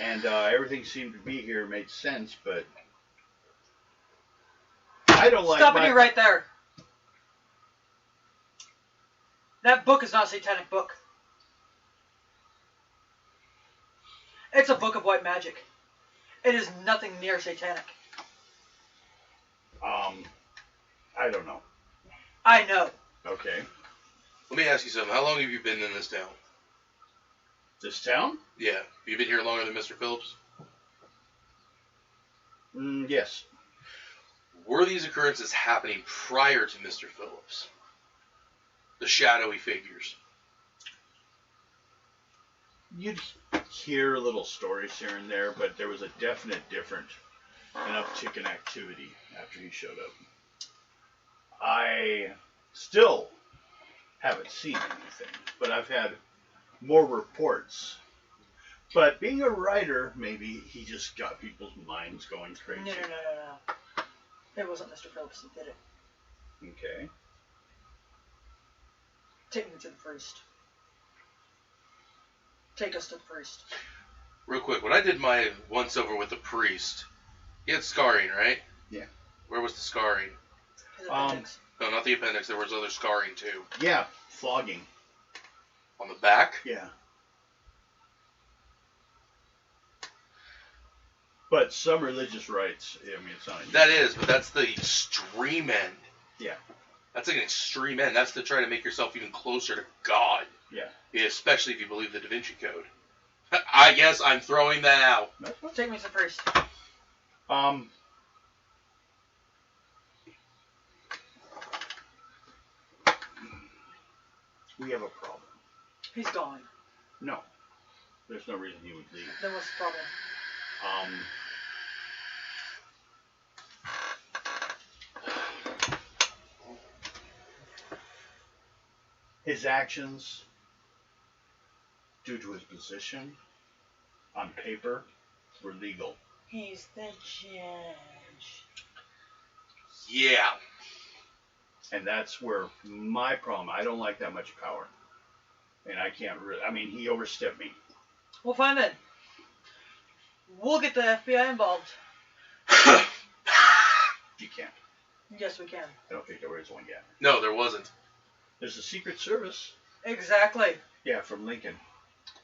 And everything seemed to be here made sense, but I don't like. Stopping you right there. That book is not a satanic book. It's a book of white magic. It is nothing near satanic. I don't know. I know. Okay. Let me ask you something. How long have you been in this town? This town? Yeah. Have you been here longer than Mr. Phillips? Yes. Were these occurrences happening prior to Mr. Phillips? The shadowy figures. You'd hear little stories here and there, but there was a definite an uptick in activity after he showed up. I still haven't seen anything, but I've had more reports. But being a writer, maybe he just got people's minds going crazy. No. It wasn't Mr. Phillips that did it. Okay. Take me to the priest. Take us to the priest. Real quick, when I did my once over with the priest, he had scarring, right? Yeah. Where was the scarring? His appendix. No, not the appendix. There was other scarring too. Yeah, flogging. On the back? Yeah. But some religious rites, I mean, it's not... That is, but that's the extreme end. Yeah. That's like an extreme end. That's to try to make yourself even closer to God. Yeah. Especially if you believe the Da Vinci Code. I guess I'm throwing that out. Take me to the priest. We have a problem. He's gone. No. There's no reason he would leave. Then what's the problem? His actions, due to his position, on paper, were legal. He's the judge. Yeah. And that's where my problem, I don't like that much power. And I can't really, I mean, he overstepped me. Well, fine then. We'll get the FBI involved. You can't. Yes, we can. I don't think there is one yet. No, there wasn't. There's a Secret Service. Exactly. Yeah, from Lincoln.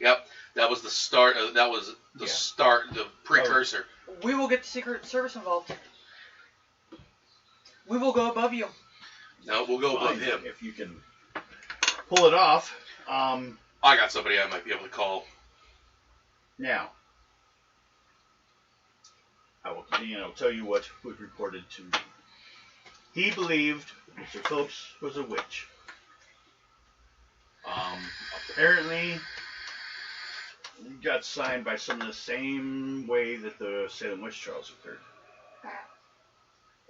Yep. That was the start. That was the start, the precursor. We will get the Secret Service involved. We will go above you. No, we'll go above Fine, him. if you can pull it off. I got somebody I might be able to call. Now, I will continue and I'll tell you what was reported to me. He believed Mr. Phillips was a witch. Apparently, he got signed by some of the same way that the Salem witch trials occurred.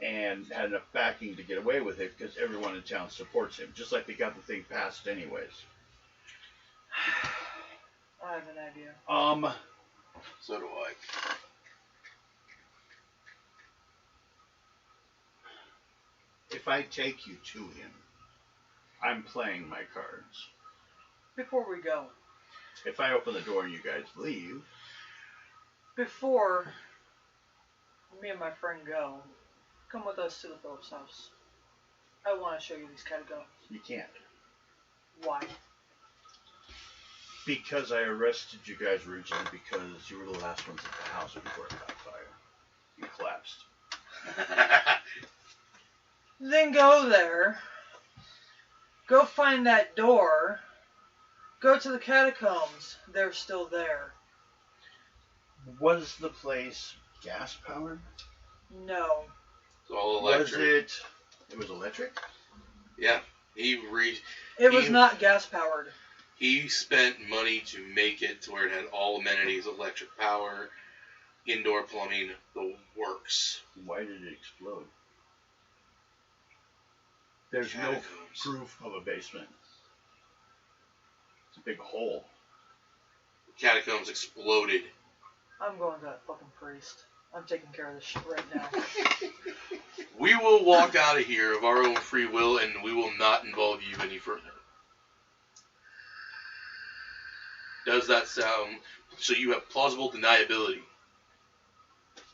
And had enough backing to get away with it because everyone in town supports him. Just like they got the thing passed anyways. I have an idea. So do I. If I take you to him, I'm playing my cards. Before we go. If I open the door and you guys leave, Before me and my friend go, come with us to the Phillips house. I want to show you these catacombs. you can't. Why? Because I arrested you guys originally because you were the last ones at the house before it caught fire. You collapsed. Then go there. Go find that door. Go to the catacombs. They're still there. Was the place gas powered? No. It's all electric. It was electric? Yeah. It was not gas powered. He spent money to make it to where it had all amenities, electric power, indoor plumbing, the works. Why did it explode? There's Catacombs. no proof of a basement. It's a big hole. Catacombs exploded. I'm going to that fucking priest. I'm taking care of this shit right now. We will walk out of here of our own free will, and we will not involve you any further. Does that sound... So you have plausible deniability.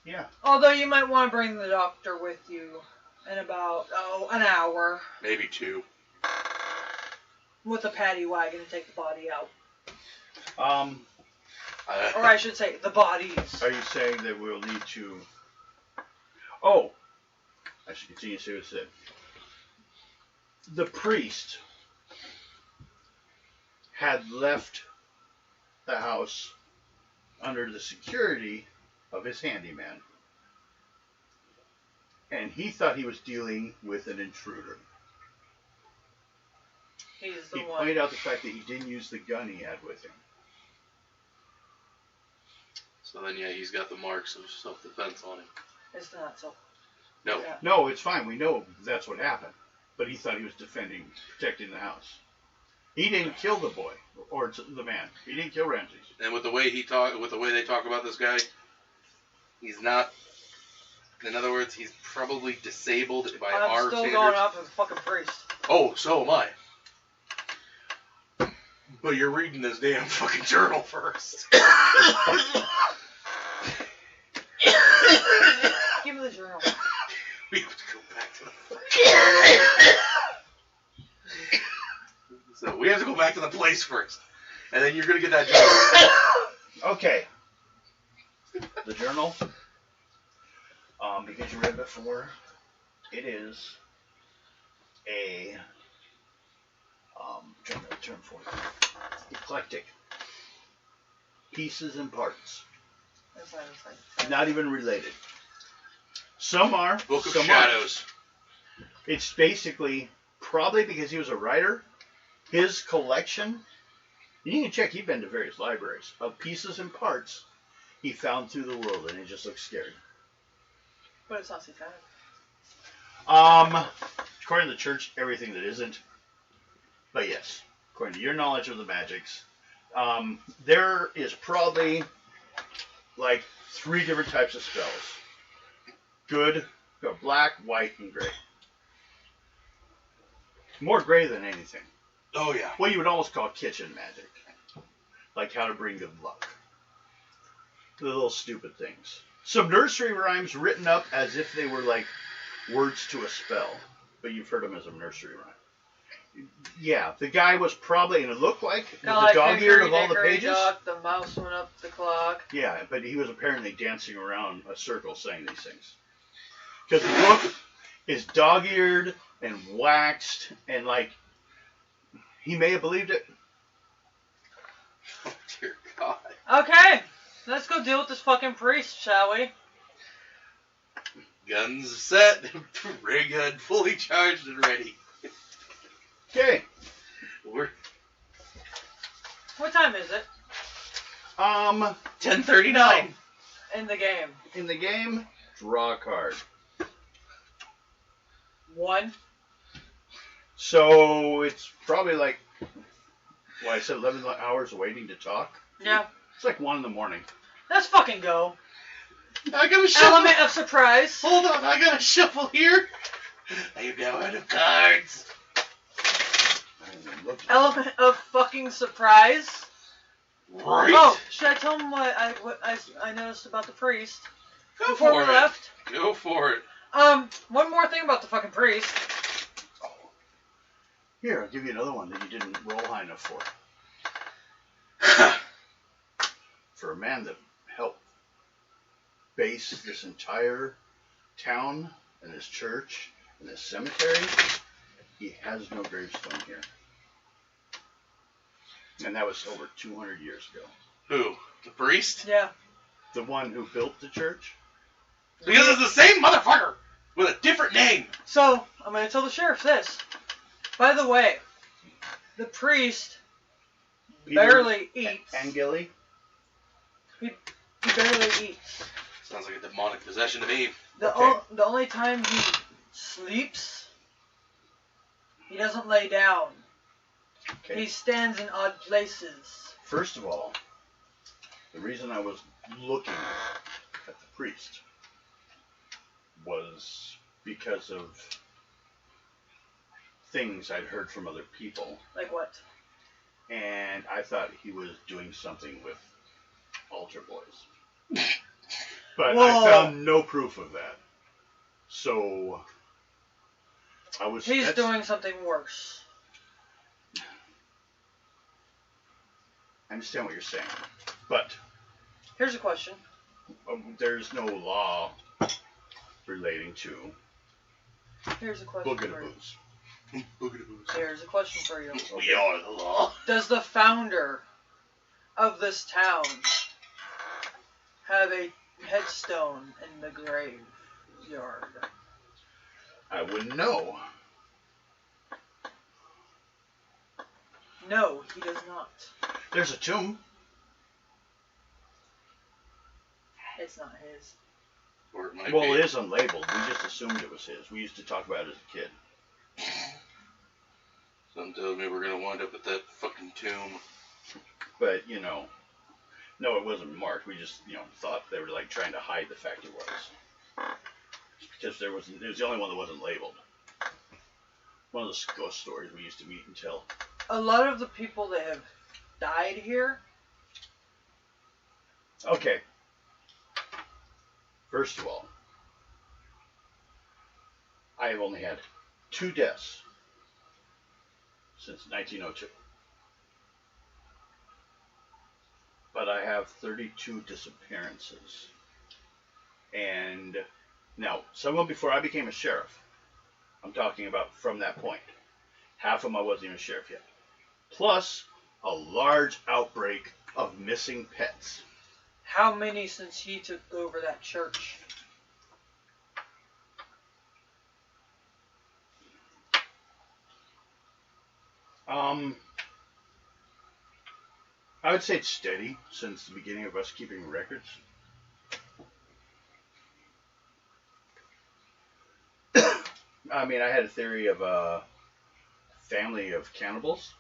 Yeah. Although you might want to bring the doctor with you in about, an hour. Maybe 2. With a paddy wagon to take the body out. Or Uh, I should say, the bodies. Are you saying that we'll need to... Oh! I should continue to say what it said. The priest had left the house under the security of his handyman. And he thought he was dealing with an intruder. He's the He one. pointed out the fact that he didn't use the gun he had with him. so then, yeah, he's got the marks of self-defense on him. It's not so. No. Yeah. No, it's fine. We know that's what happened. But he thought he was protecting the house. He didn't kill the boy or the man. He didn't kill Ramses. And with the way they talk about this guy, he's not. In other words, he's probably disabled by I'm our still standards. going off of the fucking priest. Oh, so am I. But you're reading this damn fucking journal first. Give me the journal. We have to go back to the. So we have to go back to the place first, and then you're gonna get that journal. Okay. The journal, because you read before, it is a, trying to term for it, eclectic. Pieces and parts. Not even related. Some are. Book of some Shadows. aren't. It's basically, probably because he was a writer, his collection, you can check, he'd been to various libraries, of pieces and parts he found through the world, and it just looks scary. But it's not satanic. According to the church, everything that isn't. But yes, according to your knowledge of the magics, there is probably like 3 different types of spells. Good, black, white, and gray. More gray than anything. Oh yeah. What you would almost call kitchen magic. Like how to bring good luck. The little stupid things. Some nursery rhymes written up as if they were like words to a spell. But you've heard them as a nursery rhyme. Yeah, the guy was probably, and it looked like, with the dog-eared of all the pages. Duck, the mouse went up the clock. Yeah, but he was apparently dancing around a circle saying these things. Because the book is dog-eared and waxed, and like, he may have believed it. Oh dear God. Okay, let's go deal with this fucking priest, shall we? Guns set, ray gun fully charged and ready. Okay. What time is it? 10:39. In the game. In the game, draw a card. 1. So it's probably like, well, I said 11 hours waiting to talk. Yeah. It's like 1 a.m. Let's fucking go. I got a shuffle. Element of surprise. Hold on, I got a shuffle here. I am now out of cards. Element of fucking surprise. Right. Oh, should I tell him what I noticed about the priest Go before for we it. left? Go for it. One more thing about the fucking priest. Here, I'll give you another one that you didn't roll high enough for. For a man that helped base this entire town and this church and this cemetery, he has no gravestone here. And that was over 200 years ago. Who? The priest? Yeah. The one who built the church? Because it's the same motherfucker with a different name. So, I'm going to tell the sheriff this. By the way, the priest barely eats. And Gilly? He barely eats. Sounds like a demonic possession to me. The only time he sleeps, he doesn't lay down. Okay. He stands in odd places. First of all, the reason I was looking at the priest was because of things I'd heard from other people. Like what? And I thought he was doing something with altar boys. But Whoa. I found no proof of that. So He's doing something worse. I understand what you're saying. But Here's a question. there's no law relating to Here's a question for you. boogaboos. Here's a question for you. We are the law. Does the founder of this town have a headstone in the graveyard? I wouldn't know. No, he does not. There's a tomb. It's not his. Or it might Well, be. it is unlabeled. We just assumed it was his. We used to talk about it as a kid. Something tells me we're going to wind up at that fucking tomb. But, no, it wasn't marked. We just, thought they were like trying to hide the fact it was. Because it was the only one that wasn't labeled. One of the ghost stories we used to meet and tell. A lot of the people that have died here. Okay. First of all, I have only had 2 deaths since 1902. But I have 32 disappearances. And now, some of them before I became a sheriff. I'm talking about from that point. Half of them I wasn't even a sheriff yet. Plus, a large outbreak of missing pets. How many since he took over that church? I would say it's steady since the beginning of us keeping records. I mean, I had a theory of a family of cannibals,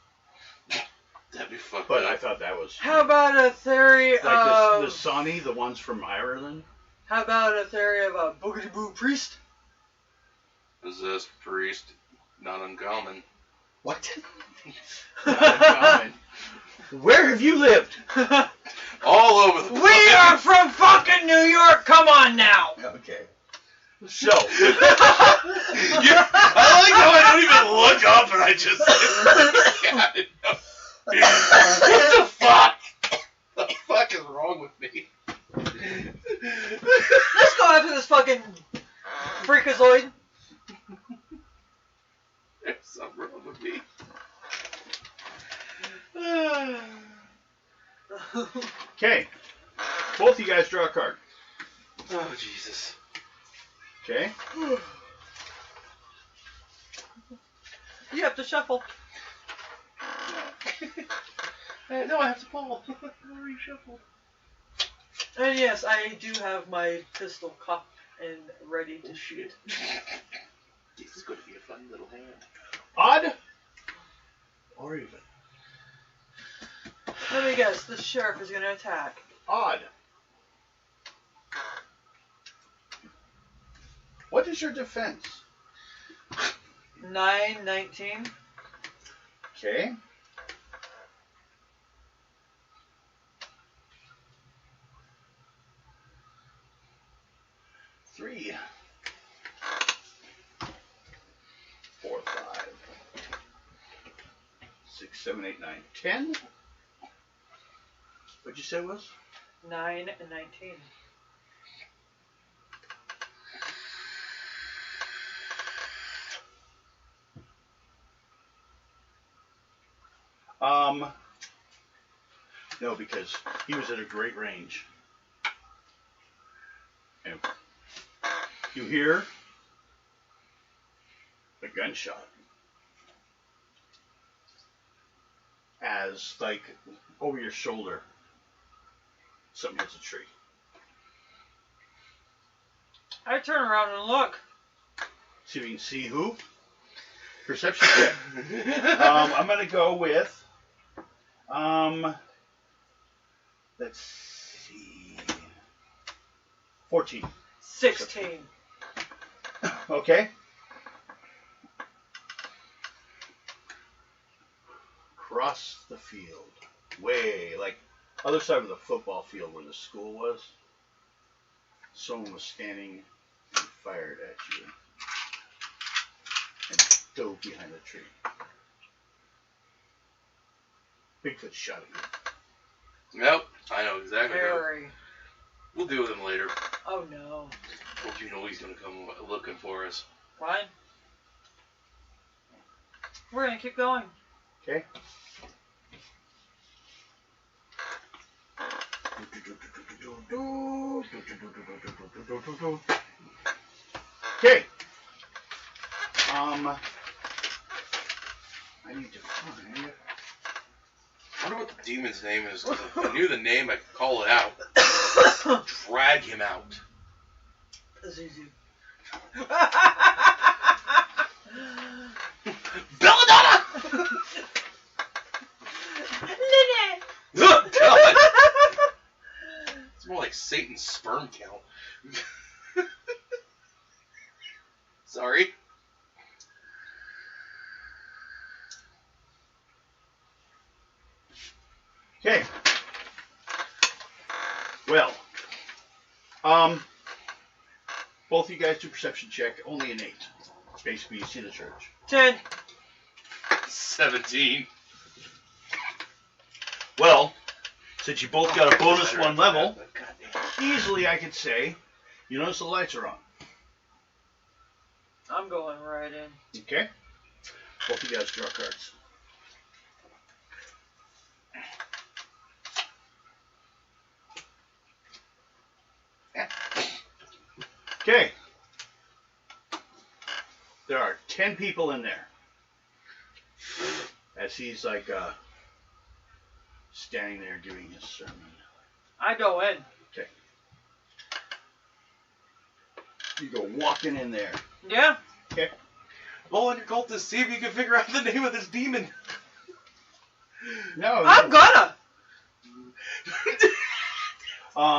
That'd be fucked but up. I thought that was How about a theory like of... the Sawney, the ones from Ireland. How about a theory of a boogity-boo priest? Possessed priest, not uncommon. What? Not uncommon. Where have you lived? All over the We are from fucking New York, come on now! Okay. So, I like how I don't even look up and I just what the fuck? The fuck is wrong with me? Let's go after this fucking freakazoid. There's something wrong with me. okay. Both you guys draw a card. Oh, Jesus. Okay. You have to shuffle. No, I have to pull. I already shuffled. And yes, I do have my pistol cocked and ready to shoot. This is going to be a fun little hand. Odd or even? Let me guess, the sheriff is gonna attack. Odd. What is your defense? 919. Okay. Three. 4, 5, 6, 7, 8, 9, 10. What'd you say it was? 919. No, because he was at a great range. And you hear a gunshot as, like, over your shoulder, something hits a tree. I turn around and look. See if you can see who. Perception check. I'm gonna go with. Let's see. 14. 16. Okay. Across the field, way like other side of the football field where the school was. Someone was standing and fired at you and dove behind the tree. Bigfoot shot at you. Yep, I know exactly. Harry. We'll deal with him later. Oh no. Well, you know he's gonna come looking for us. Fine. We're gonna keep going. Okay. Okay. I need to find. I wonder what the demon's name is. 'Cause if I knew the name, I could call it out. Drag him out. Azuzu. Belladonna! Lynette! Oh, God! It's more like Satan's sperm count. Sorry. Okay. Well, both you guys do perception check. Only an 8. Basically, you see the church. 10. 17. Well, since you both got a bonus 1 level, Goddamn. easily I could say, you notice the lights are on. I'm going right in. Okay. Both you guys draw cards. Okay. There are 10 people in there. As he's like standing there giving his sermon. I go in. Okay. You go walking in there. Yeah. Okay. Roll on your cultist, see if you can figure out the name of this demon. No. I'm gonna.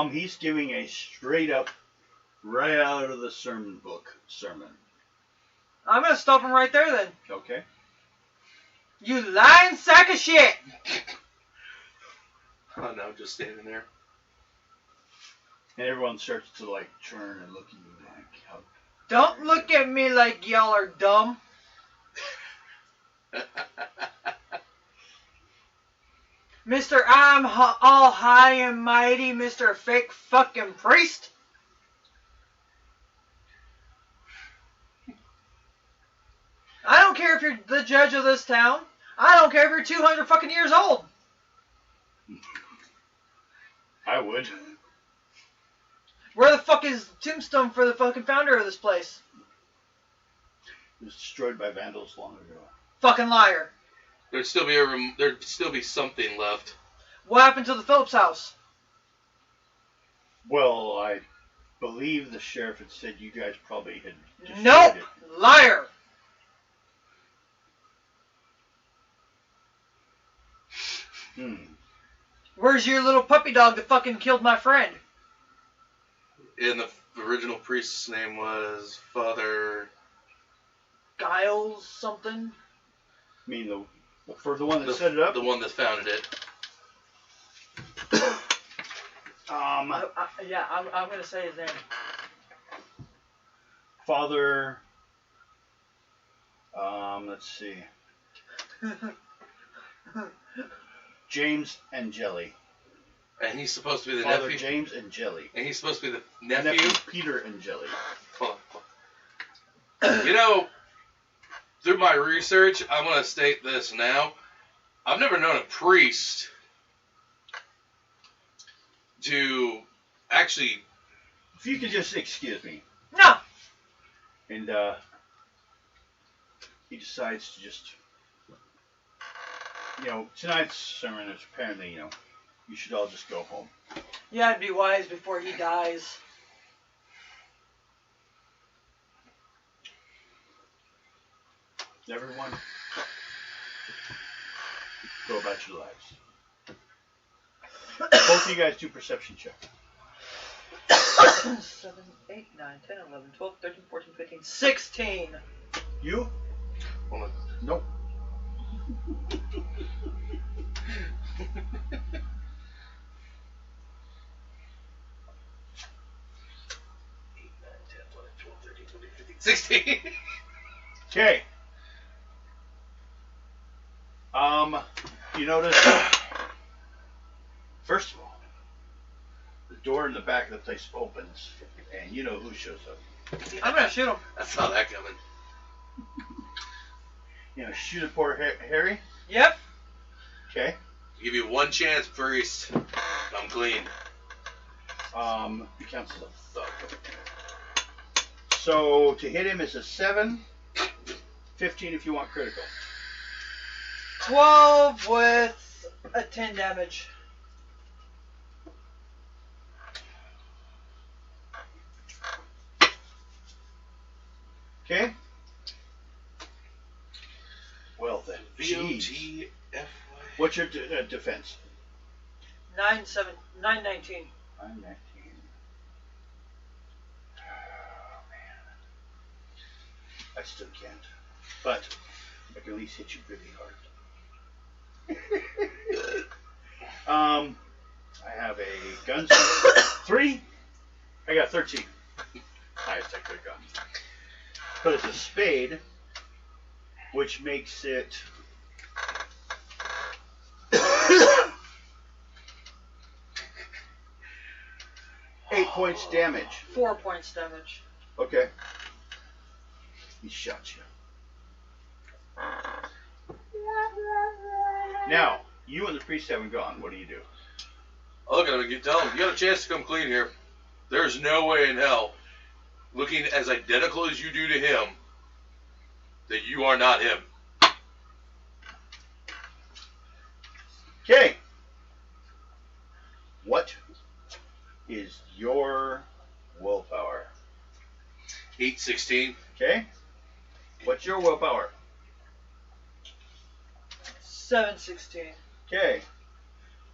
He's giving a straight up, right out of the sermon book sermon. I'm gonna stop him right there then. Okay. You lying sack of shit! Oh no, just standing there. And everyone starts to like turn and look at you like, how Don't look at me like y'all are dumb. Mr. I'm all high and mighty, Mr. Fake fucking priest. I don't care if you're the judge of this town. I don't care if you're 200 fucking years old. I would. Where the fuck is the tombstone for the fucking founder of this place? It was destroyed by vandals long ago. Fucking liar. There'd still be something left. What happened to the Phillips house? Well, I believe the sheriff had said you guys probably had destroyed Nope. it. Liar. Where's your little puppy dog that fucking killed my friend? And the original priest's name was Father... Giles something? I mean, for the one that set it up? The one that founded it. Yeah, I'm gonna say his name. Father... let's see. James Angeli. And he's supposed to be the Father nephew. James Angeli. And he's supposed to be the nephew. Peter Angeli. Hold on. You know, through my research, I'm going to state this now. I've never known a priest to actually... If you could just excuse me. No! And, he decides to just... You know, tonight's sermon is apparently, you know, you should all just go home. Yeah, I'd be wise before he dies. Everyone, go about your lives. Both of you guys do perception check. 7, 8, 9, 10, 11, 12, 13, 14, 15, 16. You? Hold on. Nope. 16. Okay. You notice, first of all, the door in the back of the place opens, and you know who shows up. I'm gonna shoot him. I saw that coming. You know, shoot at poor Harry. Yep. Okay. Give you one chance, priest. I'm clean. He counts as a thug. So to hit him is a 7, 15 if you want critical. 12 with a 10 damage. Okay. Well then, jeez. VOTFY. What's your defense? 919. 919. Oh man, I still can't. But I can at least hit you really hard. I have a gun 3. I got 13. Highest I could have gotten. But it's a spade, which makes it 8 points damage. 4 points damage. Okay. He shot you. Now, you and the priest haven't gone. What do you do? I look at him and you tell him, you got a chance to come clean here. There's no way in hell, looking as identical as you do to him, that you are not him. Okay. What is your willpower? 816. Okay. What's your willpower? 716. Okay.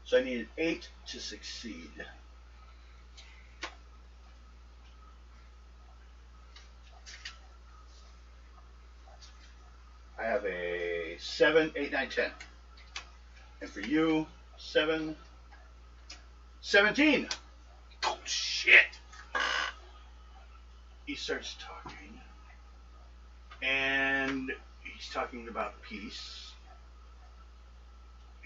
So I need an 8 to succeed. I have a 7, 8, 9, 10. And for you, 7, 17. Oh, shit. He starts talking. And he's talking about peace.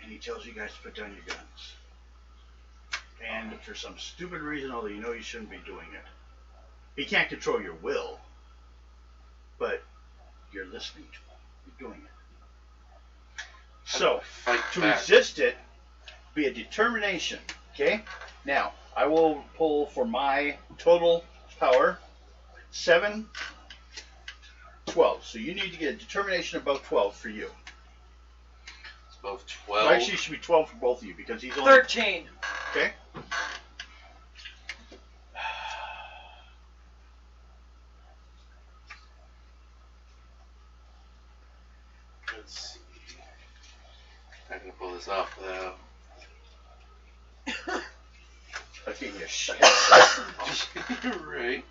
And he tells you guys to put down your guns. And for some stupid reason, although you know you shouldn't be doing it, he can't control your will. But you're listening to him. You're doing it. So, to resist it, be a determination. Okay? Now, I will pull for my total power 7, 12. So you need to get a determination above 12 for you. It's above 12. Well, actually, it should be 12 for both of you because he's only... 13. Okay? Let's see. I'm not going to pull this off without... Like getting your shit. Right.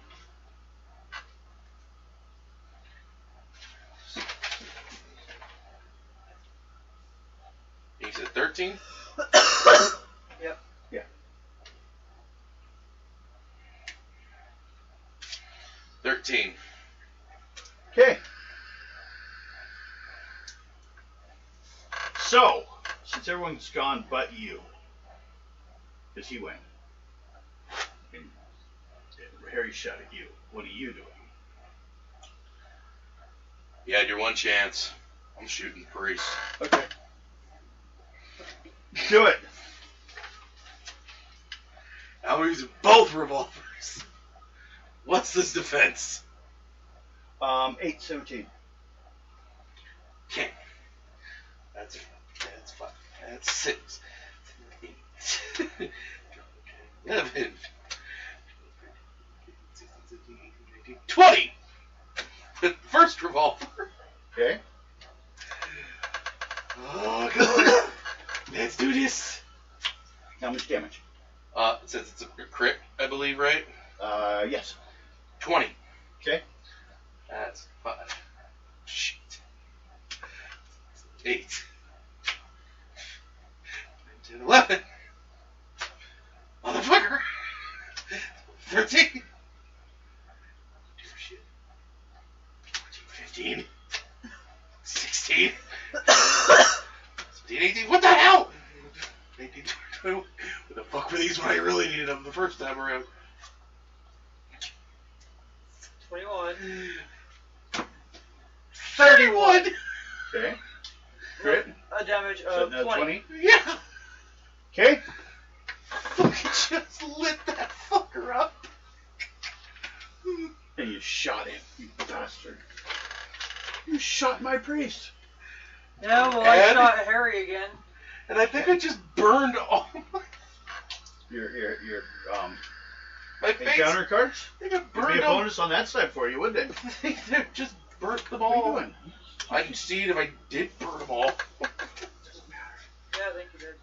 You said 13? Yep. Yeah. 13. Okay. So, since everyone's gone but you, because he went, and Harry shot at you, what are you doing? You had your one chance. I'm shooting priest. Okay. Do it. I'm using both revolvers. What's this defense? 8-17. Okay. That's 5. That's 6. 8. 11. 20. The first revolver. Okay. Oh god. Let's do this. How much damage? Since it's a crit, I believe, right? Yes. 20. Okay. That's 5. Shit. 8. 10, 11. Motherfucker. 13. Shit. 14, 15. 16. 17, 18. What the hell? 19, 20. What the fuck were these when I really needed them the first time around? 21. 31. Okay. Crit. A damage So of now 20. Yeah. Okay. Fucking just lit that fucker up. And you shot him, you bastard. You shot my priest. Yeah, well, I And- shot Harry again. And I think I just burned all Your my face. encounter cards? I think I Would be burned a all. bonus on that side for you, wouldn't it? I think I just burnt them What are you all. doing? I can see it if I did burn them all. Doesn't matter. Yeah, I think you did.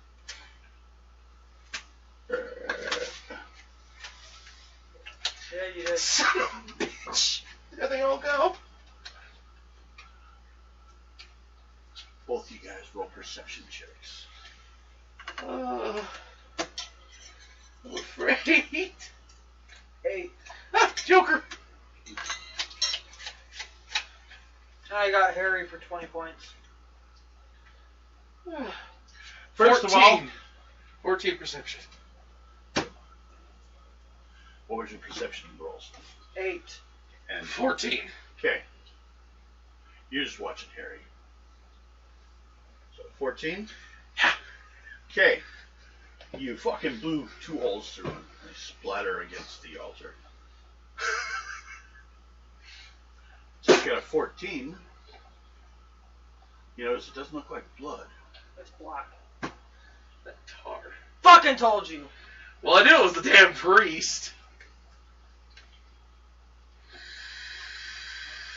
Yeah, you did. Son of a bitch. There they all go. Both you guys roll perception checks. I'm afraid. 8. Ah, Joker. I got Harry for 20 points. First of all, 14 perception. what was your perception rolls? 8. And 14. okay. You're just watching Harry. So 14? Yeah. Okay. You fucking blew 2 holes through him. They splatter against the altar. So you got a 14. You notice it doesn't look like blood. It's black. That tar. Fucking told you. Well, I knew it was the damn priest.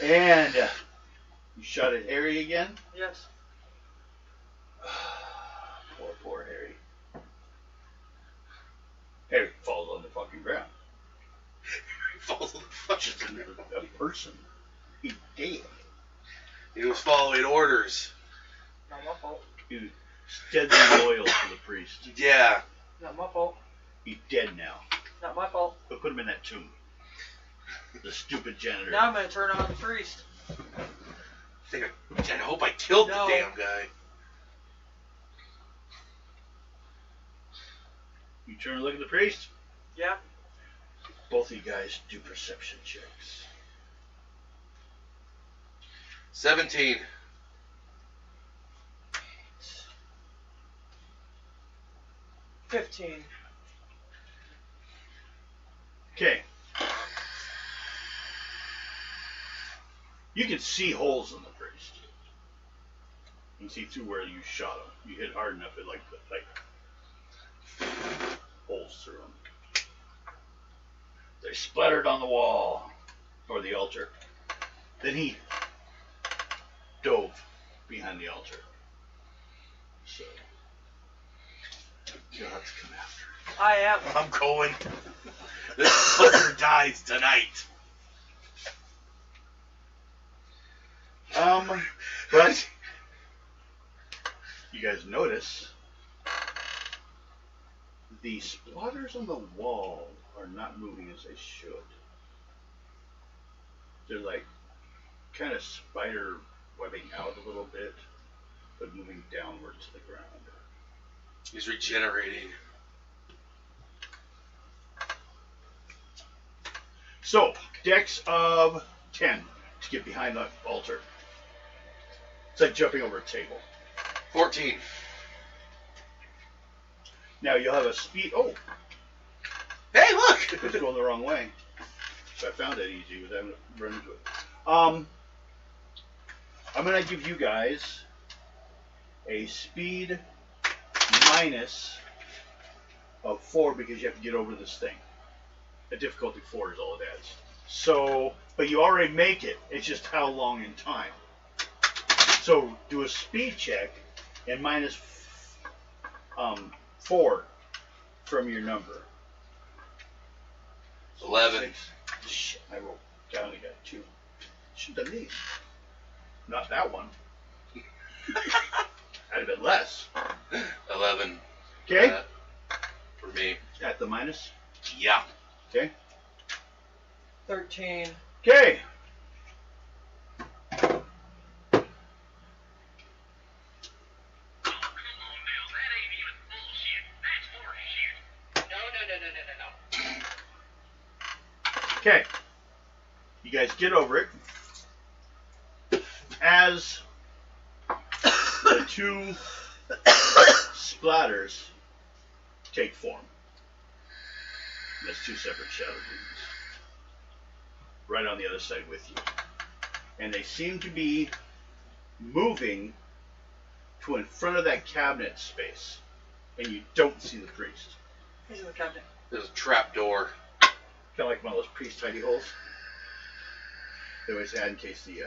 And you shot at Harry again? Yes. Poor Harry. Harry falls on the fucking ground. He falls on the fucking ground. A person. He's dead. He was following orders. Not my fault. He was deadly loyal to the priest. Yeah. Not my fault. He's dead now. Not my fault. But put him in that tomb. The stupid janitor. Now I'm gonna turn on the priest. I hope I killed No. the damn guy. You turn and look at the priest. Yeah. Both of you guys do perception checks. 17. 15. Okay. You can see holes in the priest. You can see through where you shot him. You hit hard enough, it like holes through him. They splattered on the wall or the altar. Then he dove behind the altar. So God's come after. I am. I'm going. This fucker dies tonight. But you guys notice the splatters on the wall are not moving as they should. They're like kind of spider webbing out a little bit, but moving downward to the ground. He's regenerating. So, dex of 10 to get behind the altar. It's like jumping over a table. 14. Now you'll have a speed. Oh, Hey, look! it was going the wrong way. So I found it easy without running into it. I'm going to give you guys a speed minus of 4 because you have to get over this thing. A difficulty 4 is all it adds. So, but you already make it. It's just how long in time. So do a speed check and minus 4 from your number. 11. 6. Shit, I wrote down. I got 2. Should have done these. Not that one. That'd have been less. 11. Okay. For me. At the minus. Yeah. Okay. 13. Okay. Okay. You guys get over it. As the 2 splatters take form. That's 2 separate shadow demons. Right on the other side with you. And they seem to be moving to in front of that cabinet space. And you don't see the priest. He's in the cabinet. There's a trap door. Kind of like one of those priest hidey holes. They always had in case the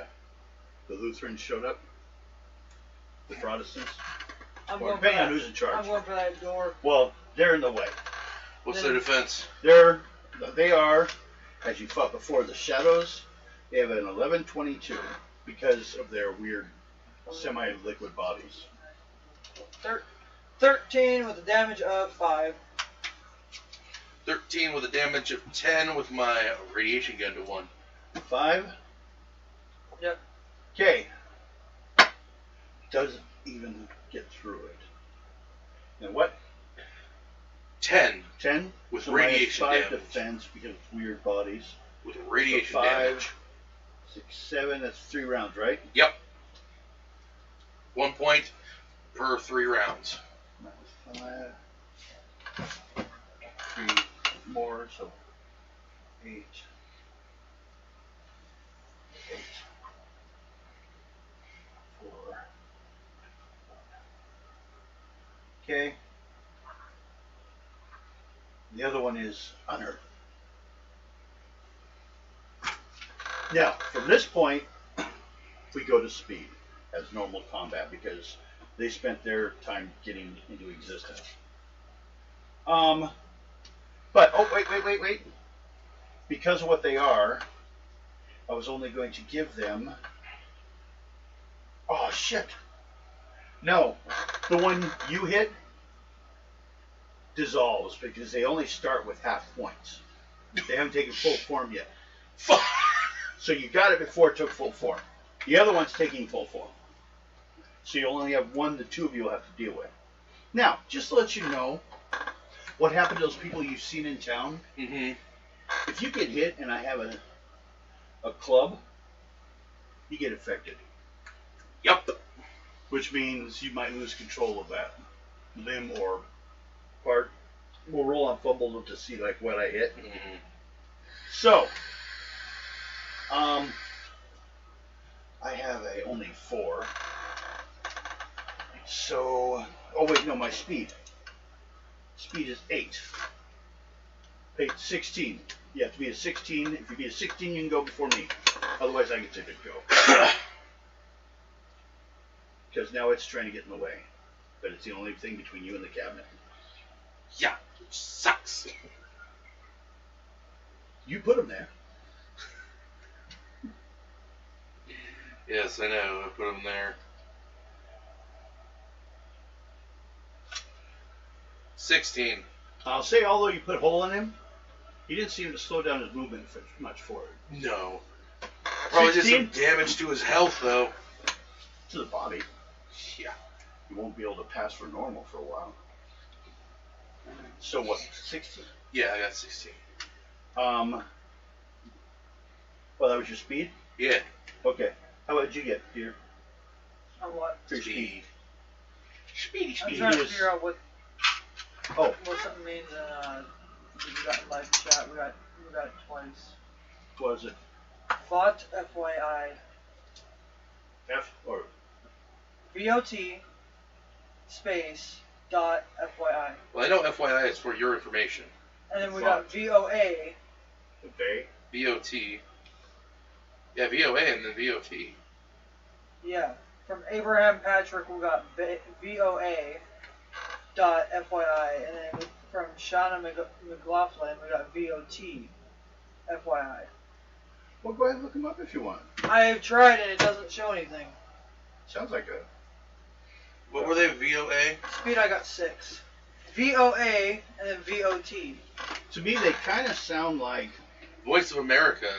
Lutherans showed up. The Protestants. I'm Or going for depending on that. who's in charge. I'm going for that door. Well, they're in the way. What's their defense? They are, as you fought before, the shadows. They have an 11-22 because of their weird semi-liquid bodies. 13 with a damage of 5. 13 with a damage of 10 with my radiation gun to 1. 5. Yep. Okay. Doesn't even get through it. And what? 10 10? with So radiation minus 5 damage. defense because of weird bodies. With radiation So 5, damage. 6, 7. That's 3 rounds, right? Yep. 1 point per 3 rounds. Minus 5. 3 more, so 8. 8. Okay. The other one is unearthed. Now, from this point, we go to speed as normal combat because they spent their time getting into existence. But, oh, wait. Because of what they are, I was only going to give them... Oh, shit. No, the one you hit dissolves because they only start with half points. They haven't taken full form yet. So you got it before it took full form. The other one's taking full form. So you only have 1 to 2 of you will have to deal with. Now, just to let you know what happened to those people you've seen in town. Mm-hmm. If you get hit and I have a club, you get affected. Yep. Which means you might lose control of that limb or part. We'll roll on fumble to see like what I hit. Mm-hmm. So, I have only 4. So, oh wait, no, my speed. Speed is 8. 16. You have to be a 16. If you be a 16, you can go before me. Otherwise, I get to go. Because now it's trying to get in the way. But it's the only thing between you and the cabinet. Yeah, which sucks. You put him there. Yes, I know. I put him there. 16. I'll say, although you put a hole in him, he didn't seem to slow down his movement much forward. No. Probably did 16? some damage to his health, though. To the body. Yeah. You won't be able to pass for normal for a while. So what? 16. Yeah, I got 16. Well, that was your speed? Yeah. Okay. How about you get, Peter? On what? For your speed. Speedy, I'm speedy. trying to is- figure out what Oh, something means in we got in live chat. We got it twice. what is it? VOT FYI. F or VOT space dot FYI. Well, I know FYI is for your information. And then we VOT. got VOA. the Bay? VOT. Yeah, VOA and then VOT. Yeah. From Abraham Patrick, we got VOA dot FYI. And then from Shauna McLaughlin, we got VOT FYI. Well, go ahead and look him up if you want. I've tried and it doesn't show anything. Sounds like a. What were they? VOA? Speed, I got 6. VOA and then VOT. To me, they kind of sound like. Voice of America.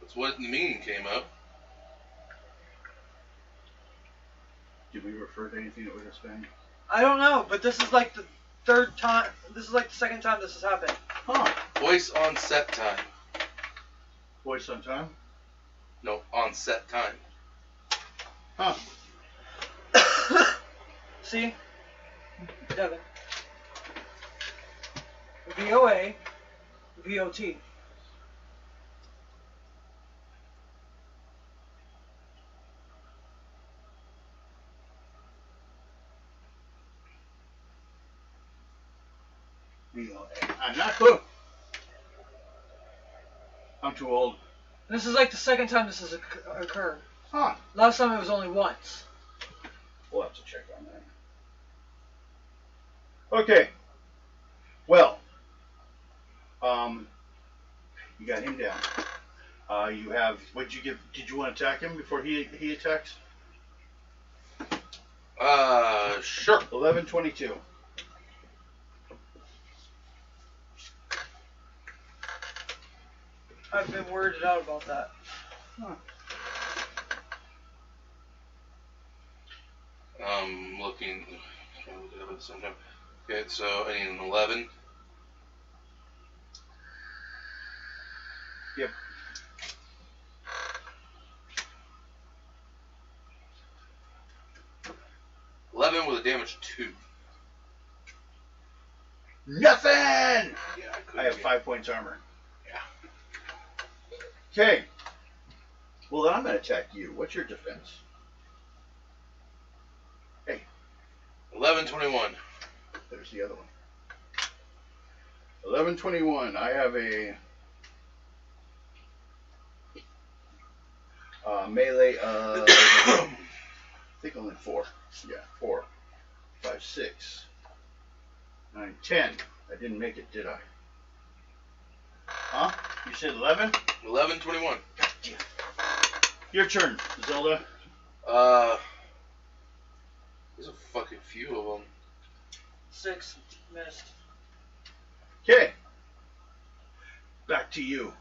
That's what the meaning came up. Did we refer to anything that was Hispanic? I don't know, but this is like the third time. This is like the second time this has happened. Huh. Voice on set time. Voice on time? No, on set time. Huh. See? Devin. VOA, VOT. I'm not cool. I'm too old. This is like the second time this has occurred. Huh. Last time it was only once. We'll have to check on that. Okay. Well, you got him down. You have. What'd you give? Did you want to attack him before he attacks? Sure. 11:22. I've been worded out about that. Huh. Looking. Trying to look it up at the same time. Okay, so I need an 11. Yep. With a damage 2. Nothing. Yeah, I have 5 points armor. Yeah. Okay. Well, then I'm going to attack you. What's your defense? 11:21. There's the other one. 11:21. I have a melee of I think only 4. Yeah, 4, 5, 6, 9, 10. I didn't make it, did I? Huh? You said 11? 11:21. Your turn, Zelda. There's a fucking few of them. 6 missed. Okay. Back to you.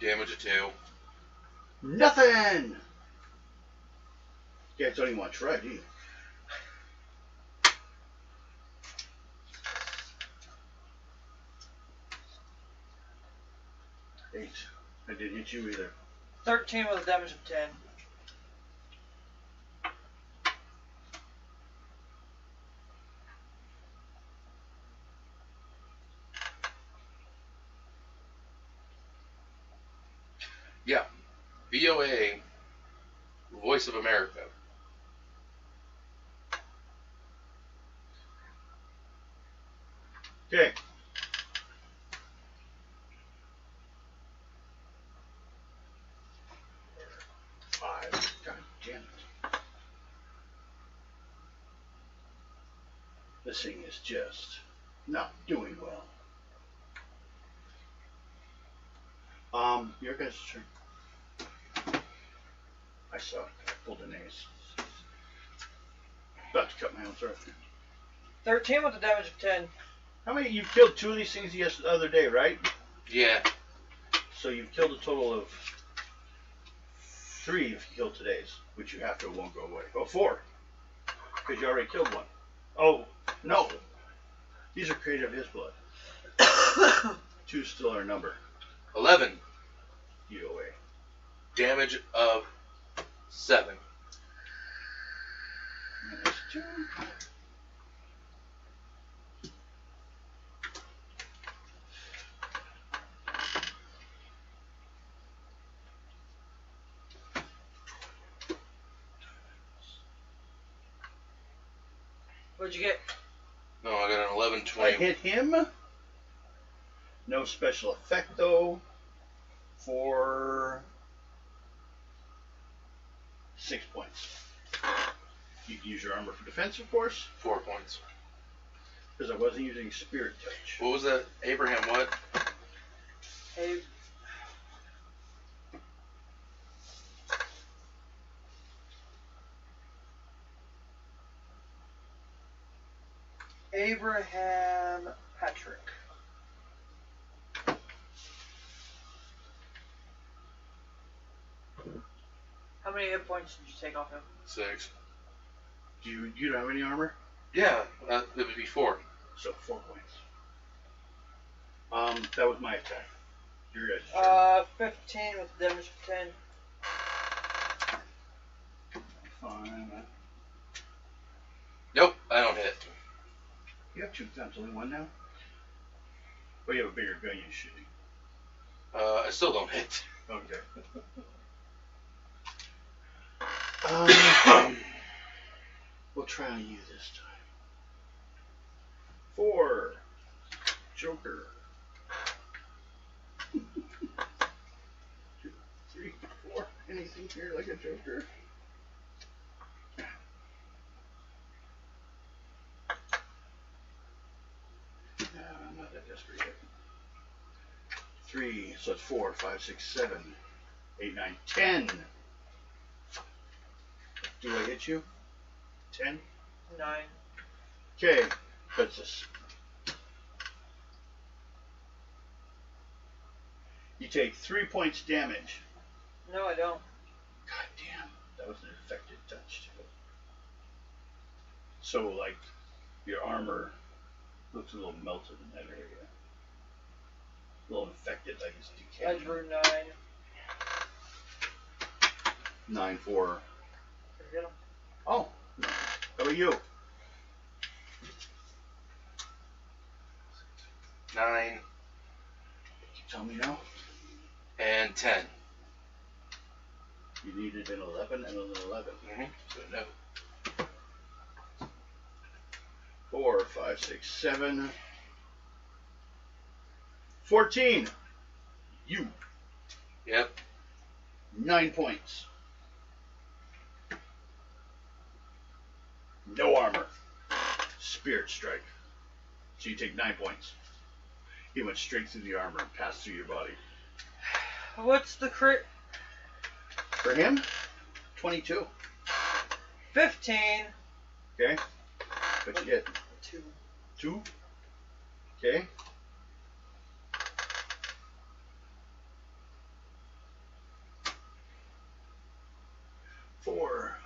Damage of 2. Nothing! You guys don't even want to try, do you? Eight. I didn't hit you either. 13 with a damage of 10. Yeah. VOA. Voice of America. Okay. Five. God damn it. This thing is just not doing well. Your guys' turn. I saw it. I pulled an ace. About to cut my own throat. 13 with a damage of 10. How many? You killed 2 of these things the other day, right? Yeah. So you've killed a total of 3 if you kill today's, which you have to, it won't go away. Oh, 4. Because you already killed one. Oh, no. These are created of his blood. 2 still our number. 11. You away. Damage of 7. -2. What'd you get? No, I got an 11, I 20. hit him. No special effect though. For 6 points. You can use your armor for defense, of course, 4 points. because I wasn't using spirit touch. What was that? Abraham what? Hey. Abraham Patrick. How many hit points did you take off him? 6. You don't have any armor, Yeah, it would be 4. so 4 points. That was my attack. Your guys' turn. 15 with damage of 10. Fine. Nope, I don't hit. You have 2 guns, only 1 now. Well, you have a bigger gun you're shooting. I still don't hit. Okay. We'll try on you this time. 4. Joker. 2, 3, 4. Anything here like a joker? I'm not that desperate yet. 3, so it's 4, 5, 6, 7, 8, 9, 10. Do I hit you? 10? 9. Okay, that's this. You take 3 points damage. No, I don't. God damn, that was an infected touch too. So like your armor looks a little melted in that area. A little infected, like it's I decaying. drew 9. 9 for. Forget him. Oh, how about you? 9 You tell me now. and 10. You needed an 11 and an 11. So no. 4, 5, 6, 7. 14. You. Yep. 9 points. No armor. Spirit strike. So you take 9 points. He went straight through the armor and passed through your body. What's the crit? For him, 22. 15. Okay. But you hit 2. 2. Okay. Four,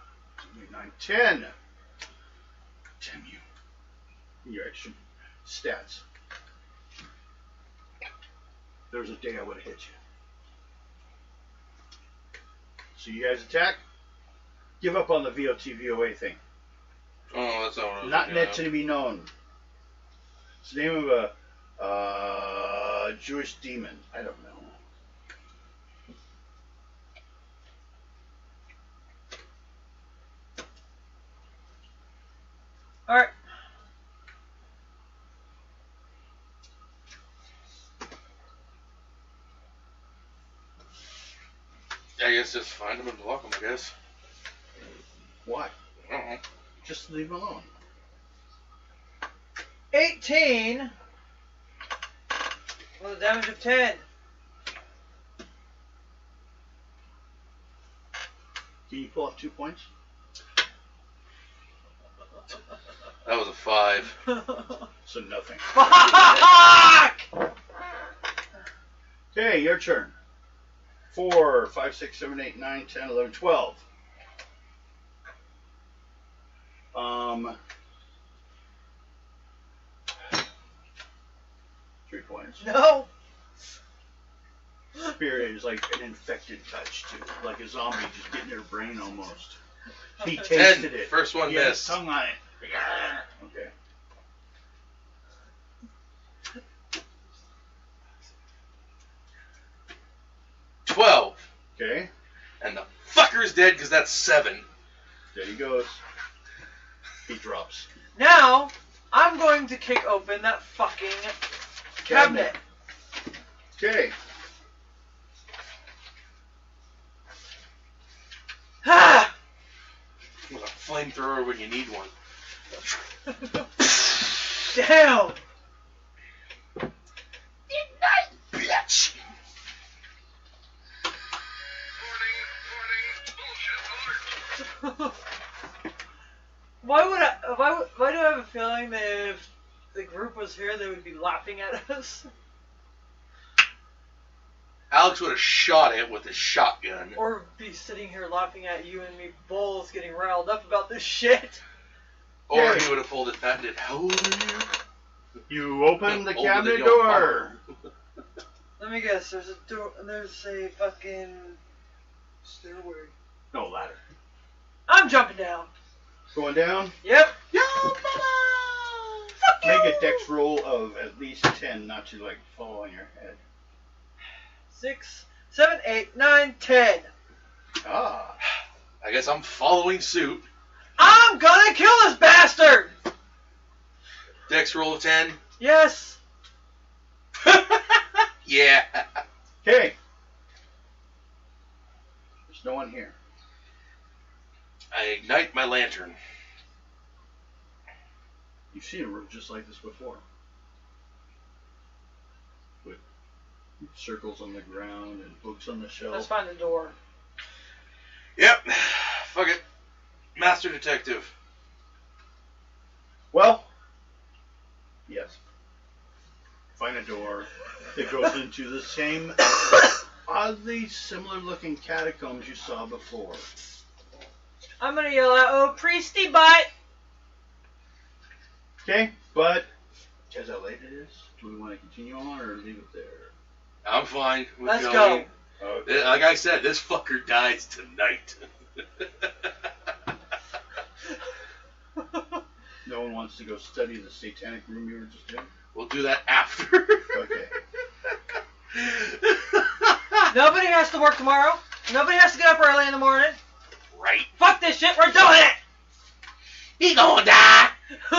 9, 10. Damn you. Your extra stats. There was a day I would have hit you. So you guys attack? Give up on the VOT-VOA thing. Oh, that's not what I was Not looking meant at. to be known. It's the name of a Jewish demon. I don't know. Alright. I guess just find them and block them, I guess. Why? I don't know. Just leave them alone. 18 with a damage of 10. Can you pull off 2 points? That was a 5. So nothing. Fuck! Okay, your turn. 4, 5, 6, 7, 8, 9, 10, 11, 12. 3 points. No. Spirit is like an infected touch too, like a zombie just getting their brain almost. He 10. tasted it. First one He had his missed. tongue on it. Okay. $12. Okay. And the fucker's dead because that's 7. There he goes. He drops. Now, I'm going to kick open that fucking cabinet. Okay. Ah! With a flamethrower when you need one. Damn! Bitch! Why do I have a feeling that if the group was here, they would be laughing at us? Alex would have shot it with his shotgun. Or be sitting here laughing at you and me both getting riled up about this shit? Or he would have pulled it back and did, how old are you? You open the Older than cabinet your door. mom. Let me guess, there's a door, there's a fucking stairway. No ladder. I'm jumping down. Going down. Yep. Yo, mama! Fuck you! Make a dex roll of at least 10, not to like fall on your head. 6, 7, 8, 9, 10. Ah. I guess I'm following suit. I'm gonna kill this bastard! Dex roll of 10. Yes. Yeah. Okay. There's no one here. I ignite my lantern. You've seen a room just like this before. With circles on the ground and books on the shelf. Let's find the door. Yep. Fuck it. Master Detective. Well, yes. Find a door that goes into the same oddly similar looking catacombs you saw before. I'm gonna yell out, "Oh, priesty butt!" Okay, but as how late it is, do we want to continue on or leave it there? I'm fine with Let's going. go. Okay. Like I said, this fucker dies tonight. No one wants to go study the satanic room you were just in? We'll do that after. Okay. Nobody has to work tomorrow. Nobody has to get up early in the morning. Right. Fuck this shit, we're doing it! He gonna die. I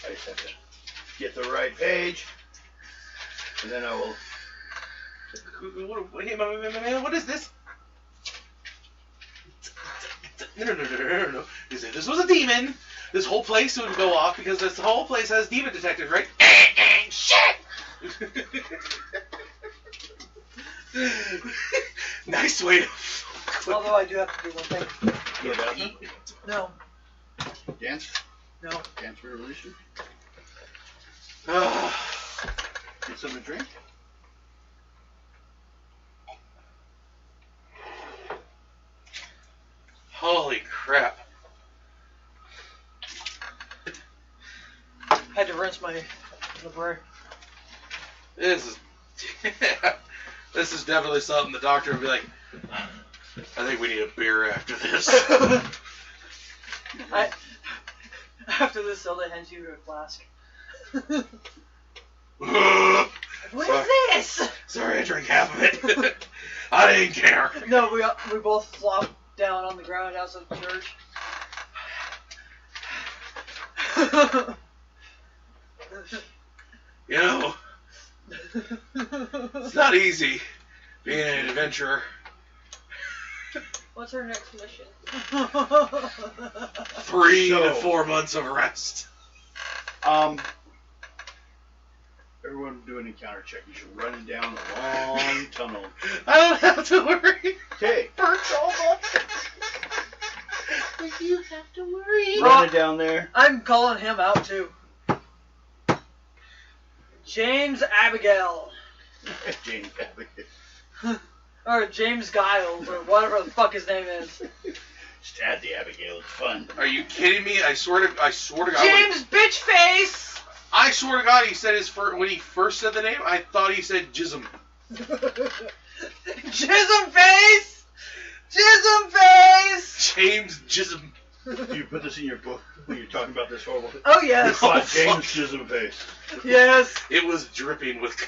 just have to get the right page, and then I will. What is this? No. This was a demon. This whole place would go off because this whole place has demon detectives, right? Shit! Nice way to. Although I do have to do one thing. Go down. No. Dance? No. Dance revolution? Ah. Get something to drink? Holy crap. Had to rinse my liver. This is this is definitely something the doctor would be like, I think we need a beer after this. After this, Zelda hands you a flask. What is this? Sorry, I drank half of it. I didn't care. No, we both flopped down on the ground outside the church. You know, it's not easy being an adventurer. What's our next mission? 3 to So- 4 months of rest. Everyone do an encounter check. You should run down a long tunnel. I don't have to worry. Okay, For so much. But you have to worry. run it down there. I'm calling him out too. James Abigail. James Abigail. Or James Giles, or whatever the fuck his name is. Just add the Abigail. It's fun. Are you kidding me? I swear to God. James Bitchface! I swear to God, he said his first, when he first said the name, I thought he said Jism. Jism Face! Jism Face! James Jism. Do you put this in your book when you're talking about this horrible thing? Oh We yes. fought James Chisholm Face. Yes. It was dripping with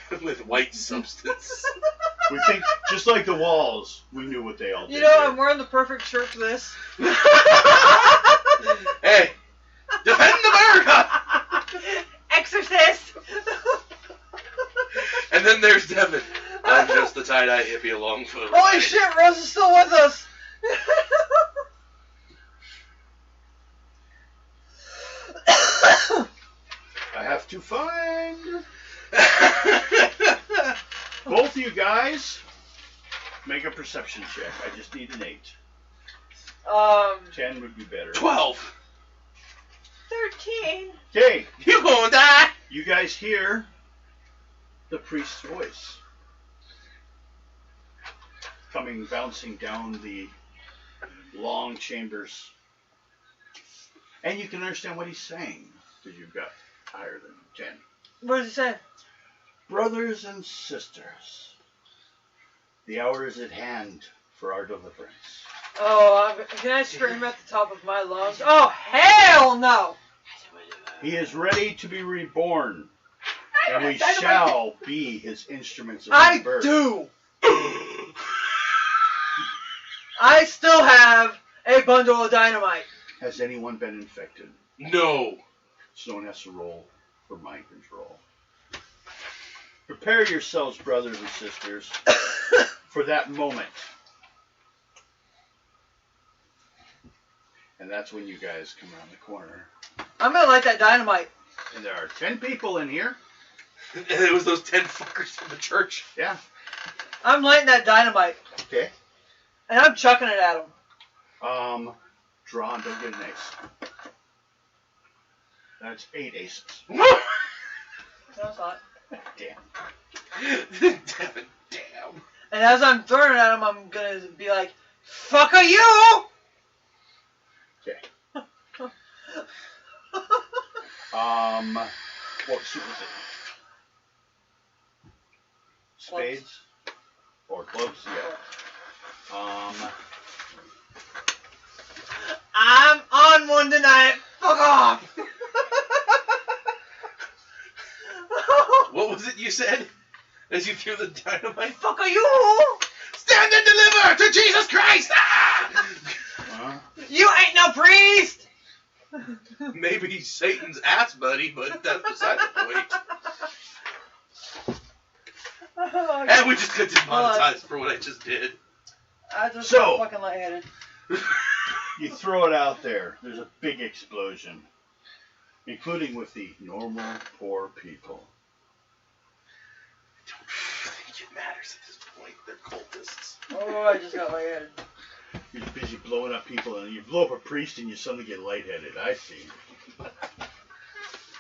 white substance. We think, just like the walls, we knew what they all did. You know, there. I'm wearing the perfect shirt for this. Hey, defend America! Exorcist! And then there's Devin. I'm just the tie-dye hippie along for the ride. Holy shit, Rose is still with us! I have to find both of you guys. Make a perception check. I just need an 8. 10 would be better. 12. 13. Okay, You gonna die? you guys hear the priest's voice coming, bouncing down the long chambers, and you can understand what he's saying because you've got higher than 10. What does he say? Brothers and sisters, the hour is at hand for our deliverance. Oh, can I scream at the top of my lungs? Oh, hell no! He is ready to be reborn, and we shall be his instruments of I rebirth. do! I still have a bundle of dynamite. Has anyone been infected? No. So no one has to roll for mind control. Prepare yourselves, brothers and sisters, for that moment. And that's when you guys come around the corner. I'm gonna light that dynamite. And there are 10 people in here. And it was those 10 fuckers from the church. Yeah. I'm lighting that dynamite. Okay. And I'm chucking it at him. Draw, don't get an ace. That's 8 aces. No, it's not. Damn. Devin, damn. And as I'm throwing it at him, I'm gonna be like, "Fuck are you?" Okay. What suit was it? Spades? Or clubs? Yeah. I'm on one tonight. Fuck off. What was it you said as you threw the dynamite? Fuck are you? Stand and deliver to Jesus Christ! Ah! You ain't no priest. Maybe he's Satan's ass buddy, but that's beside the point. And we just got demonetized for what I just did. I just So- got fucking lightheaded. You throw it out there. There's a big explosion. Including with the normal poor people. I don't think it matters at this point. They're cultists. Oh, I just got lightheaded. You're busy blowing up people, and you blow up a priest, and you suddenly get lightheaded. I see.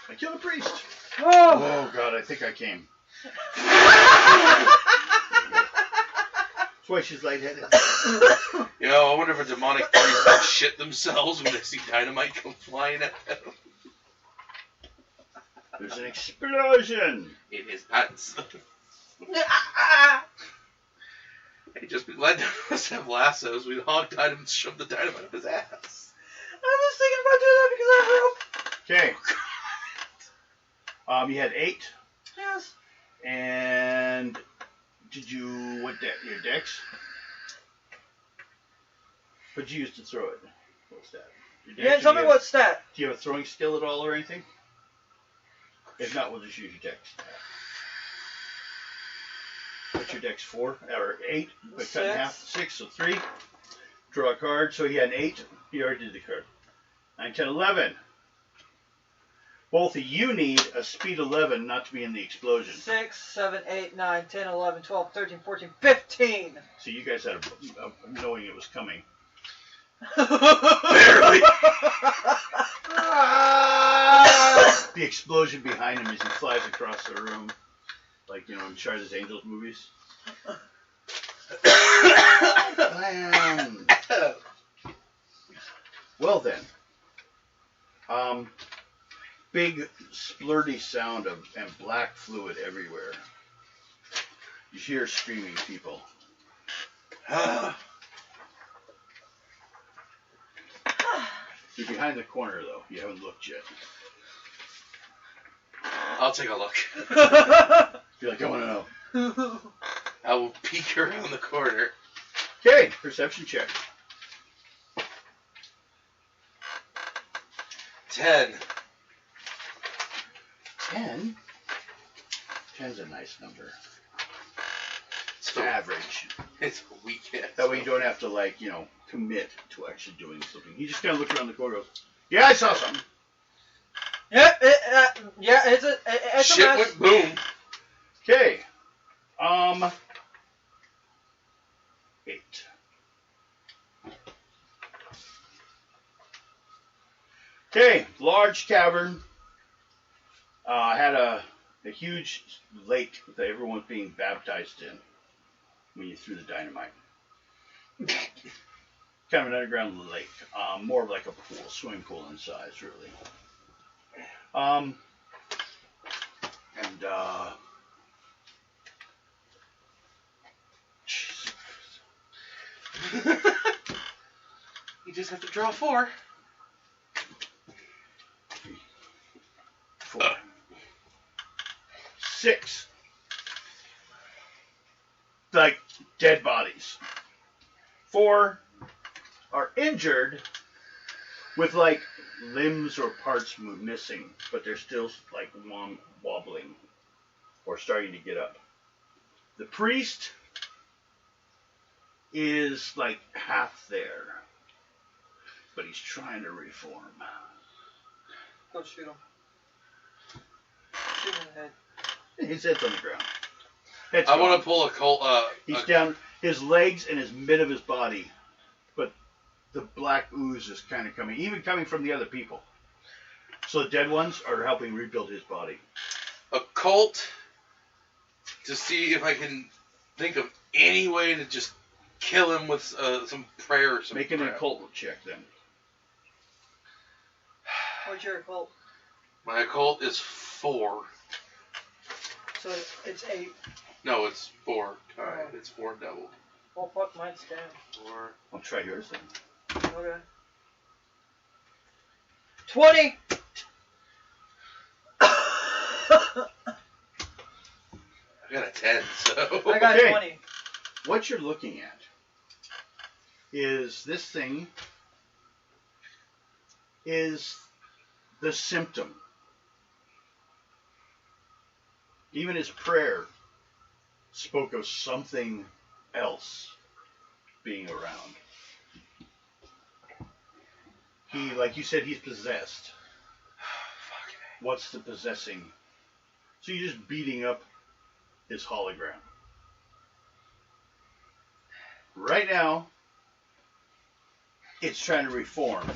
I killed a priest. Oh. Oh, God, I think I came. That's why she's lightheaded. You know, I wonder if a demonic priest would shit themselves when they see dynamite come flying at them There's an explosion. in his pants. Hey, just be glad none of us have lassos. We'd hog tied him and shove the dynamite up his ass. I was thinking about doing that because I have rope. Okay. You had 8. Yes. And did you, what deck? Your decks? What'd you use to throw it? What's that? Your Yeah, decks, tell or me do what stat. Do you have a throwing skill at all or anything? If not, we'll just use your dex. What's your dex? 4 or 8? But cut in half. 6, so 3. Draw a card. So he had an 8. He already did the card. 9, 10, 11. Both of you need a speed 11 not to be in the explosion. 6, 7, 8, 9, 10, 11, 12, 13, 14, 15. So you guys had a knowing it was coming. Barely. The explosion behind him as he flies across the room. Like, you know, in Charlie's Angels movies. Well then. Big splurty sound of and black fluid everywhere. You hear screaming people. You're behind the corner though. You haven't looked yet. I'll take a look. You're like, I want to know. I will peek around the corner. Okay, perception check. 10. 10? 10's a nice number. So Average. it's a weekend. That way you don't have to, like, you know, commit to actually doing something. You just kind of look around the corner and goes, yeah, I saw something. It's a Shit mess. went boom. Okay. 8. Okay, large cavern. Had a huge lake that everyone was being baptized in when you threw the dynamite. Kind of an underground lake. More of like a pool, swimming pool in size, really. You just have to draw 4. 4. 6. Like dead bodies. 4 are injured with like limbs or parts missing, but they're still like wobbling or starting to get up. The priest is like half there, but he's trying to reform. Go shoot him. Shoot him in the head. His head's on the ground. Head's I want gone. to pull a Colt. He's down, his legs and his mid of his body, but the black ooze is kind of coming, even coming from the other people. So the dead ones are helping rebuild his body. A Colt to see if I can think of any way to just kill him with some prayer or something. Make an occult check then. What's your occult? My occult is 4. So it's 8. No, it's 4. Alright, it's 4 double. Well, fuck, mine's 10. 4. I'll try yours then. Okay. 20! I got a 10, so. I got Okay. 20. What you're looking at is this thing is the symptom. Even his prayer spoke of something else being around. He, like you said, he's possessed. What's the possessing? So you're just beating up his hologram. Right now, it's trying to reform.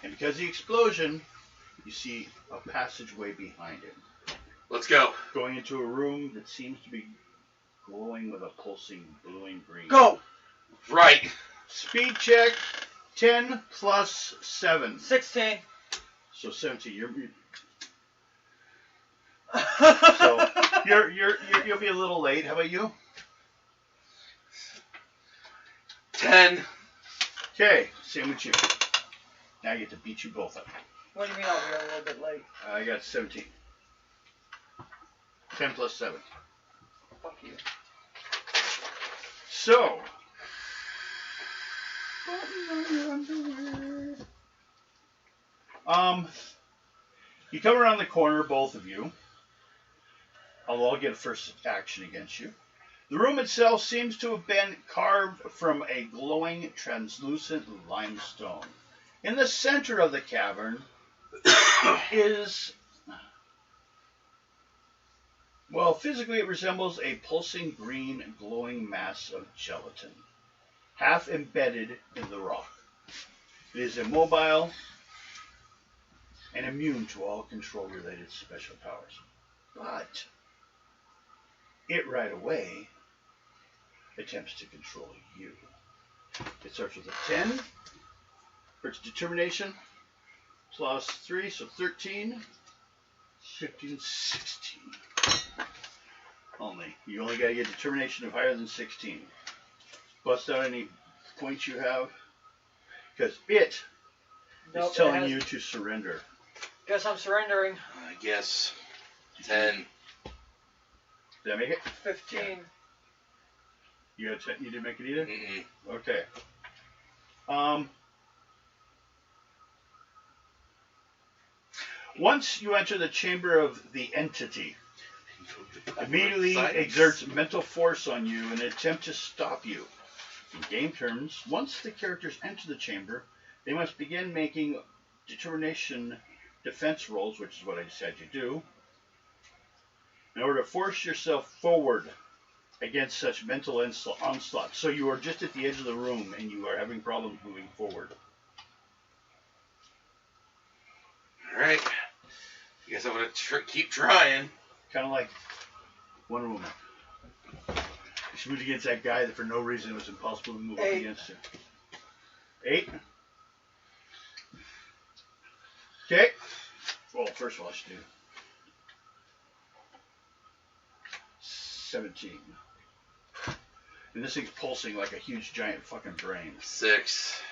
And because of the explosion, you see a passageway behind him. Let's go. Going into a room that seems to be glowing with a pulsing blue and green. Go! Right. Speed check, 10 plus 7. 16. So 17. So You'll be a little late. How about you? 10. Okay, same with you. Now I get to beat you both up. What do you mean I'll be a little bit late? I got 17. 10 plus 7. Fuck you. So. You come around the corner, both of you. I'll get a first action against you. The room itself seems to have been carved from a glowing, translucent limestone. In the center of the cavern is, well, physically it resembles a pulsing green, glowing mass of gelatin, half embedded in the rock. It is immobile and immune to all control-related special powers. But it right away attempts to control you. It starts with a 10 for its determination, plus 3, so 13, 15, 16. You only gotta get determination of higher than 16. Bust out any points you have, because it is telling you to surrender. Guess I'm surrendering. I guess 10. Did I make it? 15. You didn't make it either? Mm-mm. Okay. Once you enter the chamber of the entity, immediately exerts mental force on you in an attempt to stop you. In game terms, once the characters enter the chamber, they must begin making determination defense rolls, which is what I just had you do, in order to force yourself forward against such mental onslaught. So you are just at the edge of the room and you are having problems moving forward. Alright. I guess I'm going to keep trying. Kind of like Wonder Woman. She moved against that guy that for no reason it was impossible to move up against him. 8. Okay. Well, first of all, I should do 17. And this thing's pulsing like a huge giant fucking brain. 6.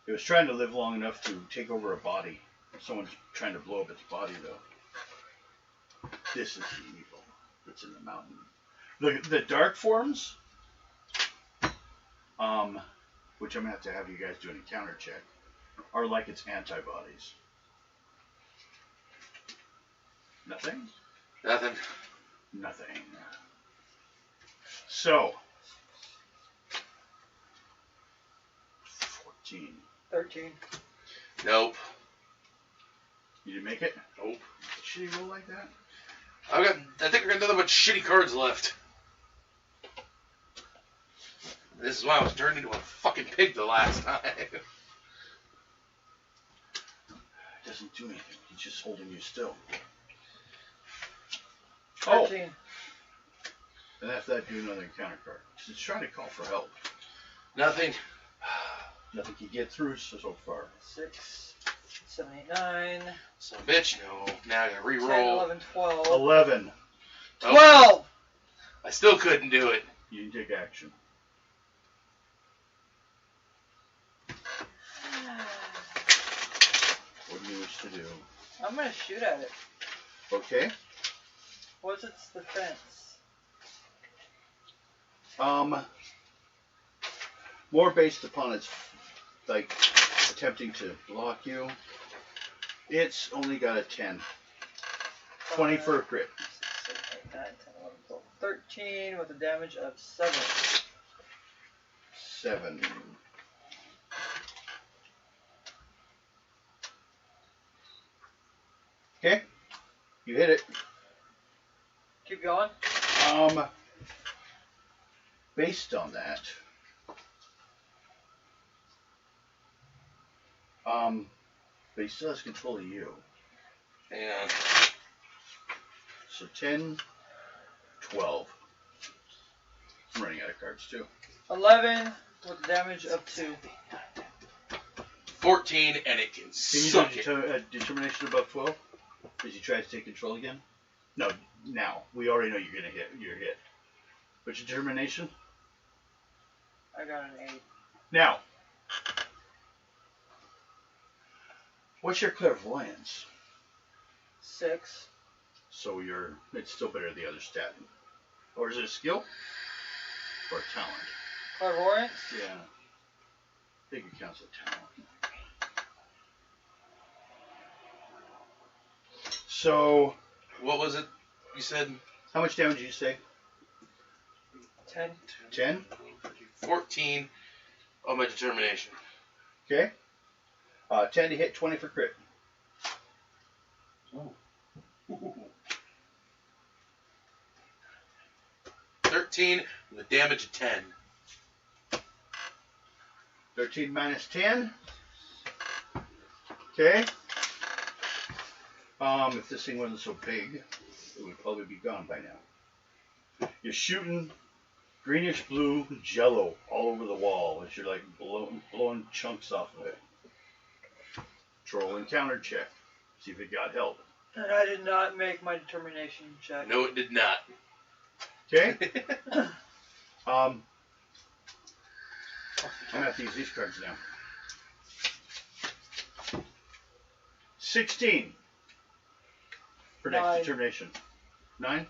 It was trying to live long enough to take over a body. Someone's trying to blow up its body, though. This is the evil that's in the mountain. The dark forms, which I'm going to have you guys do an encounter check, are like its antibodies. Nothing? Nothing. Nothing. So, 14. 13. Nope. You didn't make it? Nope. Should he roll like that? I think I got nothing but shitty cards left. This is why I was turned into a fucking pig the last time. It doesn't do anything. He's just holding you still. 13. And after that, do another encounter card. It's trying to call for help. Nothing. Nothing can get through so far. 6, 7, 8, 9. Son of a bitch, no. Now I gotta 10, re-roll. 11, 12. 11. 12! I still couldn't do it. You can take action. What do you wish to do? I'm gonna shoot at it. Okay. What's its defense? More based upon its, like, attempting to block you. It's only got a 10. 20 for a crit. 6, 7, 8, 9, 10, 11, 12, 13 with a damage of 7. 7. Okay. You hit it. Keep going. Based on that, but he still has control of you. Hang on. So 10, 12. I'm running out of cards too. 11 with a damage of 2. 14, and it can Can you suck it. do determination above 12? As you try to take control again? No, now. We already know you're gonna hit. You're hit. What's your determination? I got an 8. Now, what's your clairvoyance? 6. So it's still better than the other stat. Or is it a skill? Or a talent? Clairvoyance? Yeah. I think it counts as a talent. So, What was it? You said how much damage did you say? 10. 10? 14 on my determination. Okay. 10 to hit, 20 for crit. 13 with a damage of 10. 13 minus 10. Okay. If this thing wasn't so big, it would probably be gone by now. You're shooting greenish blue jello all over the wall as you're like blowing chunks off of it. Troll encounter check. See if it got help. And I did not make my determination check. No, it did not. Okay. I'm gonna have to use these cards now. 16 for next 9. determination. 9.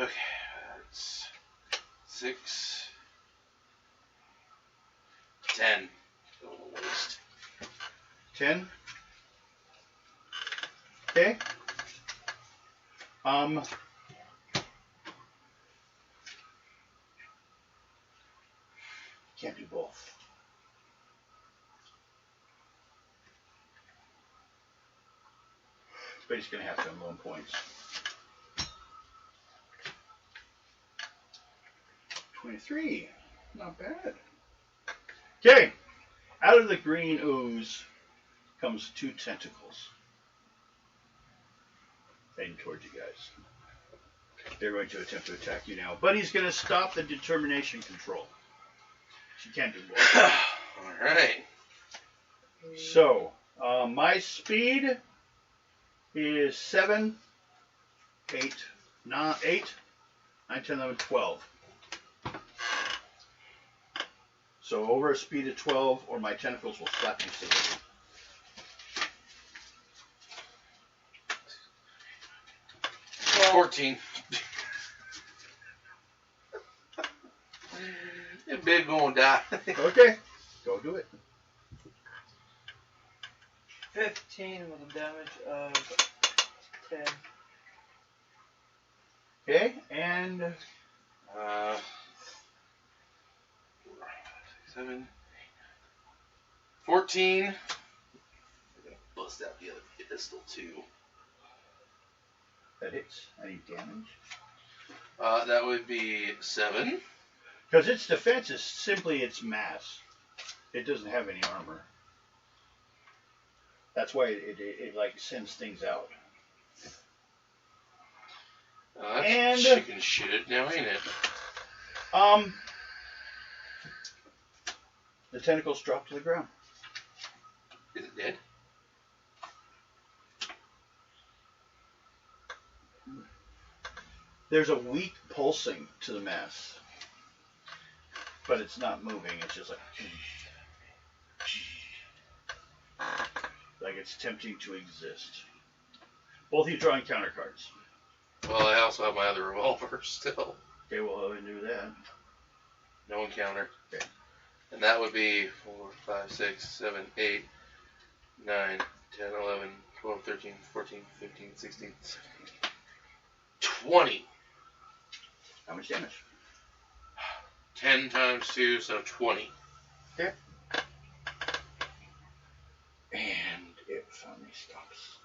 Okay, that's 6, 10. Don't waste. 10. Okay. Can't do both. But he's gonna have to unload points. 23. Not bad. Okay. Out of the green ooze comes 2 tentacles. Heading towards you guys. They're going to attempt to attack you now. But he's going to stop the determination control. She can't do more. Alright. So, my speed is 7, 8, 9, 10, 11, 12. So over a speed of 12, or my tentacles will slap you silly. Well, 14. That big gonna die. Okay, go do it. 15 with a damage of 10. Okay, and 7, 14. I'm gonna bust out the other pistol too. that hits. Any damage? That would be 7. Because its defense is simply its mass. It doesn't have any armor. That's why it like sends things out. That's And- chicken shit now, ain't it? The tentacles drop to the ground. Is it dead? There's a weak pulsing to the mass, but it's not moving. It's just like it's attempting to exist. Both of you drawing counter cards. Well, I also have my other revolver still. Okay, well, I'll do that. No encounter. Okay. And that would be 4, 5, 6, 7, 8, 9, 10, 11, 12, 13, 14, 15, 16, 17, 20. How much damage? 10 times 2, so 20. Okay. And it finally stops.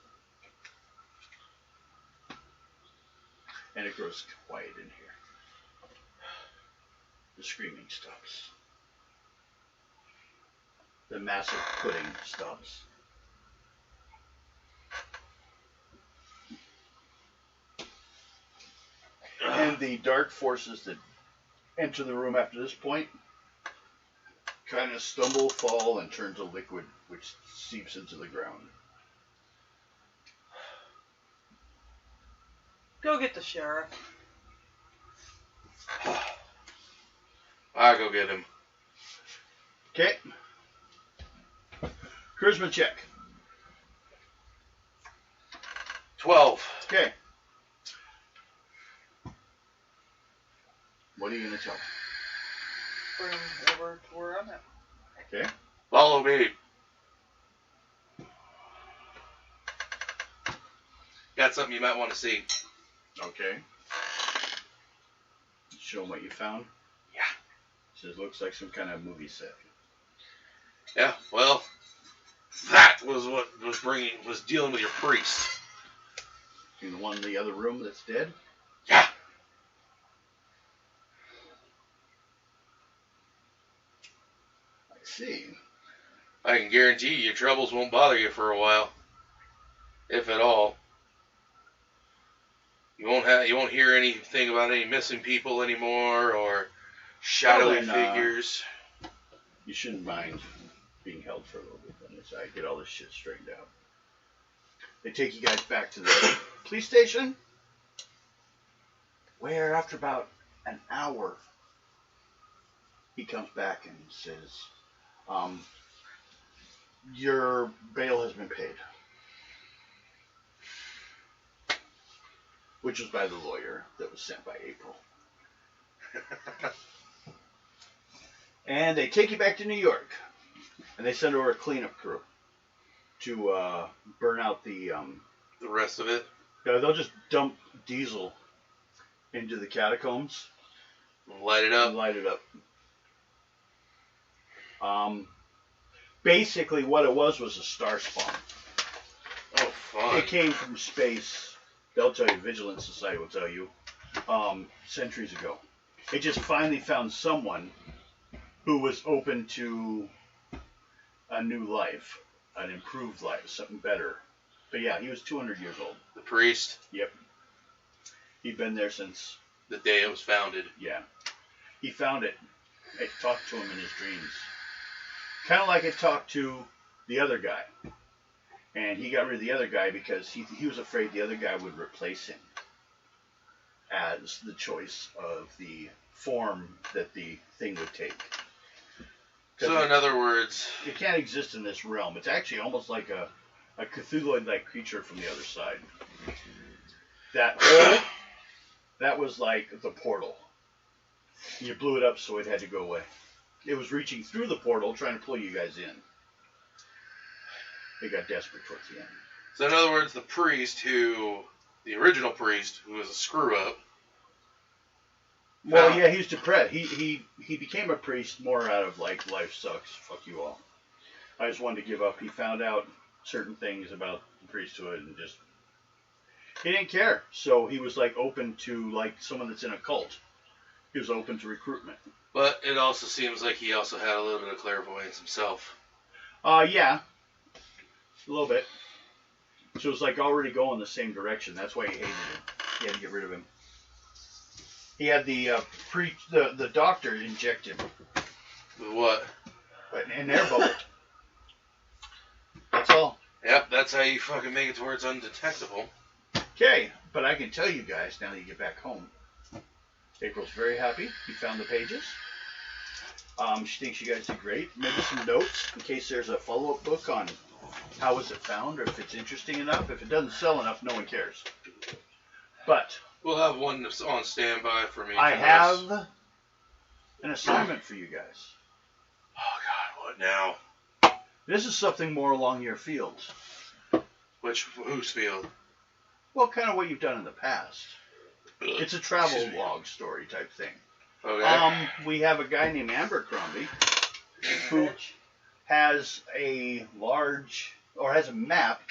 And it grows quiet in here. The screaming stops. The massive pudding stops. And the dark forces that enter the room after this point kind of stumble, fall, and turn to liquid, which seeps into the ground. Go get the sheriff. I'll go get him. Okay. Charisma check. 12. Okay. What are you going to tell me? Bring him over to where I'm at. Follow me. got something you might want to see. Okay. Show them what you found. Yeah. Says looks like some kind of movie set. Yeah, well, that was what was dealing with your priest. In the one in the other room that's dead? Yeah. I see. I can guarantee you your troubles won't bother you for a while. If at all. You won't hear anything about any missing people anymore or shadowy figures. You shouldn't mind being held for a little bit then as I get all this shit straightened out. They take you guys back to the police station, where after about an hour, he comes back and says, your bail has been paid. Which was by the lawyer that was sent by April. And they take you back to New York. And they send over a cleanup crew to burn out the rest of it. They'll just dump diesel into the catacombs. Light it up. Basically, what it was a star spawn. Oh, fun. It came from space. They'll tell you, Vigilance Society will tell you, centuries ago. It just finally found someone who was open to a new life, an improved life, something better. But yeah, he was 200 years old. The priest? Yep. He'd been there since... the day it was founded. Yeah. He found it. I talked to him in his dreams. Kind of like I talked to the other guy. And he got rid of the other guy because he was afraid the other guy would replace him as the choice of the form that the thing would take. So in other words... it can't exist in this realm. It's actually almost like a Cthulhu-like creature from the other side. That was like the portal. You blew it up so it had to go away. It was reaching through the portal trying to pull you guys in. They got desperate towards the end. So in other words, the original priest, who was a screw-up... well, yeah, he was depressed. He became a priest more out of, like, life sucks, fuck you all. I just wanted to give up. He found out certain things about the priesthood and just... he didn't care. So he was, like, open to, like, someone that's in a cult. He was open to recruitment. But it also seems like he also had a little bit of clairvoyance himself. Yeah. A little bit. So it was like already going the same direction. That's why he hated him. He had to get rid of him. He had the doctor inject him. With what? An air bubble. That's all. Yep, that's how you fucking make it to where it's undetectable. Okay, but I can tell you guys now that you get back home. April's very happy. You found the pages. She thinks you guys did great. Maybe some notes in case there's a follow-up book on how was it found, or if it's interesting enough. If it doesn't sell enough, no one cares. But we'll have one on standby for me. I have an assignment for you guys. Oh God, what now? This is something more along your field. Whose field? Well, kind of what you've done in the past. It's a travel log story type thing. Okay. We have a guy named Abercrombie who has a map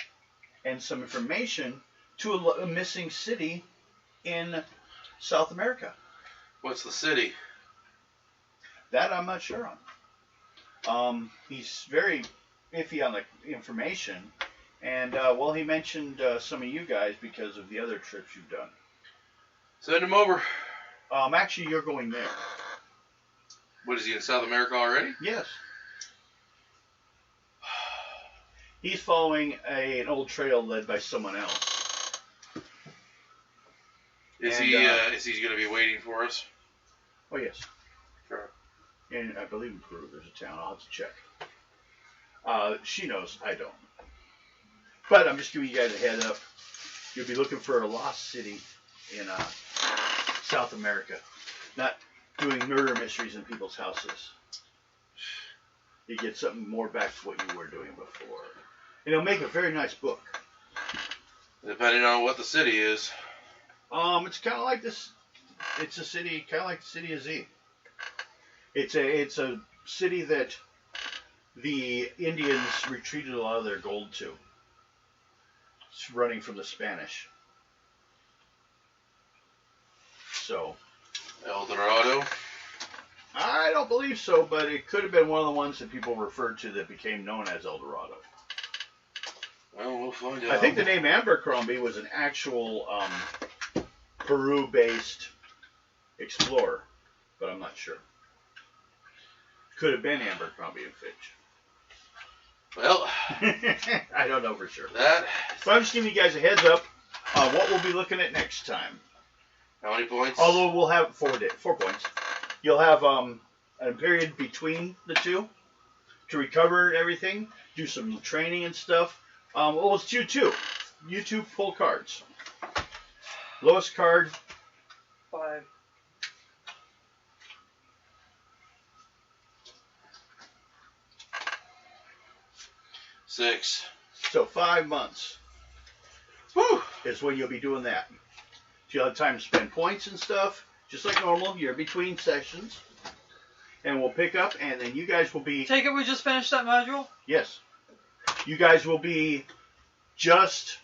and some information to a missing city in South America. What's the city? That I'm not sure on. He's very iffy on the information, and he mentioned some of you guys because of the other trips you've done. Send him over. Actually, you're going there. What, is he in South America already? Yes. He's following an old trail led by someone else. Is he going to be waiting for us? Oh, yes. Sure. And I believe in Peru there's a town. I'll have to check. She knows. I don't. But I'm just giving you guys a head up. You'll be looking for a lost city in South America. Not doing murder mysteries in people's houses. You get something more back to what you were doing before. And it'll make a very nice book. Depending on what the city is. It's kind of like this. It's a city, kind of like the city of Z. It's a city that the Indians retreated a lot of their gold to. It's running from the Spanish. So. El Dorado. I don't believe so, but it could have been one of the ones that people referred to that became known as El Dorado. Well, we'll find out. I think the name Abercrombie was an actual Peru-based explorer, but I'm not sure. Could have been Abercrombie and Fitch. Well, I don't know for sure. That. So I'm just giving you guys a heads up on what we'll be looking at next time. How many points? Although we'll have 4 points. You'll have a period between the two to recover everything, do some training and stuff. Well, let's do 2. You 2 pull cards. Lowest card. 5. Six. So 5 months. Whew. Is when you'll be doing that. So you'll have time to spend points and stuff, just like normal. You're between sessions. And we'll pick up, and then you guys will be... Take it we just finished that module? Yes. You guys will be just...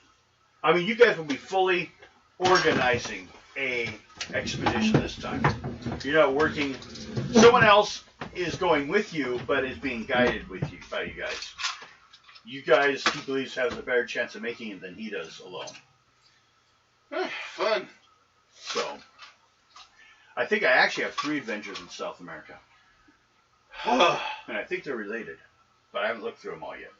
I mean, you guys will be fully organizing a expedition this time. You're not working... Someone else is going with you, but is being guided with you by you guys. You guys, he believes, has a better chance of making it than he does alone. Fun. So, I think I actually have 3 adventures in South America. And I think they're related, but I haven't looked through them all yet.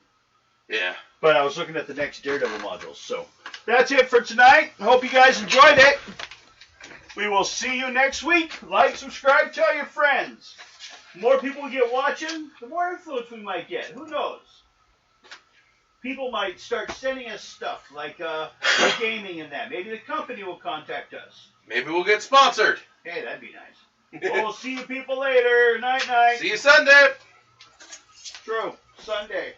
Yeah. But I was looking at the next Daredevil modules. So, that's it for tonight. Hope you guys enjoyed it. We will see you next week. Like, subscribe, tell your friends. The more people we get watching, the more influence we might get. Who knows? People might start sending us stuff like gaming and that. Maybe the company will contact us. Maybe we'll get sponsored. Hey, that'd be nice. Well, we'll see you people later. Night, night. See you Sunday. True. Sunday.